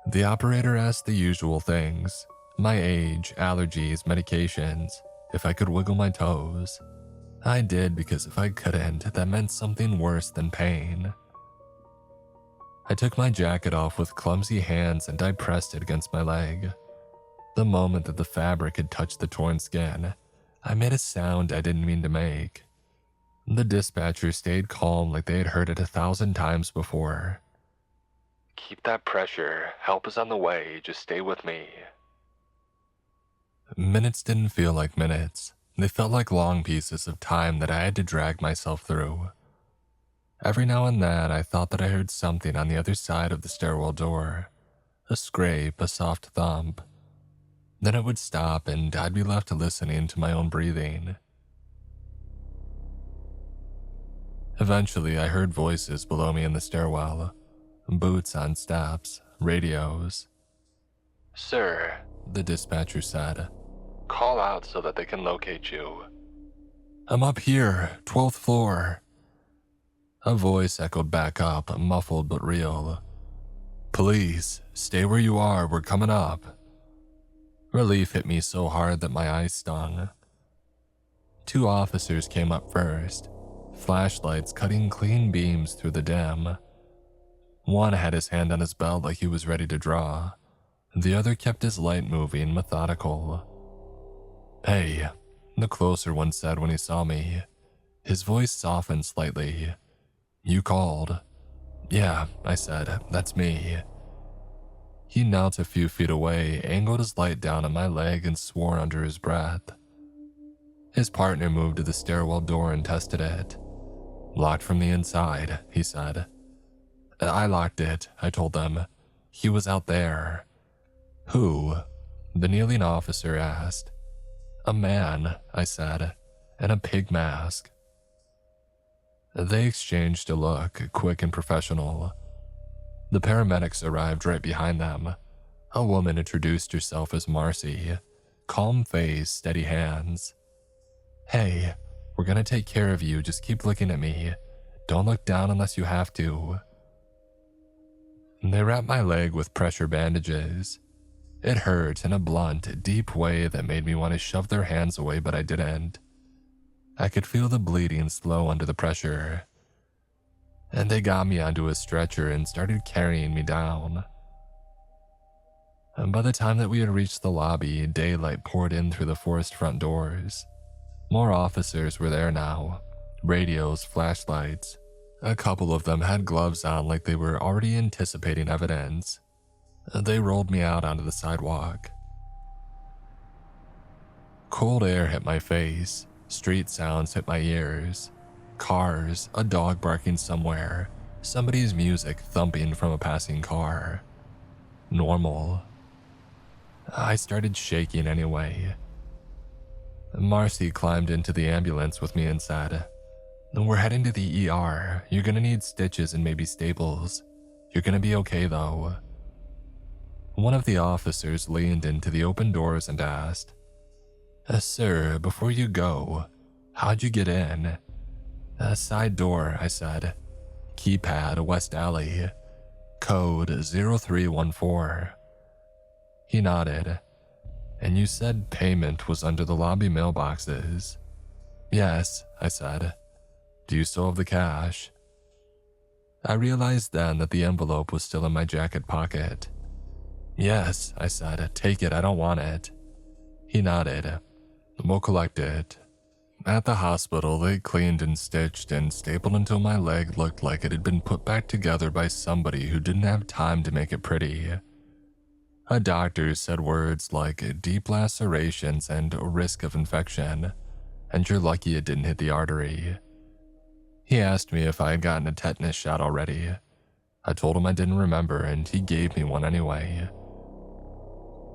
The operator asked the usual things. My age, allergies, medications, if I could wiggle my toes. I did because if I couldn't, that meant something worse than pain. I took my jacket off with clumsy hands and I pressed it against my leg. The moment that the fabric had touched the torn skin, I made a sound I didn't mean to make. The dispatcher stayed calm like they had heard it 1,000 times before. Keep that pressure. Help is on the way. Just stay with me. Minutes didn't feel like minutes. They felt like long pieces of time that I had to drag myself through. Every now and then, I thought that I heard something on the other side of the stairwell door. A scrape, a soft thump. Then it would stop and I'd be left listening to my own breathing. Eventually, I heard voices below me in the stairwell. Boots on steps, radios. Sir, the dispatcher said, call out so that they can locate you. I'm up here, 12th floor. A voice echoed back up, muffled but real. Police, stay where you are, we're coming up. Relief hit me so hard that my eyes stung. 2 officers came up first, flashlights cutting clean beams through the dim. One had his hand on his belt like he was ready to draw. The other kept his light moving, methodical. Hey, the closer one said when he saw me. His voice softened slightly. You called. Yeah, I said, that's me. He knelt a few feet away, angled his light down at my leg and swore under his breath. His partner moved to the stairwell door and tested it. Locked from the inside, he said. I locked it, I told them. He was out there. Who? The kneeling officer asked. A man, I said, in a pig mask. They exchanged a look, quick and professional. The paramedics arrived right behind them. A woman introduced herself as Marcy. Calm face, steady hands. Hey, we're gonna take care of you, just keep looking at me. Don't look down unless you have to. They wrapped my leg with pressure bandages. It hurt in a blunt, deep way that made me want to shove their hands away, but I didn't. I could feel the bleeding slow under the pressure. And they got me onto a stretcher and started carrying me down. And by the time that we had reached the lobby, daylight poured in through the forced front doors. More officers were there now. Radios, flashlights. A couple of them had gloves on like they were already anticipating evidence. They rolled me out onto the sidewalk. Cold air hit my face. Street sounds hit my ears. Cars, a dog barking somewhere, somebody's music thumping from a passing car. Normal. I started shaking anyway. Marcy climbed into the ambulance with me and said, "We're heading to the ER. You're gonna need stitches and maybe staples. You're gonna be okay though." One of the officers leaned into the open doors and asked, "Sir, before you go, how'd you get in?" "A side door," I said. "Keypad, West Alley. Code 0314. He nodded. "And you said payment was under the lobby mailboxes." "Yes," I said. "Do you still have the cash?" I realized then that the envelope was still in my jacket pocket. "Yes," I said. "Take it, I don't want it." He nodded. "We'll collect it." At the hospital, they cleaned and stitched and stapled until my leg looked like it had been put back together by somebody who didn't have time to make it pretty. A doctor said words like deep lacerations and risk of infection, and you're lucky it didn't hit the artery. He asked me if I had gotten a tetanus shot already. I told him I didn't remember, and he gave me one anyway.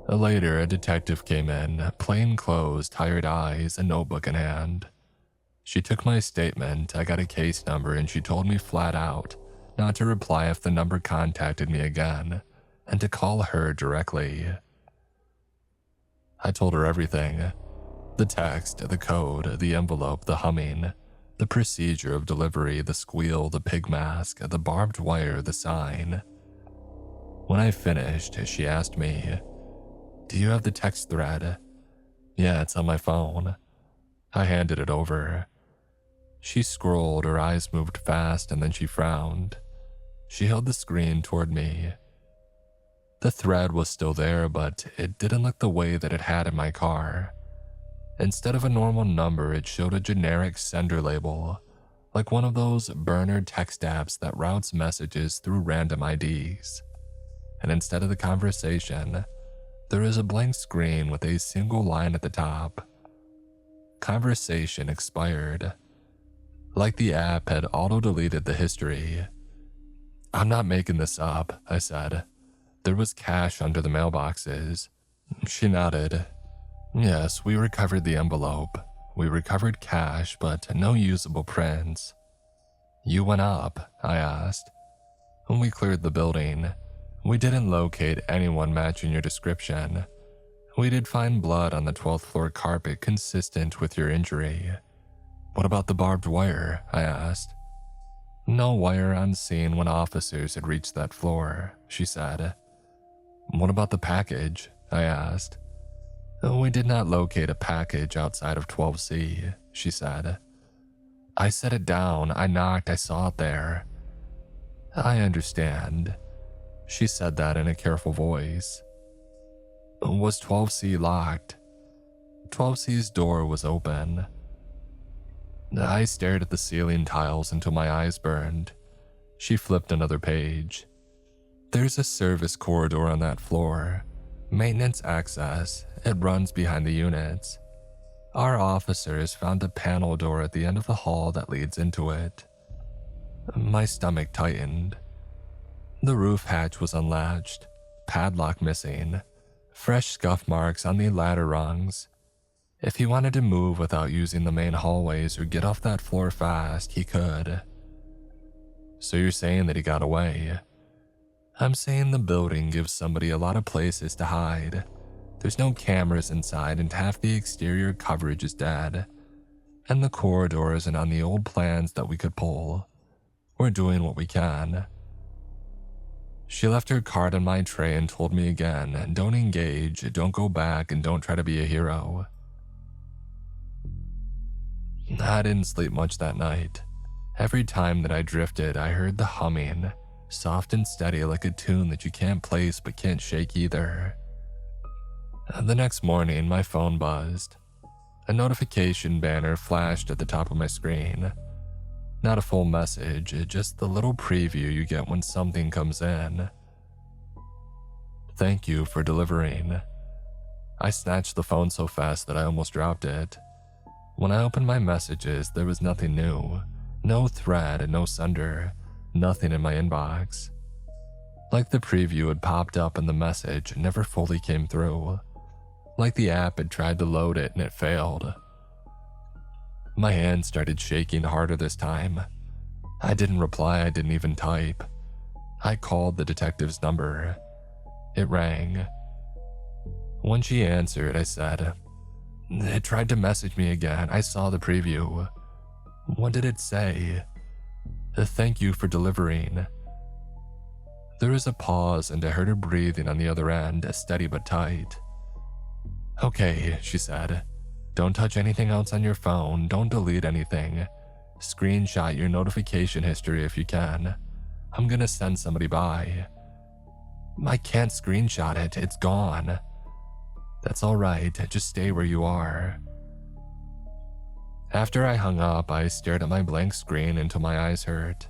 Later, a detective came in, plain clothes, tired eyes, a notebook in hand. She took my statement, I got a case number, and she told me flat out not to reply if the number contacted me again, and to call her directly. I told her everything. The text, the code, the envelope, the humming, the procedure of delivery, the squeal, the pig mask, the barbed wire, the sign. When I finished, she asked me, "Do you have the text thread?" "Yeah, it's on my phone." I handed it over. She scrolled, her eyes moved fast, and then she frowned. She held the screen toward me. The thread was still there, but it didn't look the way that it had in my car. Instead of a normal number, it showed a generic sender label, like one of those burner text apps that routes messages through random IDs. And instead of the conversation, there is a blank screen with a single line at the top. Conversation expired. Like the app had auto-deleted the history. "I'm not making this up," I said. "There was cash under the mailboxes." She nodded. "Yes, we recovered the envelope. We recovered cash, but no usable prints." "You went up?" I asked. "We cleared the building. We didn't locate anyone matching your description. We did find blood on the 12th floor carpet consistent with your injury." "What about the barbed wire?" I asked. "No wire on scene when officers had reached that floor," she said. "What about the package?" I asked. "We did not locate a package outside of 12C, she said. "I set it down, I knocked, I saw it there." "I understand." She said that in a careful voice. "Was 12C locked?" 12C's door was open. I stared at the ceiling tiles until my eyes burned. She flipped another page. "There's a service corridor on that floor. Maintenance access. It runs behind the units. Our officers found a panel door at the end of the hall that leads into it." My stomach tightened. The roof hatch was unlatched, padlock missing, fresh scuff marks on the ladder rungs. If he wanted to move without using the main hallways or get off that floor fast, he could. "So you're saying that he got away?" "I'm saying the building gives somebody a lot of places to hide. There's no cameras inside and half the exterior coverage is dead. And the corridor isn't on the old plans that we could pull. We're doing what we can." She left her card on my tray and told me again, don't engage, don't go back, and don't try to be a hero. I didn't sleep much that night. Every time that I drifted, I heard the humming, soft and steady like a tune that you can't place but can't shake either. The next morning, my phone buzzed. A notification banner flashed at the top of my screen. Not a full message, just the little preview you get when something comes in. Thank you for delivering. I snatched the phone so fast that I almost dropped it. When I opened my messages, there was nothing new. No thread, no sender, nothing in my inbox. Like the preview had popped up and the message never fully came through. Like the app had tried to load it and it failed. My hand started shaking harder this time. I didn't reply, I didn't even type. I called the detective's number. It rang. When she answered, I said, "It tried to message me again. I saw the preview." "What did it say?" "Thank you for delivering." There was a pause and I heard her breathing on the other end, steady but tight. "Okay," she said. "Don't touch anything else on your phone. Don't delete anything. Screenshot your notification history if you can. I'm gonna send somebody by." "I can't screenshot it. It's gone." "That's all right. Just stay where you are." After I hung up, I stared at my blank screen until my eyes hurt.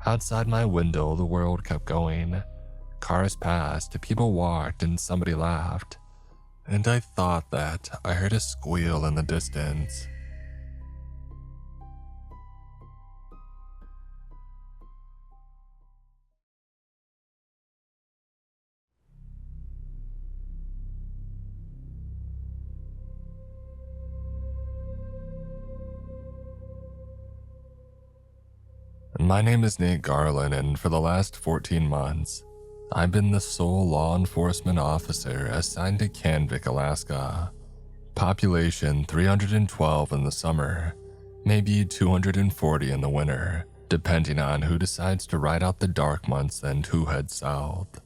Outside my window, the world kept going. Cars passed, people walked, and somebody laughed. And I thought that I heard a squeal in the distance. My name is Nate Garland, and for the last 14 months, I've been the sole law enforcement officer assigned to Canvik, Alaska. Population 312 in the summer, maybe 240 in the winter, depending on who decides to ride out the dark months and who heads south.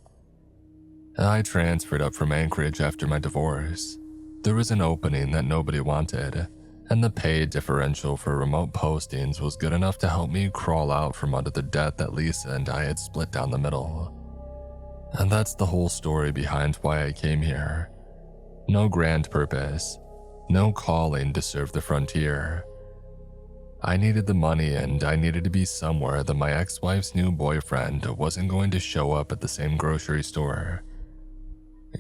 I transferred up from Anchorage after my divorce. There was an opening that nobody wanted, and the pay differential for remote postings was good enough to help me crawl out from under the debt that Lisa and I had split down the middle. And that's the whole story behind why I came here. No grand purpose, no calling to serve the frontier. I needed the money and I needed to be somewhere that my ex-wife's new boyfriend wasn't going to show up at the same grocery store.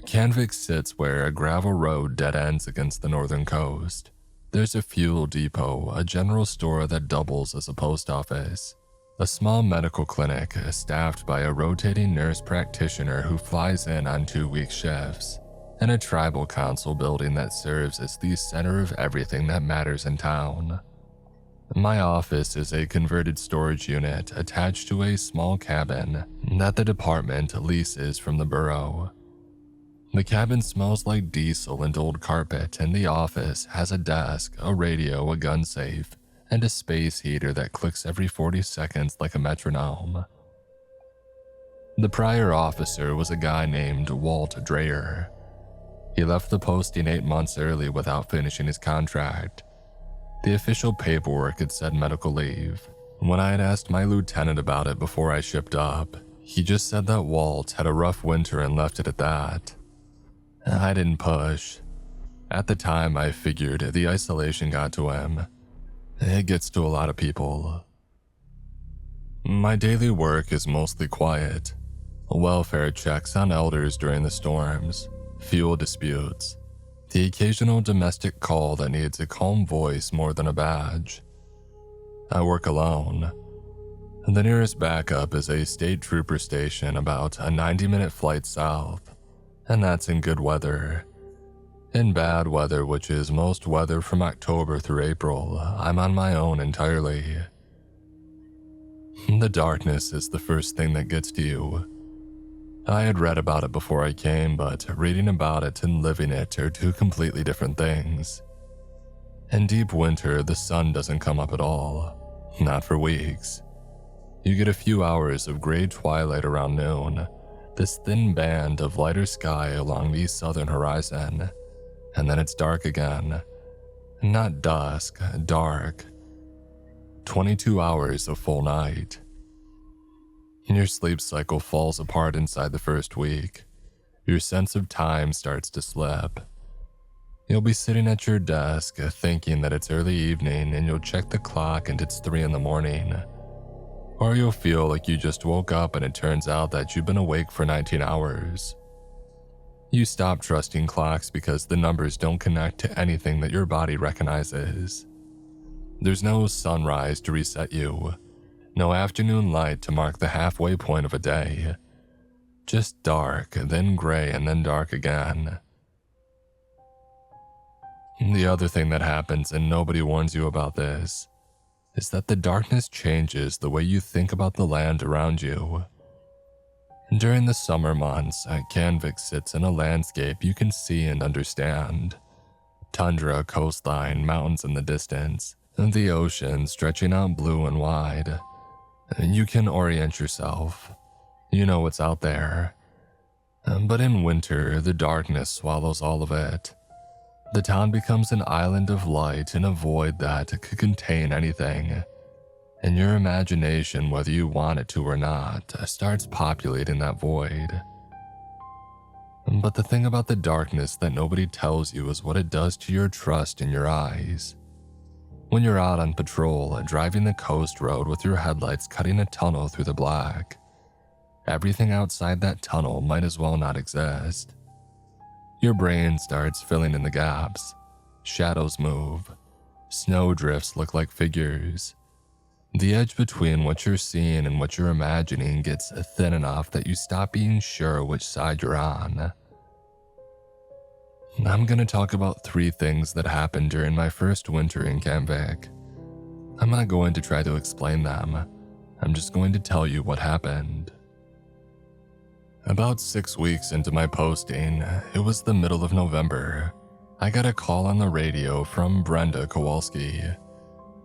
Canvik sits where a gravel road dead ends against the northern coast. There's a fuel depot, a general store that doubles as a post office, a small medical clinic staffed by a rotating nurse practitioner who flies in on 2-week shifts, and a tribal council building that serves as the center of everything that matters in town. My office is a converted storage unit attached to a small cabin that the department leases from the borough. The cabin smells like diesel and old carpet, and the office has a desk, a radio, a gun safe, and a space heater that clicks every 40 seconds like a metronome. The prior officer was a guy named Walt Dreyer. He left the posting 8 months early without finishing his contract. The official paperwork had said medical leave. When I had asked my lieutenant about it before I shipped up, he just said that Walt had a rough winter and left it at that. I didn't push. At the time, I figured the isolation got to him. It gets to a lot of people. My daily work is mostly quiet. Welfare checks on elders during the storms, fuel disputes, the occasional domestic call that needs a calm voice more than a badge. I work alone. The nearest backup is a state trooper station about a 90-minute flight south. And that's in good weather. In bad weather, which is most weather from October through April, I'm on my own entirely. The darkness is the first thing that gets to you. I had read about it before I came, but reading about it and living it are two completely different things. In deep winter, the sun doesn't come up at all, not for weeks. You get a few hours of gray twilight around noon, this thin band of lighter sky along the southern horizon, and then it's dark again. Not dusk, dark. 22 hours of full night. Your sleep cycle falls apart inside the first week. Your sense of time starts to slip. You'll be sitting at your desk thinking that it's early evening and you'll check the clock and it's 3 in the morning. Or you'll feel like you just woke up and it turns out that you've been awake for 19 hours. You stop trusting clocks because the numbers don't connect to anything that your body recognizes. There's no sunrise to reset you, no afternoon light to mark the halfway point of a day. Just dark, then gray, and then dark again. The other thing that happens, and nobody warns you about this, is that the darkness changes the way you think about the land around you. During the summer months, Canvik sits in a landscape you can see and understand. Tundra, coastline, mountains in the distance, and the ocean stretching out blue and wide. You can orient yourself. You know what's out there. But in winter, the darkness swallows all of it. The town becomes an island of light in a void that could contain anything. And your imagination, whether you want it to or not, starts populating that void. But the thing about the darkness that nobody tells you is what it does to your trust in your eyes. When you're out on patrol, driving the coast road with your headlights cutting a tunnel through the black, everything outside that tunnel might as well not exist. Your brain starts filling in the gaps. Shadows move. Snowdrifts look like figures. The edge between what you're seeing and what you're imagining gets thin enough that you stop being sure which side you're on. I'm going to talk about 3 things that happened during my first winter in Canvik. I'm not going to try to explain them. I'm just going to tell you what happened. About 6 weeks into my posting, it was the middle of November. I got a call on the radio from Brenda Kowalski.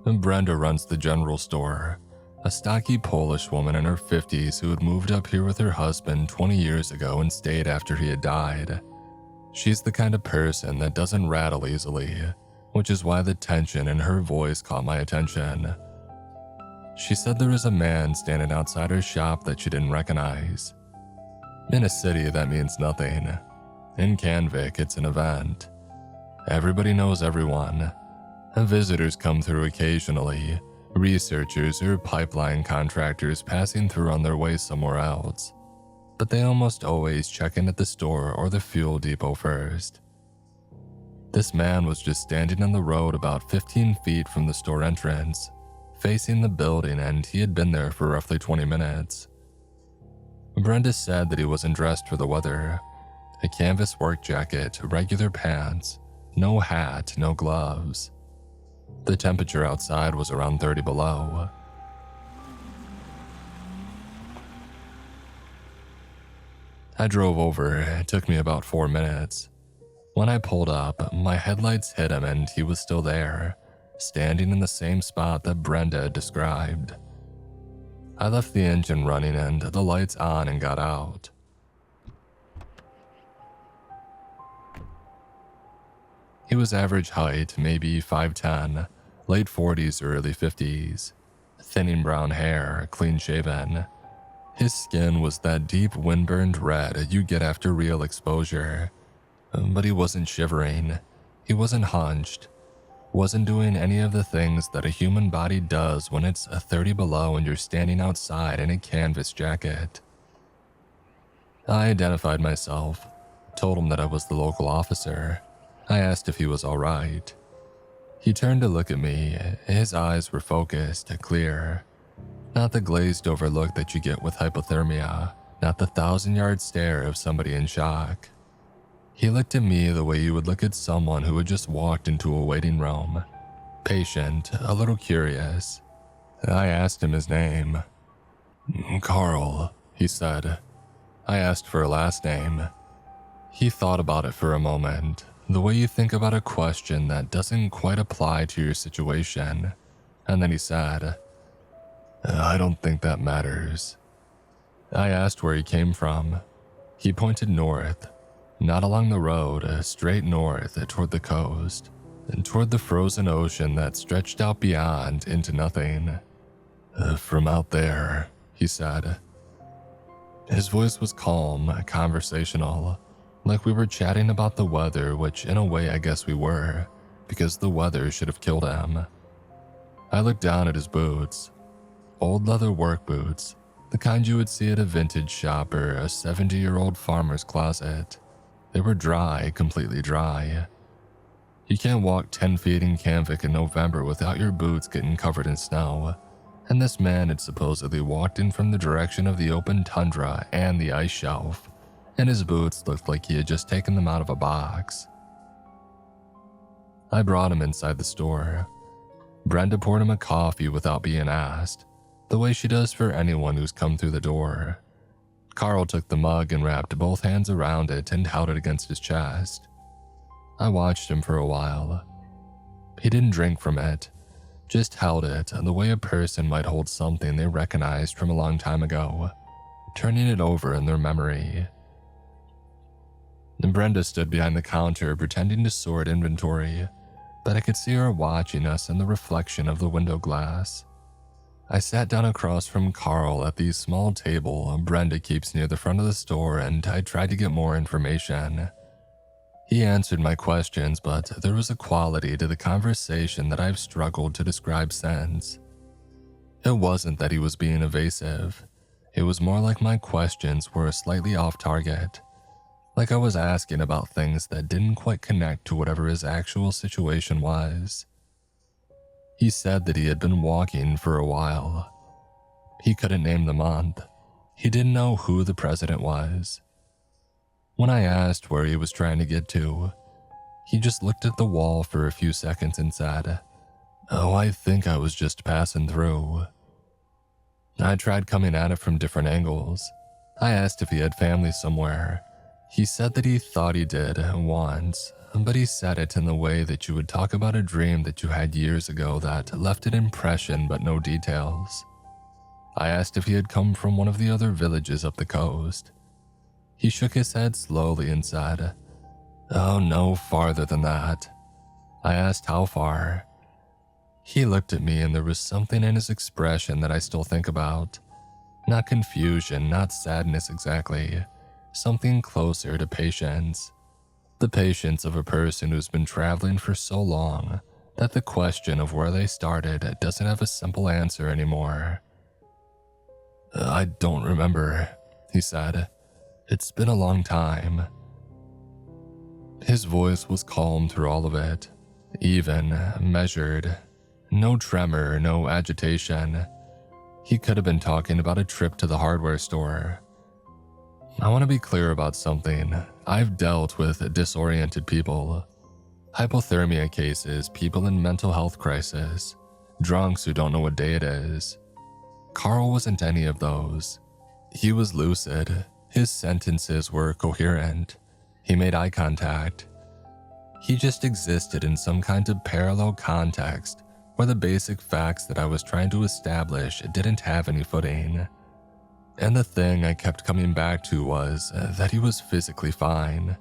Brenda runs the general store, a stocky Polish woman in her 50s who had moved up here with her husband 20 years ago and stayed after he had died. She's the kind of person that doesn't rattle easily, which is why the tension in her voice caught my attention. She said there was a man standing outside her shop that she didn't recognize. In a city, that means nothing. In Canvik, it's an event. Everybody knows everyone. Visitors come through occasionally, researchers or pipeline contractors passing through on their way somewhere else. But they almost always check in at the store or the fuel depot first. This man was just standing on the road about 15 feet from the store entrance, facing the building, and he had been there for roughly 20 minutes. Brenda said that he wasn't dressed for the weather. A canvas work jacket, regular pants, no hat, no gloves. The temperature outside was around 30 below. I drove over. It took me about 4 minutes. When I pulled up, my headlights hit him and he was still there, standing in the same spot that Brenda described. I left the engine running and the lights on and got out. He was average height, maybe 5'10", late 40s or early 50s, thinning brown hair, clean shaven. His skin was that deep wind-burned red you get after real exposure. But he wasn't shivering, he wasn't hunched, wasn't doing any of the things that a human body does when it's 30 below and you're standing outside in a canvas jacket. I identified myself, told him that I was the local officer. I asked if he was all right. He turned to look at me. His eyes were focused, clear. Not the glazed over look that you get with hypothermia, not the 1,000-yard stare of somebody in shock. He looked at me the way you would look at someone who had just walked into a waiting room. Patient, a little curious. I asked him his name. "Carl," he said. I asked for a last name. He thought about it for a moment, the way you think about a question that doesn't quite apply to your situation, and then he said, I don't think that matters. I asked where he came from. He pointed north, not along the road, straight north toward the coast, and toward the frozen ocean that stretched out beyond into nothing. From out there, he said. His voice was calm, conversational, like we were chatting about the weather, which in a way I guess we were, because the weather should have killed him. I looked down at his boots. Old leather work boots, the kind you would see at a vintage shop or a 70-year-old farmer's closet. They were dry, completely dry. You can't walk 10 feet in Canvik in November without your boots getting covered in snow, and this man had supposedly walked in from the direction of the open tundra and the ice shelf, and his boots looked like he had just taken them out of a box. I brought him inside the store. Brenda poured him a coffee without being asked, the way she does for anyone who's come through the door. Carl took the mug and wrapped both hands around it and held it against his chest. I watched him for a while. He didn't drink from it, just held it the way a person might hold something they recognized from a long time ago, turning it over in their memory. Brenda stood behind the counter pretending to sort inventory, but I could see her watching us in the reflection of the window glass. I sat down across from Carl at the small table Brenda keeps near the front of the store, and I tried to get more information. He answered my questions, but there was a quality to the conversation that I've struggled to describe since. It wasn't that he was being evasive. It was more like my questions were slightly off target, like I was asking about things that didn't quite connect to whatever his actual situation was. He said that he had been walking for a while. He couldn't name the month. He didn't know who the president was. When I asked where he was trying to get to, he just looked at the wall for a few seconds and said, "Oh, I think I was just passing through." I tried coming at it from different angles. I asked if he had family somewhere. He said that he thought he did once, but he said it in the way that you would talk about a dream that you had years ago that left an impression but no details. I asked if he had come from one of the other villages up the coast. He shook his head slowly and said, "Oh, no farther than that." I asked how far. He looked at me and there was something in his expression that I still think about. Not confusion, not sadness exactly. Something closer to patience. The patience of a person who's been traveling for so long that the question of where they started doesn't have a simple answer anymore. "I don't remember," he said. "It's been a long time." His voice was calm through all of it, even, measured. No tremor, no agitation. He could have been talking about a trip to the hardware store. I want to be clear about something. I've dealt with disoriented people, hypothermia cases, people in mental health crisis, drunks who don't know what day it is. Carl wasn't any of those. He was lucid. His sentences were coherent. He made eye contact. He just existed in some kind of parallel context where the basic facts that I was trying to establish didn't have any footing. And the thing I kept coming back to was that he was physically fine.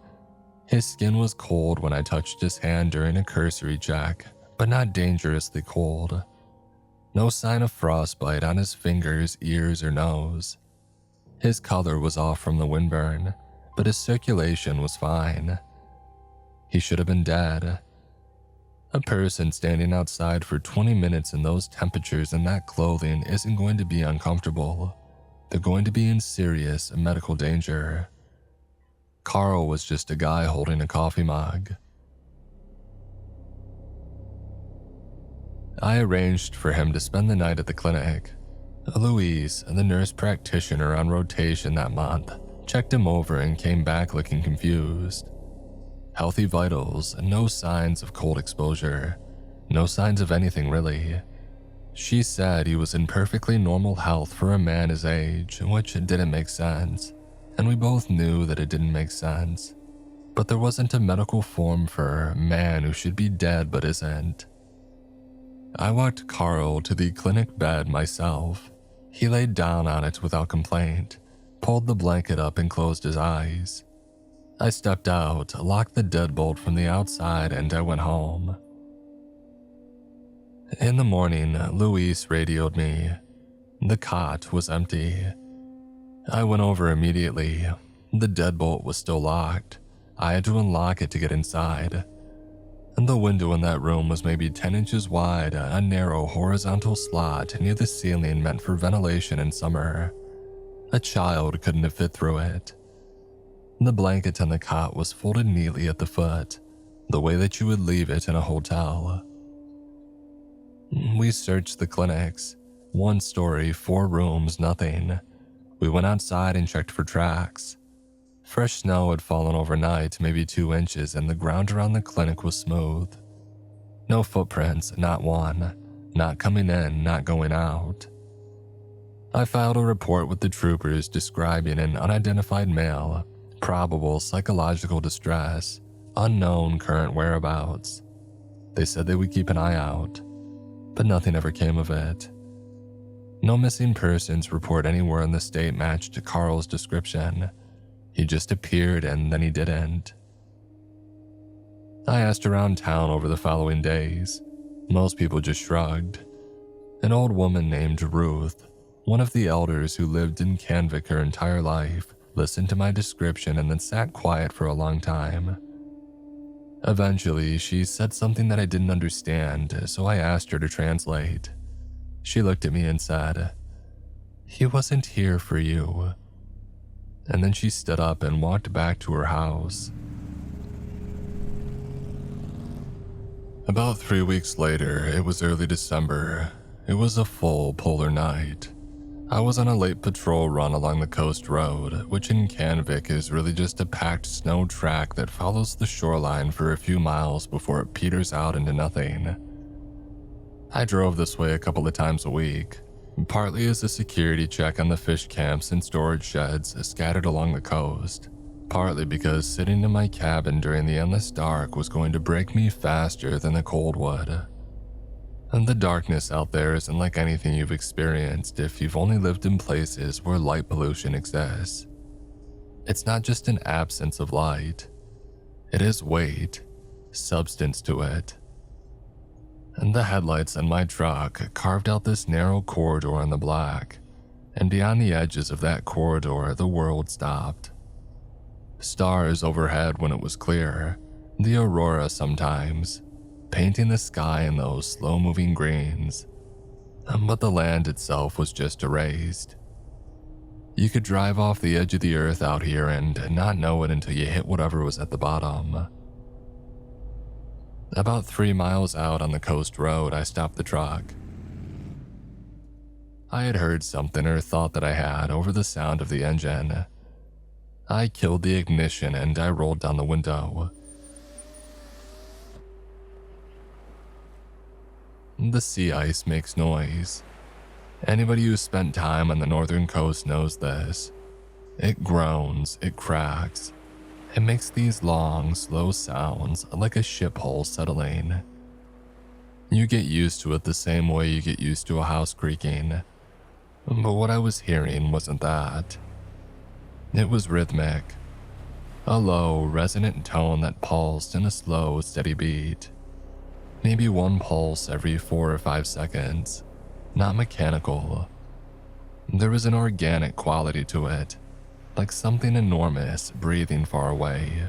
His skin was cold when I touched his hand during a cursory check, but not dangerously cold. No sign of frostbite on his fingers, ears, or nose. His color was off from the windburn, but his circulation was fine. He should have been dead. A person standing outside for 20 minutes in those temperatures and that clothing isn't going to be uncomfortable. They're going to be in serious medical danger. Carl was just a guy holding a coffee mug. I arranged for him to spend the night at the clinic. Louise, the nurse practitioner on rotation that month, checked him over and came back looking confused. Healthy vitals, no signs of cold exposure, no signs of anything really. She said he was in perfectly normal health for a man his age, which didn't make sense, and we both knew that it didn't make sense. But there wasn't a medical form for man who should be dead but isn't. I walked Carl to the clinic bed myself. He laid down on it without complaint, pulled the blanket up and closed his eyes. I stepped out, locked the deadbolt from the outside, and I went home. In the morning, Luis radioed me. The cot was empty. I went over immediately. The deadbolt was still locked. I had to unlock it to get inside. The window in that room was maybe 10 inches wide, a narrow horizontal slot near the ceiling meant for ventilation in summer. A child couldn't have fit through it. The blanket on the cot was folded neatly at the foot, the way that you would leave it in a hotel. We searched the clinics. 1 story, 4 rooms, nothing. We went outside and checked for tracks. Fresh snow had fallen overnight, maybe 2 inches, and the ground around the clinic was smooth. No footprints, not one. Not coming in, not going out. I filed a report with the troopers describing an unidentified male, probable psychological distress, unknown current whereabouts. They said they would keep an eye out, but nothing ever came of it. No missing persons report anywhere in the state matched Carl's description. He just appeared and then he didn't. I asked around town over the following days. Most people just shrugged. An old woman named Ruth, one of the elders who lived in Canvik her entire life, listened to my description and then sat quiet for a long time. Eventually, she said something that I didn't understand, so I asked her to translate. She looked at me and said, "He wasn't here for you." And then she stood up and walked back to her house. About 3 weeks later, it was early December. It was a full polar night. I was on a late patrol run along the coast road, which in Canvik is really just a packed snow track that follows the shoreline for a few miles before it peters out into nothing. I drove this way a couple of times a week, partly as a security check on the fish camps and storage sheds scattered along the coast, partly because sitting in my cabin during the endless dark was going to break me faster than the cold would. And the darkness out there isn't like anything you've experienced if you've only lived in places where light pollution exists. It's not just an absence of light. It is weight, substance to it. And the headlights on my truck carved out this narrow corridor in the black, and beyond the edges of that corridor, the world stopped. Stars overhead when it was clear, the aurora sometimes, painting the sky in those slow-moving greens. But the land itself was just erased. You could drive off the edge of the earth out here and not know it until you hit whatever was at the bottom. About 3 miles out on the coast road, I stopped the truck. I had heard something, or thought that I had, over the sound of the engine. I killed the ignition and I rolled down the window. The sea ice makes noise. Anybody who's spent time on the northern coast knows this. It groans, it cracks. It makes these long, slow sounds like a ship hull settling. You get used to it the same way you get used to a house creaking. But what I was hearing wasn't that. It was rhythmic. A low, resonant tone that pulsed in a slow, steady beat. Maybe one pulse every 4 or 5 seconds. Not mechanical. There was an organic quality to it. Like something enormous breathing far away,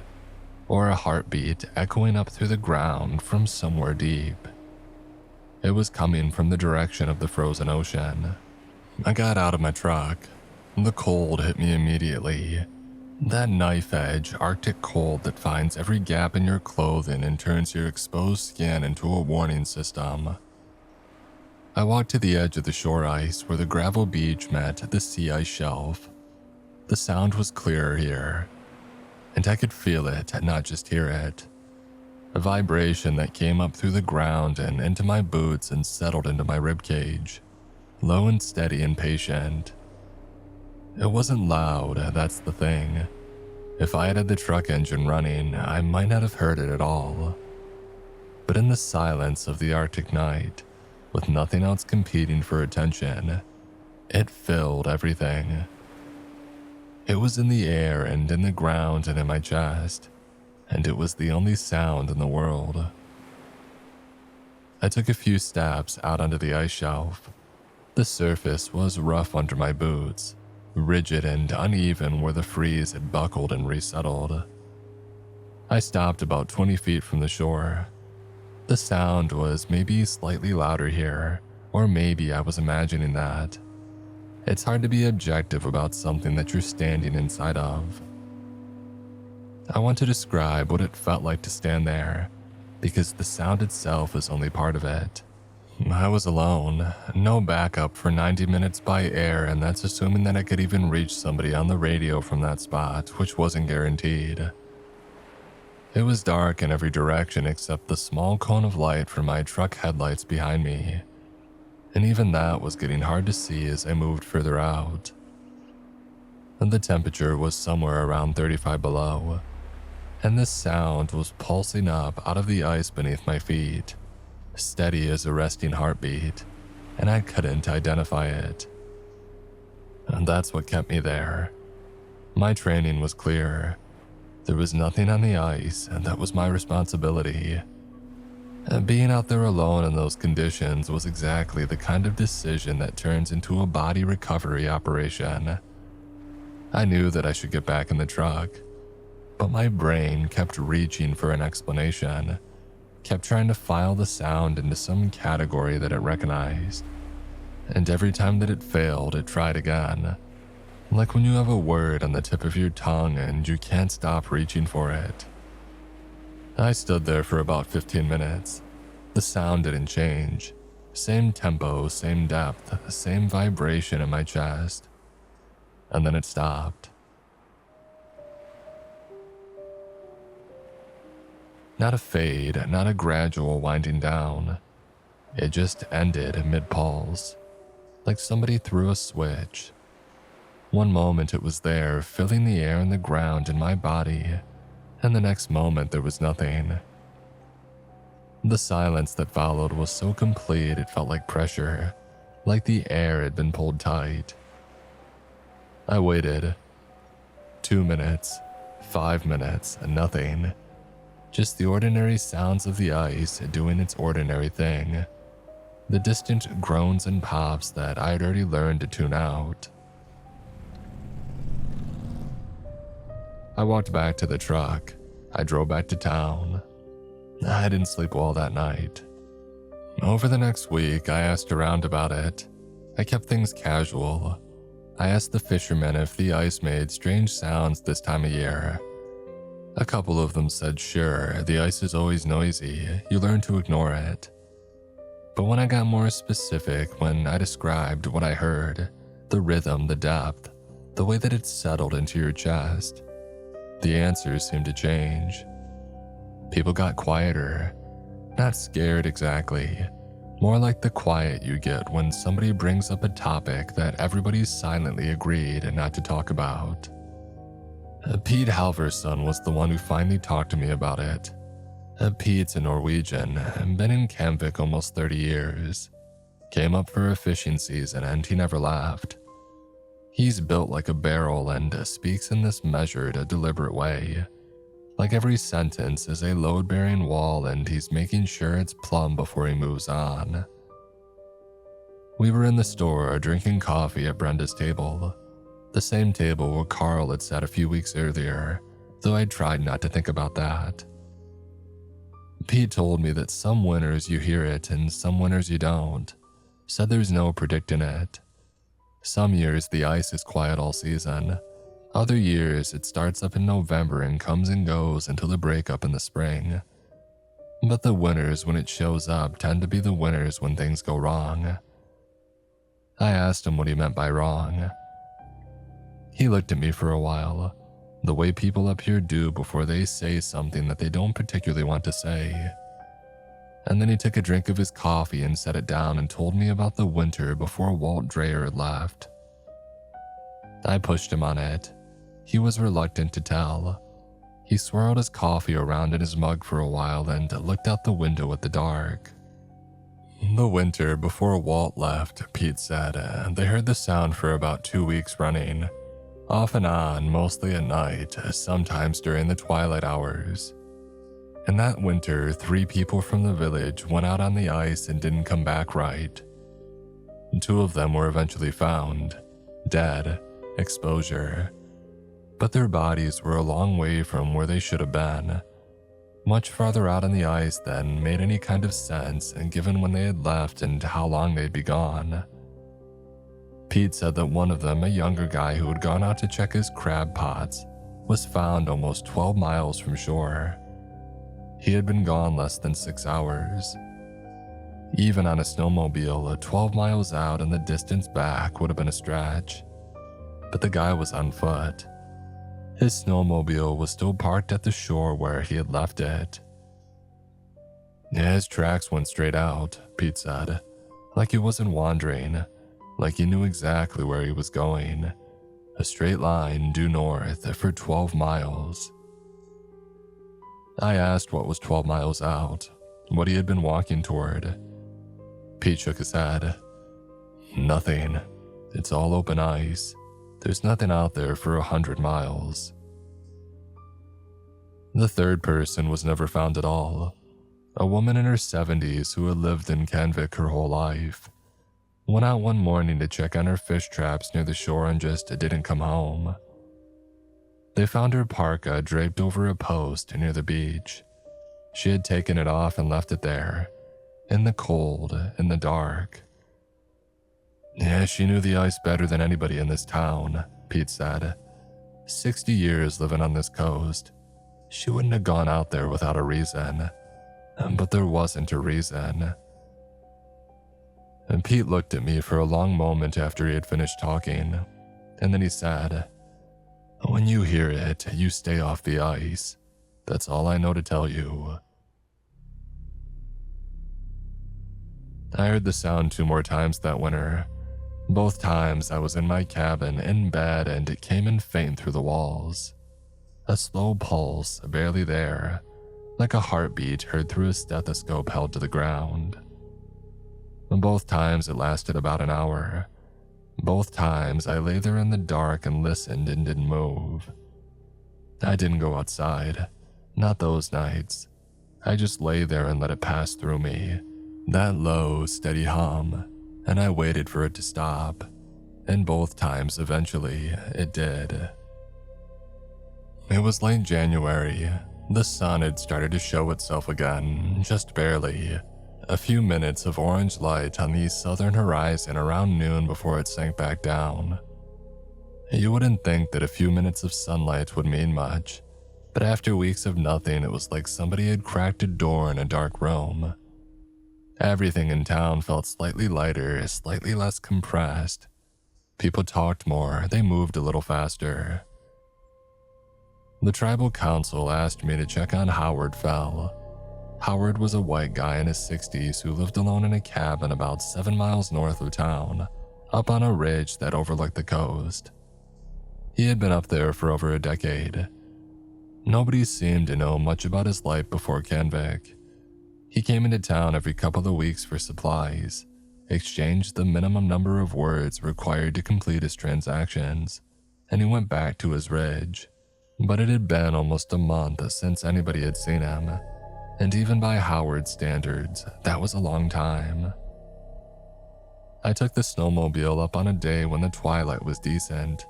or a heartbeat echoing up through the ground from somewhere deep. It was coming from the direction of the frozen ocean. I got out of my truck. The cold hit me immediately. That knife-edge Arctic cold that finds every gap in your clothing and turns your exposed skin into a warning system. I walked to the edge of the shore ice where the gravel beach met the sea ice shelf. The sound was clearer here, and I could feel it, not just hear it. A vibration that came up through the ground and into my boots and settled into my ribcage, low and steady and patient. It wasn't loud, that's the thing. If I had the truck engine running, I might not have heard it at all. But in the silence of the Arctic night, with nothing else competing for attention. It filled everything. It was in the air and in the ground and in my chest, and it was the only sound in the world. I took a few steps out onto the ice shelf. The surface was rough under my boots, rigid and uneven where the freeze had buckled and resettled. I stopped about 20 feet from the shore. The sound was maybe slightly louder here, or maybe I was imagining that. It's hard to be objective about something that you're standing inside of. I want to describe what it felt like to stand there, because the sound itself is only part of it. I was alone, no backup for 90 minutes by air, and that's assuming that I could even reach somebody on the radio from that spot, which wasn't guaranteed. It was dark in every direction except the small cone of light from my truck headlights behind me, and even that was getting hard to see as I moved further out. And the temperature was somewhere around 35 below, and this sound was pulsing up out of the ice beneath my feet, steady as a resting heartbeat, and I couldn't identify it. And that's what kept me there. My training was clear. There was nothing on the ice, and that was my responsibility. And being out there alone in those conditions was exactly the kind of decision that turns into a body recovery operation. I knew that I should get back in the truck, but my brain kept reaching for an explanation, kept trying to file the sound into some category that it recognized. And every time that it failed, it tried again. Like when you have a word on the tip of your tongue and you can't stop reaching for it. I stood there for about 15 minutes. The sound didn't change. Same tempo, same depth, same vibration in my chest. And then it stopped. Not a fade, not a gradual winding down. It just ended mid-pulse, like somebody threw a switch. One moment it was there, filling the air and the ground in my body, and the next moment there was nothing. The silence that followed was so complete it felt like pressure, like the air had been pulled tight. I waited. 2 minutes, 5 minutes, nothing. Just the ordinary sounds of the ice doing its ordinary thing. The distant groans and pops that I had already learned to tune out. I walked back to the truck. I drove back to town. I didn't sleep well that night. Over the next week, I asked around about it. I kept things casual. I asked the fishermen if the ice made strange sounds this time of year. A couple of them said, sure, the ice is always noisy, you learn to ignore it. But when I got more specific, when I described what I heard, the rhythm, the depth, the way that it settled into your chest, the answers seemed to change. People got quieter, not scared exactly, more like the quiet you get when somebody brings up a topic that everybody silently agreed not to talk about. Pete Halverson was the one who finally talked to me about it. Pete's a Norwegian, been in Kamvik almost 30 years. Came up for a fishing season and he never left. He's built like a barrel and speaks in this measured, deliberate way. Like every sentence is a load-bearing wall and he's making sure it's plumb before he moves on. We were in the store drinking coffee at Brenda's table. The same table where Carl had sat a few weeks earlier, though I tried not to think about that. Pete told me that some winters you hear it and some winters you don't. Said there's no predicting it. Some years the ice is quiet all season. Other years it starts up in November and comes and goes until the breakup in the spring. But the winters when it shows up tend to be the winters when things go wrong. I asked him what he meant by wrong. He looked at me for a while, the way people up here do before they say something that they don't particularly want to say. And then he took a drink of his coffee and set it down and told me about the winter before Walt Dreyer had left. I pushed him on it. He was reluctant to tell. He swirled his coffee around in his mug for a while and looked out the window at the dark. The winter before Walt left, Pete said, they heard the sound for about 2 weeks running, off and on, mostly at night, sometimes during the twilight hours. And that winter, 3 people from the village went out on the ice and didn't come back right. 2 of them were eventually found, dead, exposure. But their bodies were a long way from where they should have been, much farther out on the ice than made any kind of sense given when they had left and how long they'd be gone. Pete said that one of them, a younger guy who had gone out to check his crab pots, was found almost 12 miles from shore. He had been gone less than 6 hours. Even on a snowmobile, 12 miles out and the distance back would have been a stretch. But the guy was on foot. His snowmobile was still parked at the shore where he had left it. Yeah, his tracks went straight out, Pete said, like he wasn't wandering, like he knew exactly where he was going. A straight line due north for 12 miles. I asked what was 12 miles out, what he had been walking toward. Pete shook his head. Nothing. It's all open ice. There's nothing out there for 100 miles. The third person was never found at all. A woman in her 70s who had lived in Kenvik her whole life. Went out one morning to check on her fish traps near the shore and just didn't come home. They found her parka draped over a post near the beach. She had taken it off and left it there, in the cold, in the dark. Yeah, she knew the ice better than anybody in this town, Pete said. 60 years living on this coast. She wouldn't have gone out there without a reason. But there wasn't a reason. And Pete looked at me for a long moment after he had finished talking, and then he said, "When you hear it, you stay off the ice. That's all I know to tell you." I heard the sound 2 more times that winter. Both times I was in my cabin, in bed, and it came in faint through the walls. A slow pulse, barely there, like a heartbeat heard through a stethoscope held to the ground. Both times it lasted about an hour. Both times I lay there in the dark and listened and didn't move. I didn't go outside, not those nights. I just lay there and let it pass through me, that low, steady hum. And I waited for it to stop, and both times eventually it did. It was late January. The sun had started to show itself again, just barely. A few minutes of orange light on the southern horizon around noon before it sank back down. You wouldn't think that a few minutes of sunlight would mean much, but after weeks of nothing, it was like somebody had cracked a door in a dark room. Everything in town felt slightly lighter, slightly less compressed. People talked more, they moved a little faster. The tribal council asked me to check on Howard Fell. Howard was a white guy in his 60s who lived alone in a cabin about 7 miles north of town, up on a ridge that overlooked the coast. He had been up there for over a decade. Nobody seemed to know much about his life before Kenvik. He came into town every couple of weeks for supplies, exchanged the minimum number of words required to complete his transactions, and he went back to his ridge. But it had been almost a month since anybody had seen him, and even by Howard's standards, that was a long time. I took the snowmobile up on a day when the twilight was decent,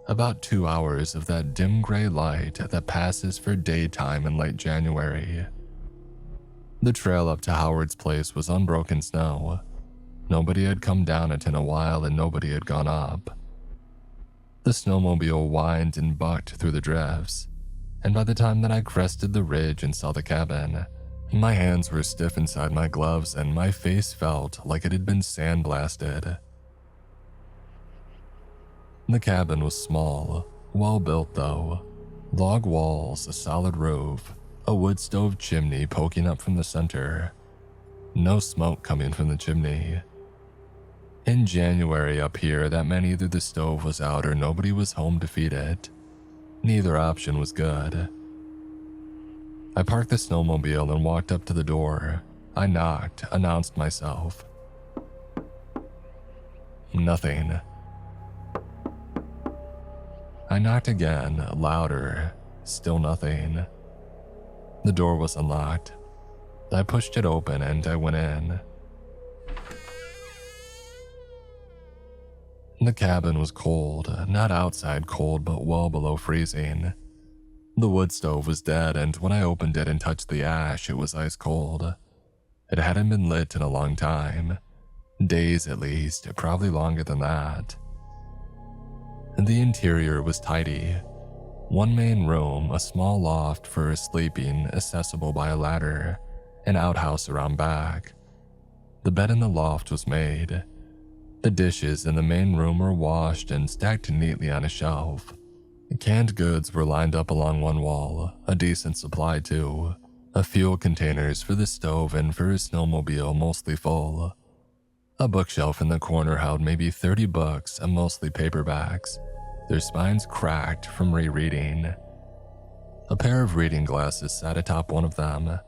about 2 hours of that dim gray light that passes for daytime in late January. The trail up to Howard's place was unbroken snow. Nobody had come down it in a while and nobody had gone up. The snowmobile whined and bucked through the drifts, and by the time that I crested the ridge and saw the cabin, my hands were stiff inside my gloves and my face felt like it had been sandblasted. The cabin was small, well built though. Log walls, a solid roof, a wood stove chimney poking up from the center. No smoke coming from the chimney. In January up here, that meant either the stove was out or nobody was home to feed it. Neither option was good. I parked the snowmobile and walked up to the door. I knocked, announced myself. Nothing. I knocked again, louder, still nothing. The door was unlocked. I pushed it open and I went in. The cabin was cold, not outside cold, but well below freezing. The wood stove was dead, and when I opened it and touched the ash, it was ice cold. It hadn't been lit in a long time. Days at least, probably longer than that. The interior was tidy. One main room, a small loft for sleeping, accessible by a ladder, an outhouse around back. The bed in the loft was made. The dishes in the main room were washed and stacked neatly on a shelf. Canned goods were lined up along one wall, a decent supply too. Fuel containers for the stove and for his snowmobile mostly full. A bookshelf in the corner held maybe 30 books, and mostly paperbacks, their spines cracked from rereading. A pair of reading glasses sat atop one of them.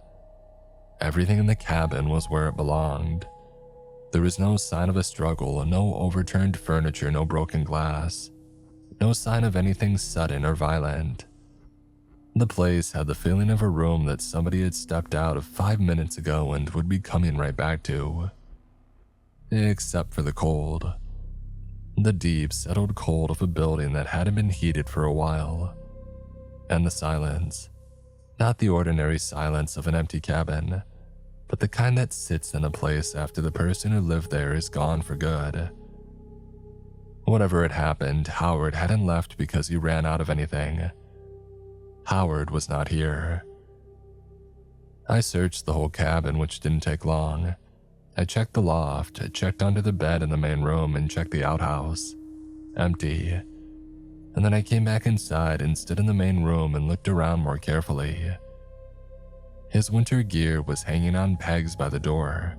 Everything in the cabin was where it belonged. There was no sign of a struggle, no overturned furniture, no broken glass. No sign of anything sudden or violent. The place had the feeling of a room that somebody had stepped out of 5 minutes ago and would be coming right back to. Except for the cold. The deep, settled cold of a building that hadn't been heated for a while. And the silence. Not the ordinary silence of an empty cabin, but the kind that sits in a place after the person who lived there is gone for good. Whatever had happened, Howard hadn't left because he ran out of anything. Howard was not here. I searched the whole cabin, which didn't take long. I checked the loft, checked under the bed in the main room, and checked the outhouse. Empty. And then I came back inside and stood in the main room and looked around more carefully. His winter gear was hanging on pegs by the door.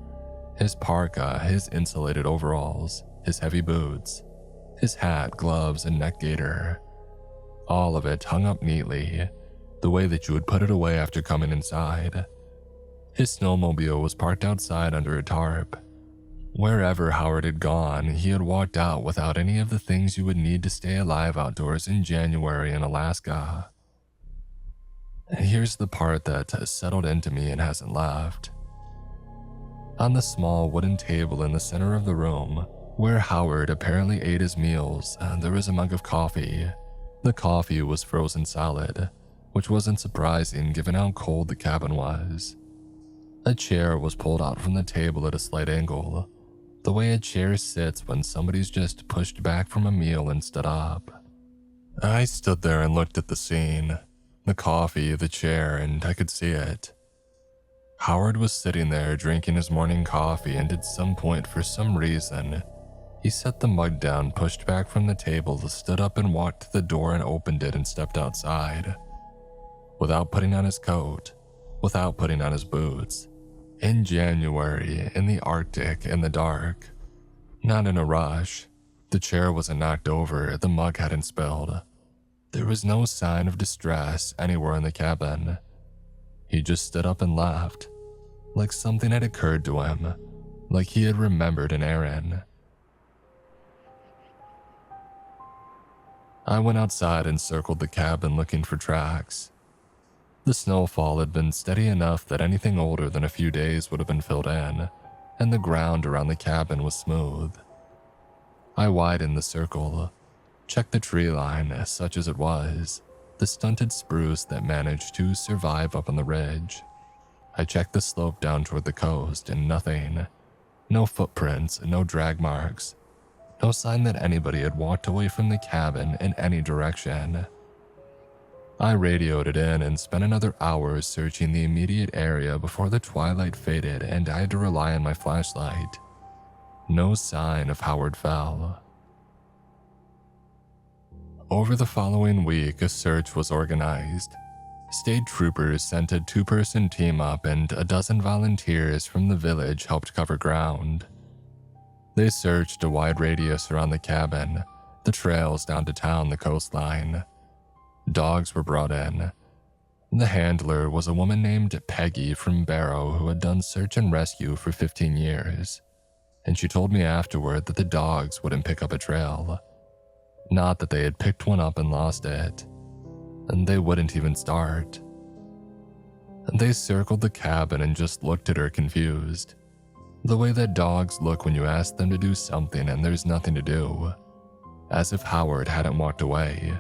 His parka, his insulated overalls, his heavy boots, his hat, gloves, and neck gaiter. All of it hung up neatly, the way that you would put it away after coming inside. His snowmobile was parked outside under a tarp. Wherever Howard had gone, he had walked out without any of the things you would need to stay alive outdoors in January in Alaska. Here's the part that has settled into me and hasn't left. On the small wooden table in the center of the room, where Howard apparently ate his meals, there was a mug of coffee. The coffee was frozen solid, which wasn't surprising given how cold the cabin was. A chair was pulled out from the table at a slight angle, the way a chair sits when somebody's just pushed back from a meal and stood up. I stood there and looked at the scene, the coffee, the chair, and I could see it. Howard was sitting there drinking his morning coffee, and at some point, for some reason, he set the mug down, pushed back from the table, stood up and walked to the door and opened it and stepped outside. Without putting on his coat, without putting on his boots. In January, in the Arctic, in the dark. Not in a rush. The chair wasn't knocked over, the mug hadn't spilled. There was no sign of distress anywhere in the cabin. He just stood up and laughed, like something had occurred to him, like he had remembered an errand. I went outside and circled the cabin looking for tracks. The snowfall had been steady enough that anything older than a few days would have been filled in, and the ground around the cabin was smooth. I widened the circle, checked the tree line, such as it was, the stunted spruce that managed to survive up on the ridge. I checked the slope down toward the coast, and nothing. No footprints, no drag marks. No sign that anybody had walked away from the cabin in any direction. I radioed it in and spent another hour searching the immediate area before the twilight faded and I had to rely on my flashlight. No sign of Howard Fell. Over the following week, a search was organized. State troopers sent a 2-person team up and a dozen volunteers from the village helped cover ground. They searched a wide radius around the cabin, the trails down to town, the coastline. Dogs were brought in. The handler was a woman named Peggy from Barrow who had done search and rescue for 15 years, and she told me afterward that the dogs wouldn't pick up a trail. Not that they had picked one up and lost it, and they wouldn't even start. They circled the cabin and just looked at her confused, the way that dogs look when you ask them to do something and there's nothing to do, as if Howard hadn't walked away,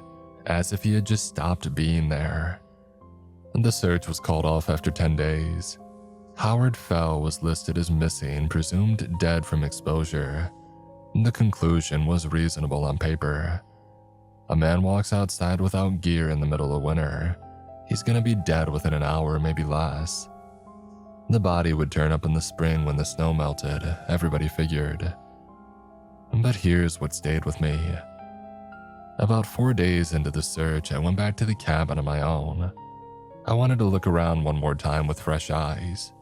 as if he had just stopped being there. The search was called off after 10 days. Howard Fell was listed as missing, presumed dead from exposure. The conclusion was reasonable on paper. A man walks outside without gear in the middle of winter. He's gonna be dead within an hour, maybe less. The body would turn up in the spring when the snow melted, everybody figured. But here's what stayed with me. About 4 days into the search, I went back to the cabin on my own. I wanted to look around one more time with fresh eyes.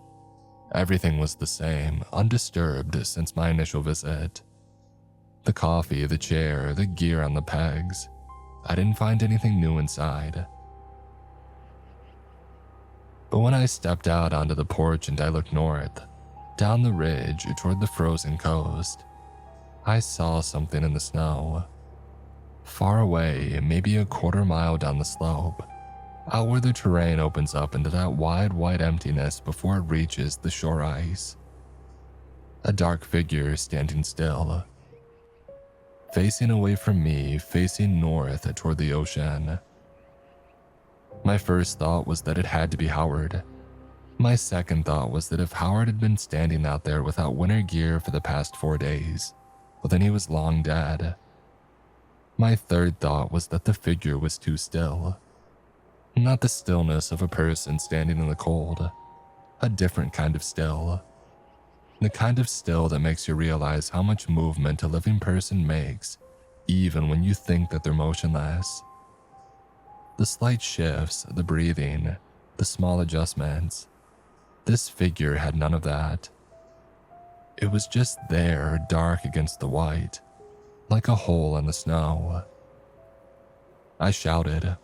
Everything was the same, undisturbed since my initial visit. The coffee, the chair, the gear on the pegs. I didn't find anything new inside. But when I stepped out onto the porch and I looked north, down the ridge toward the frozen coast, I saw something in the snow. Far away, maybe a quarter mile down the slope, out where the terrain opens up into that wide white emptiness before it reaches the shore ice. A dark figure standing still, facing away from me, facing north toward the ocean. My first thought was that it had to be Howard. My second thought was that if Howard had been standing out there without winter gear for the past 4 days, well then he was long dead. My third thought was that the figure was too still. Not the stillness of a person standing in the cold, a different kind of still. The kind of still that makes you realize how much movement a living person makes, even when you think that they're motionless. The slight shifts, the breathing, the small adjustments. This figure had none of that. It was just there, dark against the white, like a hole in the snow. I shouted.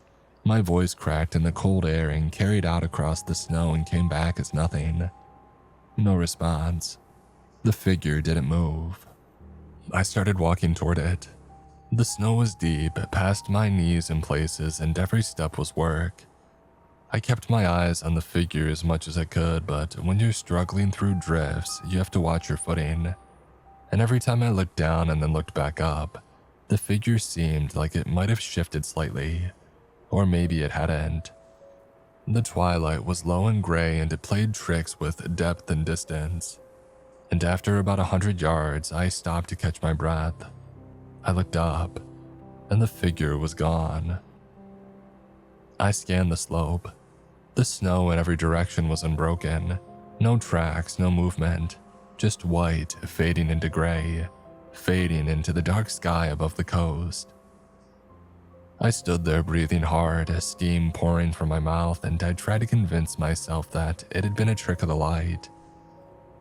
My voice cracked in the cold air and carried out across the snow and came back as nothing. No response. The figure didn't move. I started walking toward it. The snow was deep, past my knees in places, and every step was work. I kept my eyes on the figure as much as I could, but when you're struggling through drifts, you have to watch your footing. And every time I looked down and then looked back up, the figure seemed like it might have shifted slightly. Or maybe it hadn't. The twilight was low and gray and it played tricks with depth and distance. And after about 100 yards, I stopped to catch my breath. I looked up, and the figure was gone. I scanned the slope. The snow in every direction was unbroken. No tracks, no movement. Just white fading into gray, fading into the dark sky above the coast. I stood there breathing hard, steam pouring from my mouth, and I tried to convince myself that it had been a trick of the light.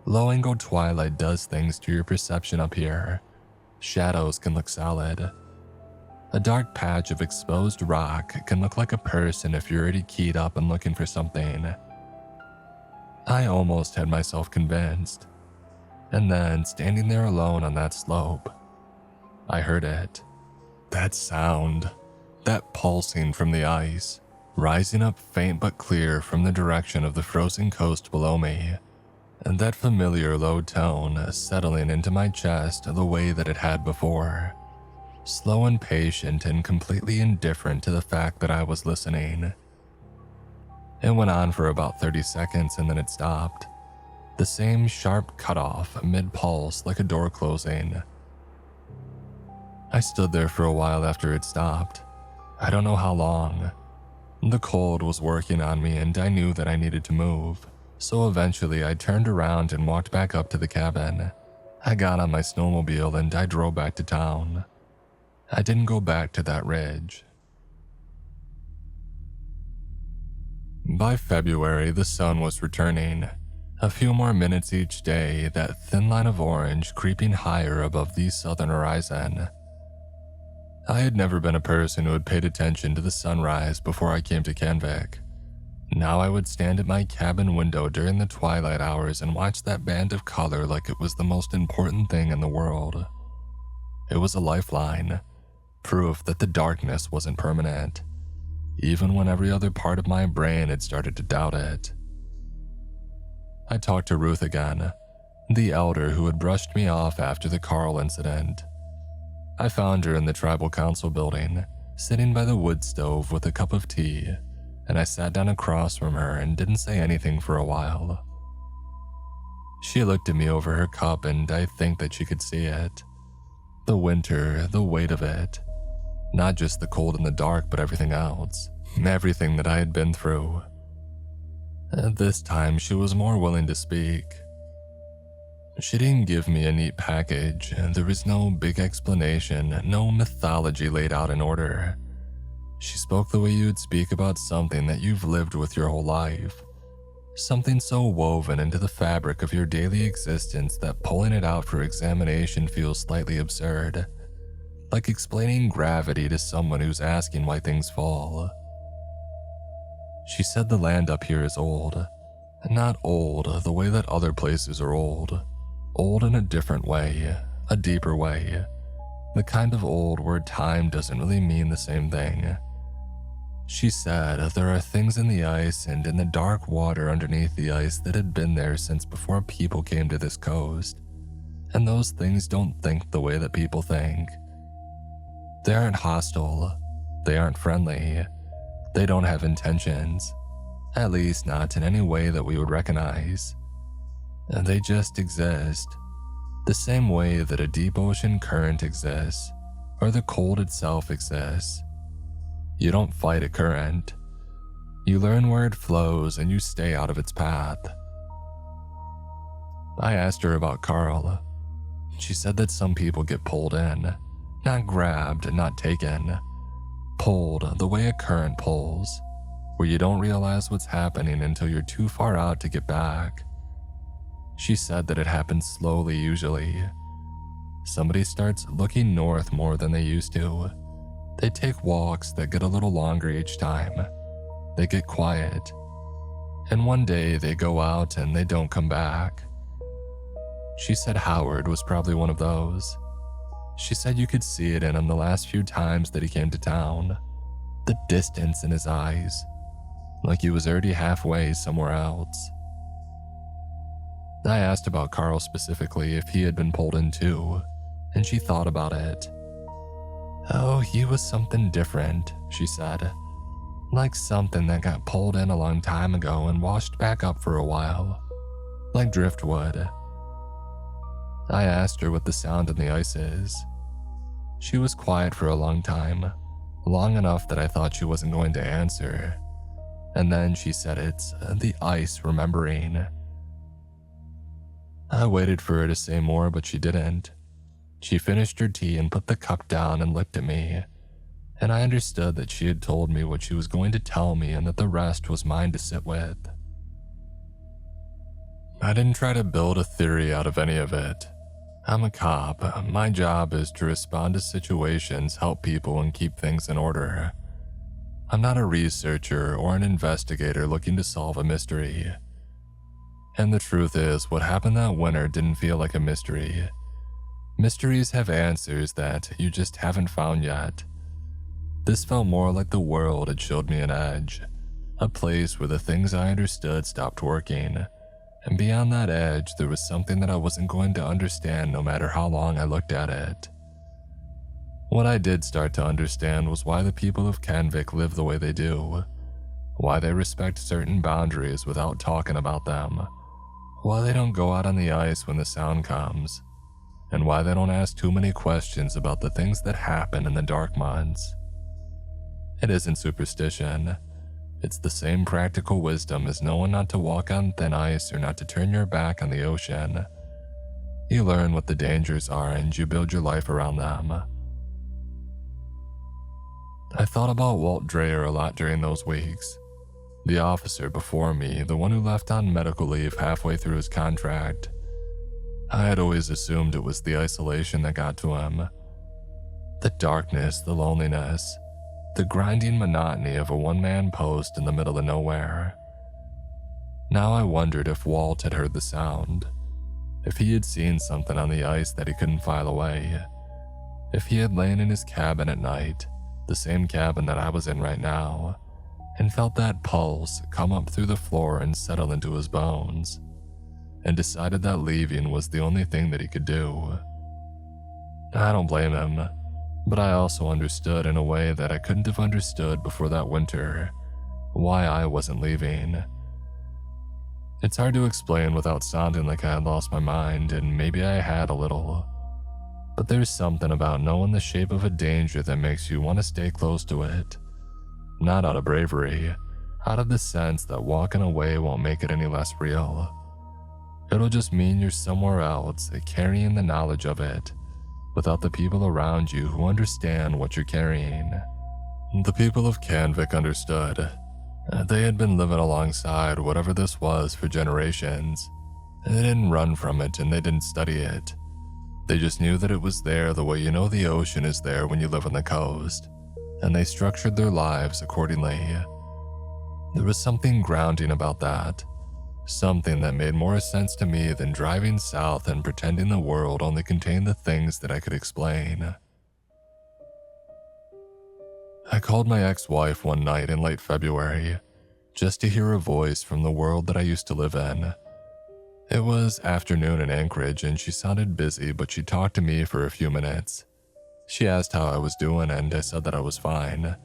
Low-angle twilight does things to your perception up here. Shadows can look solid. A dark patch of exposed rock can look like a person if you're already keyed up and looking for something. I almost had myself convinced. And then, standing there alone on that slope, I heard it. That sound. That pulsing from the ice, rising up faint but clear from the direction of the frozen coast below me, and that familiar low tone settling into my chest the way that it had before, slow and patient and completely indifferent to the fact that I was listening. It went on for about 30 seconds and then it stopped. The same sharp cutoff mid-pulse like a door closing. I stood there for a while after it stopped. I don't know how long. The cold was working on me and I knew that I needed to move, so eventually I turned around and walked back up to the cabin. I got on my snowmobile and I drove back to town. I didn't go back to that ridge. By February, the sun was returning. A few more minutes each day, that thin line of orange creeping higher above the southern horizon. I had never been a person who had paid attention to the sunrise before I came to Canvik. Now I would stand at my cabin window during the twilight hours and watch that band of color like it was the most important thing in the world. It was a lifeline, proof that the darkness wasn't permanent, even when every other part of my brain had started to doubt it. I talked to Ruth again, the elder who had brushed me off after the Carl incident. I found her in the tribal council building, sitting by the wood stove with a cup of tea, and I sat down across from her and didn't say anything for a while. She looked at me over her cup, and I think that she could see it. The winter, the weight of it. Not just the cold and the dark, but everything else. Everything that I had been through. At this time, she was more willing to speak. She didn't give me a neat package. There was no big explanation, no mythology laid out in order. She spoke the way you'd speak about something that you've lived with your whole life. Something so woven into the fabric of your daily existence that pulling it out for examination feels slightly absurd. Like explaining gravity to someone who's asking why things fall. She said the land up here is old. Not old the way that other places are old. Old in a different way, a deeper way. The kind of old where time doesn't really mean the same thing. She said there are things in the ice and in the dark water underneath the ice that had been there since before people came to this coast. And those things don't think the way that people think. They aren't hostile. They aren't friendly. They don't have intentions. At least not in any way that we would recognize. They just exist. The same way that a deep ocean current exists, or the cold itself exists. You don't fight a current. You learn where it flows and you stay out of its path. I asked her about Carl. She said that some people get pulled in, not grabbed, not taken. Pulled the way a current pulls, where you don't realize what's happening until you're too far out to get back. She said that it happens slowly usually. Somebody starts looking north more than they used to. They take walks that get a little longer each time. They get quiet. And one day they go out and they don't come back. She said Howard was probably one of those. She said you could see it in him the last few times that he came to town. The distance in his eyes. Like he was already halfway somewhere else. I asked about Carl specifically if he had been pulled in too, and she thought about it. Oh, he was something different, she said. Like something that got pulled in a long time ago and washed back up for a while. Like driftwood. I asked her what the sound in the ice is. She was quiet for a long time, long enough that I thought she wasn't going to answer. And then she said it's the ice remembering. I waited for her to say more, but she didn't. She finished her tea and put the cup down and looked at me, and I understood that she had told me what she was going to tell me and that the rest was mine to sit with. I didn't try to build a theory out of any of it. I'm a cop. My job is to respond to situations, help people, and keep things in order. I'm not a researcher or an investigator looking to solve a mystery. And the truth is, what happened that winter didn't feel like a mystery. Mysteries have answers that you just haven't found yet. This felt more like the world had showed me an edge, a place where the things I understood stopped working, and beyond that edge there was something that I wasn't going to understand no matter how long I looked at it. What I did start to understand was why the people of Kenvik live the way they do, why they respect certain boundaries without talking about them, why they don't go out on the ice when the sound comes, and why they don't ask too many questions about the things that happen in the dark months. It isn't superstition. It's the same practical wisdom as knowing not to walk on thin ice or not to turn your back on the ocean. You learn what the dangers are and you build your life around them. I thought about Walt Dreyer a lot during those weeks. The officer before me, the one who left on medical leave halfway through his contract. I had always assumed it was the isolation that got to him. The darkness, the loneliness. the grinding monotony of a one-man post in the middle of nowhere. Now I wondered if Walt had heard the sound, if he had seen something on the ice that he couldn't file away, if he had lain in his cabin at night, the same cabin that I was in right now, and felt that pulse come up through the floor and settle into his bones, and decided that leaving was the only thing that he could do. I don't blame him, but I also understood in a way that I couldn't have understood before that winter why I wasn't leaving. It's hard to explain without sounding like I had lost my mind, and maybe I had a little. But there's something about knowing the shape of a danger that makes you want to stay close to it. Not out of bravery, out of the sense that walking away won't make it any less real. It'll just mean you're somewhere else, carrying the knowledge of it, without the people around you who understand what you're carrying. The people of Canvik understood. They had been living alongside whatever this was for generations. They didn't run from it and they didn't study it. They just knew that it was there the way you know the ocean is there when you live on the coast, and they structured their lives accordingly. There was something grounding about that, something that made more sense to me than driving south and pretending the world only contained the things that I could explain. I called my ex-wife one night in late February, just to hear a voice from the world that I used to live in. It was afternoon in Anchorage and she sounded busy, but she talked to me for a few minutes. She asked how I was doing and I said that I was fine.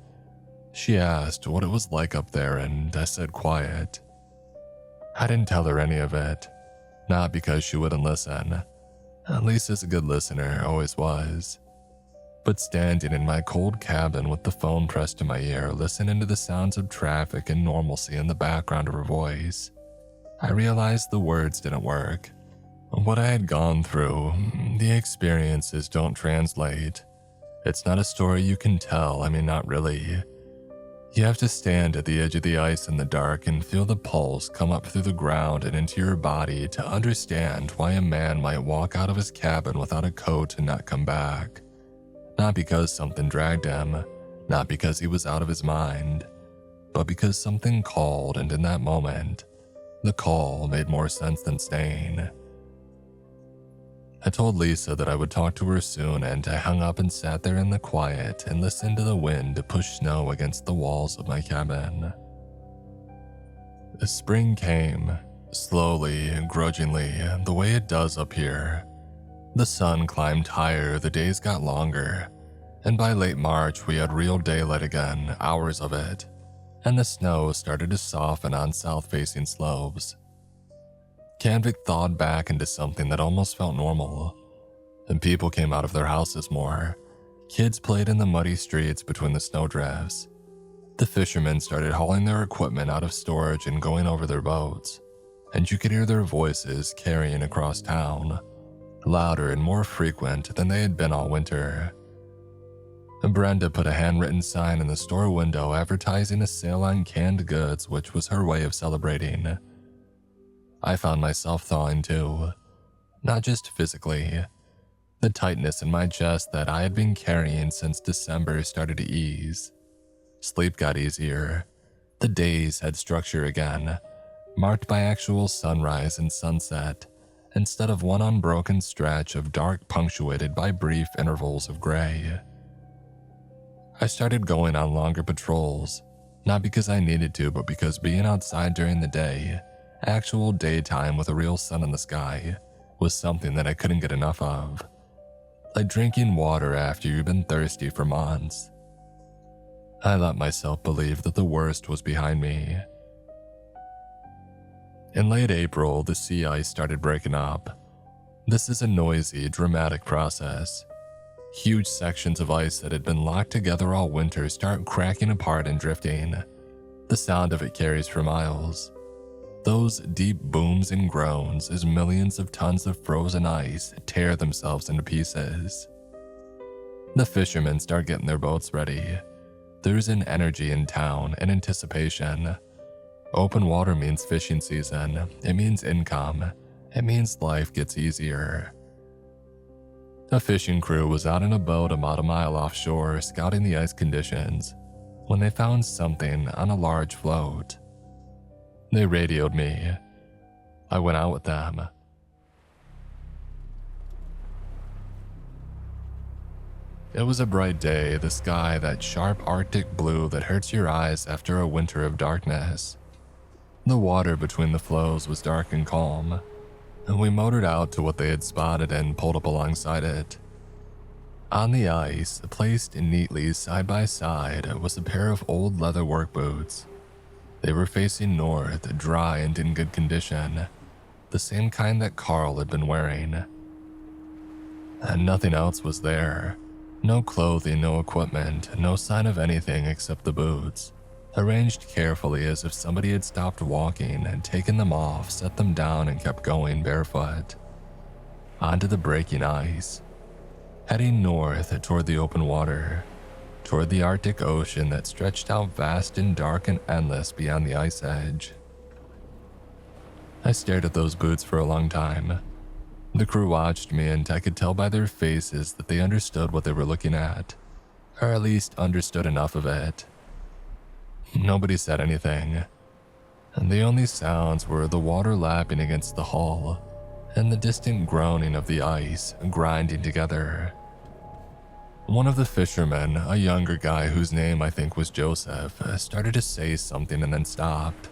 She asked what it was like up there and I said quiet. I didn't tell her any of it, not because she wouldn't listen. Lisa's a good listener, always was. But standing in my cold cabin with the phone pressed to my ear, listening to the sounds of traffic and normalcy in the background of her voice, I realized the words didn't work. What I had gone through, the experiences don't translate. It's not a story you can tell, not really. You have to stand at the edge of the ice in the dark and feel the pulse come up through the ground and into your body to understand why a man might walk out of his cabin without a coat and not come back. Not because something dragged him, not because he was out of his mind, but because something called, and in that moment, the call made more sense than staying. I told Lisa that I would talk to her soon, and I hung up and sat there in the quiet and listened to the wind push snow against the walls of my cabin. The spring came, slowly and grudgingly, the way it does up here. The sun climbed higher, the days got longer, and by late March we had real daylight again, hours of it, and the snow started to soften on south-facing slopes. Canvik thawed back into something that almost felt normal, and people came out of their houses more. Kids played in the muddy streets between the snowdrifts. The fishermen started hauling their equipment out of storage and going over their boats, and you could hear their voices carrying across town, louder and more frequent than they had been all winter. Brenda put a handwritten sign in the store window advertising a sale on canned goods, which was her way of celebrating. I found myself thawing too, not just physically. The tightness in my chest that I had been carrying since December started to ease. Sleep got easier. The days had structure again, marked by actual sunrise and sunset, instead of one unbroken stretch of dark punctuated by brief intervals of gray. I started going on longer patrols, not because I needed to, but because being outside during the day, actual daytime with a real sun in the sky, was something that I couldn't get enough of. Like drinking water after you've been thirsty for months. I let myself believe that the worst was behind me. In late April, the sea ice started breaking up. This is a noisy, dramatic process. Huge sections of ice that had been locked together all winter start cracking apart and drifting. The sound of it carries for miles. Those deep booms and groans as millions of tons of frozen ice tear themselves into pieces. The fishermen start getting their boats ready. There's an energy in town and anticipation. Open water means fishing season. It means income. It means life gets easier. A fishing crew was out in a boat about a mile offshore scouting the ice conditions, when they found something on a large float. They radioed me. I went out with them. It was a bright day, the sky that sharp Arctic blue that hurts your eyes after a winter of darkness. The water between the floes was dark and calm, and we motored out to what they had spotted and pulled up alongside it. On the ice, placed neatly side by side, was a pair of old leather work boots. They were facing north, dry and in good condition, the same kind that Carl had been wearing. And nothing else was there. No clothing, no equipment, no sign of anything except the boots, arranged carefully as if somebody had stopped walking and taken them off, set them down, and kept going barefoot. Onto the breaking ice, heading north toward the open water, toward the Arctic Ocean that stretched out vast and dark and endless beyond the ice edge. I stared at those boots for a long time. The crew watched me, and I could tell by their faces that they understood what they were looking at, or at least understood enough of it. Nobody said anything, and the only sounds were the water lapping against the hull and the distant groaning of the ice grinding together. One of the fishermen, a younger guy whose name I think was Joseph, started to say something and then stopped.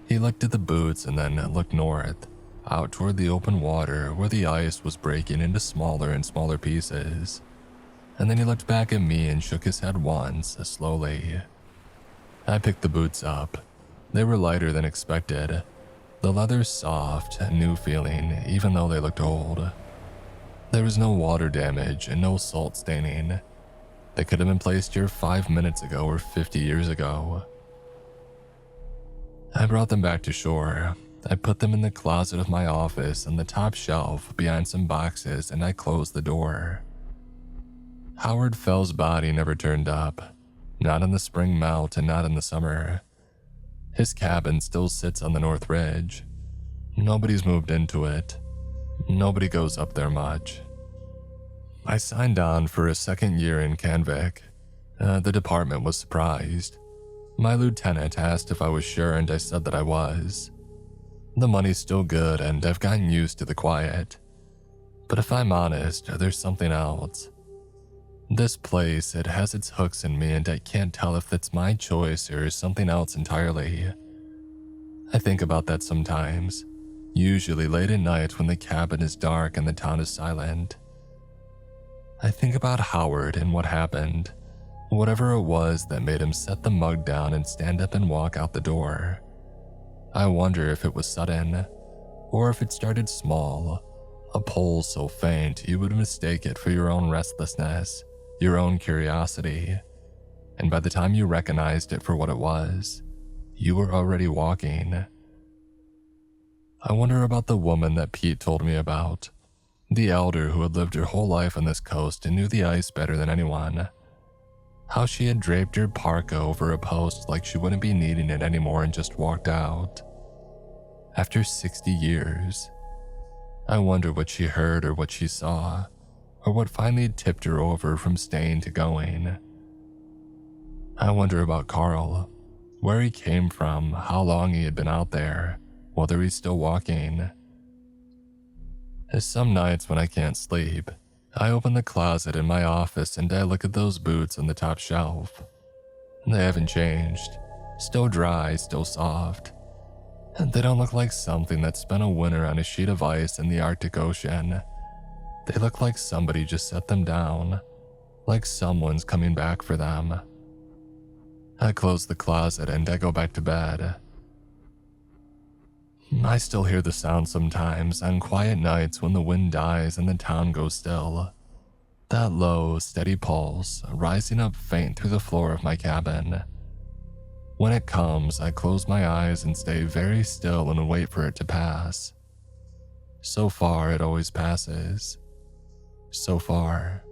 He looked at the boots and then looked north, out toward the open water where the ice was breaking into smaller and smaller pieces. And then he looked back at me and shook his head once, slowly. I picked the boots up. They were lighter than expected. The leather soft, new feeling, even though they looked old. There was no water damage and no salt staining. They could have been placed here 5 minutes ago or 50 years ago. I brought them back to shore. I put them in the closet of my office on the top shelf behind some boxes, and I closed the door. Howard Fell's body never turned up, not in the spring melt and not in the summer. His cabin still sits on the North Ridge. Nobody's moved into it. Nobody goes up there much. I signed on for a second year in Canvik. The department was surprised. My lieutenant asked if I was sure, and I said that I was. The money's still good, and I've gotten used to the quiet. But if I'm honest, there's something else. This place, it has its hooks in me, and I can't tell if it's my choice or something else entirely. I think about that sometimes, usually late at night when the cabin is dark and the town is silent. I think about Howard and what happened, whatever it was that made him set the mug down and stand up and walk out the door. I wonder if it was sudden, or if it started small, a pulse so faint you would mistake it for your own restlessness, your own curiosity, and by the time you recognized it for what it was, you were already walking. I wonder about the woman that Pete told me about, the elder who had lived her whole life on this coast and knew the ice better than anyone. How she had draped her parka over a post like she wouldn't be needing it anymore and just walked out. After 60 years, I wonder what she heard or what she saw, or what finally tipped her over from staying to going. I wonder about Carl, where he came from, how long he had been out there, whether he's still walking. As some nights when I can't sleep, I open the closet in my office and I look at those boots on the top shelf. They haven't changed, still dry, still soft. And they don't look like something that spent a winter on a sheet of ice in the Arctic Ocean. They look like somebody just set them down, like someone's coming back for them. I close the closet and I go back to bed. I still hear the sound sometimes on quiet nights when the wind dies and the town goes still. That low, steady pulse rising up faint through the floor of my cabin. When it comes, I close my eyes and stay very still and wait for it to pass. So far, it always passes. So far.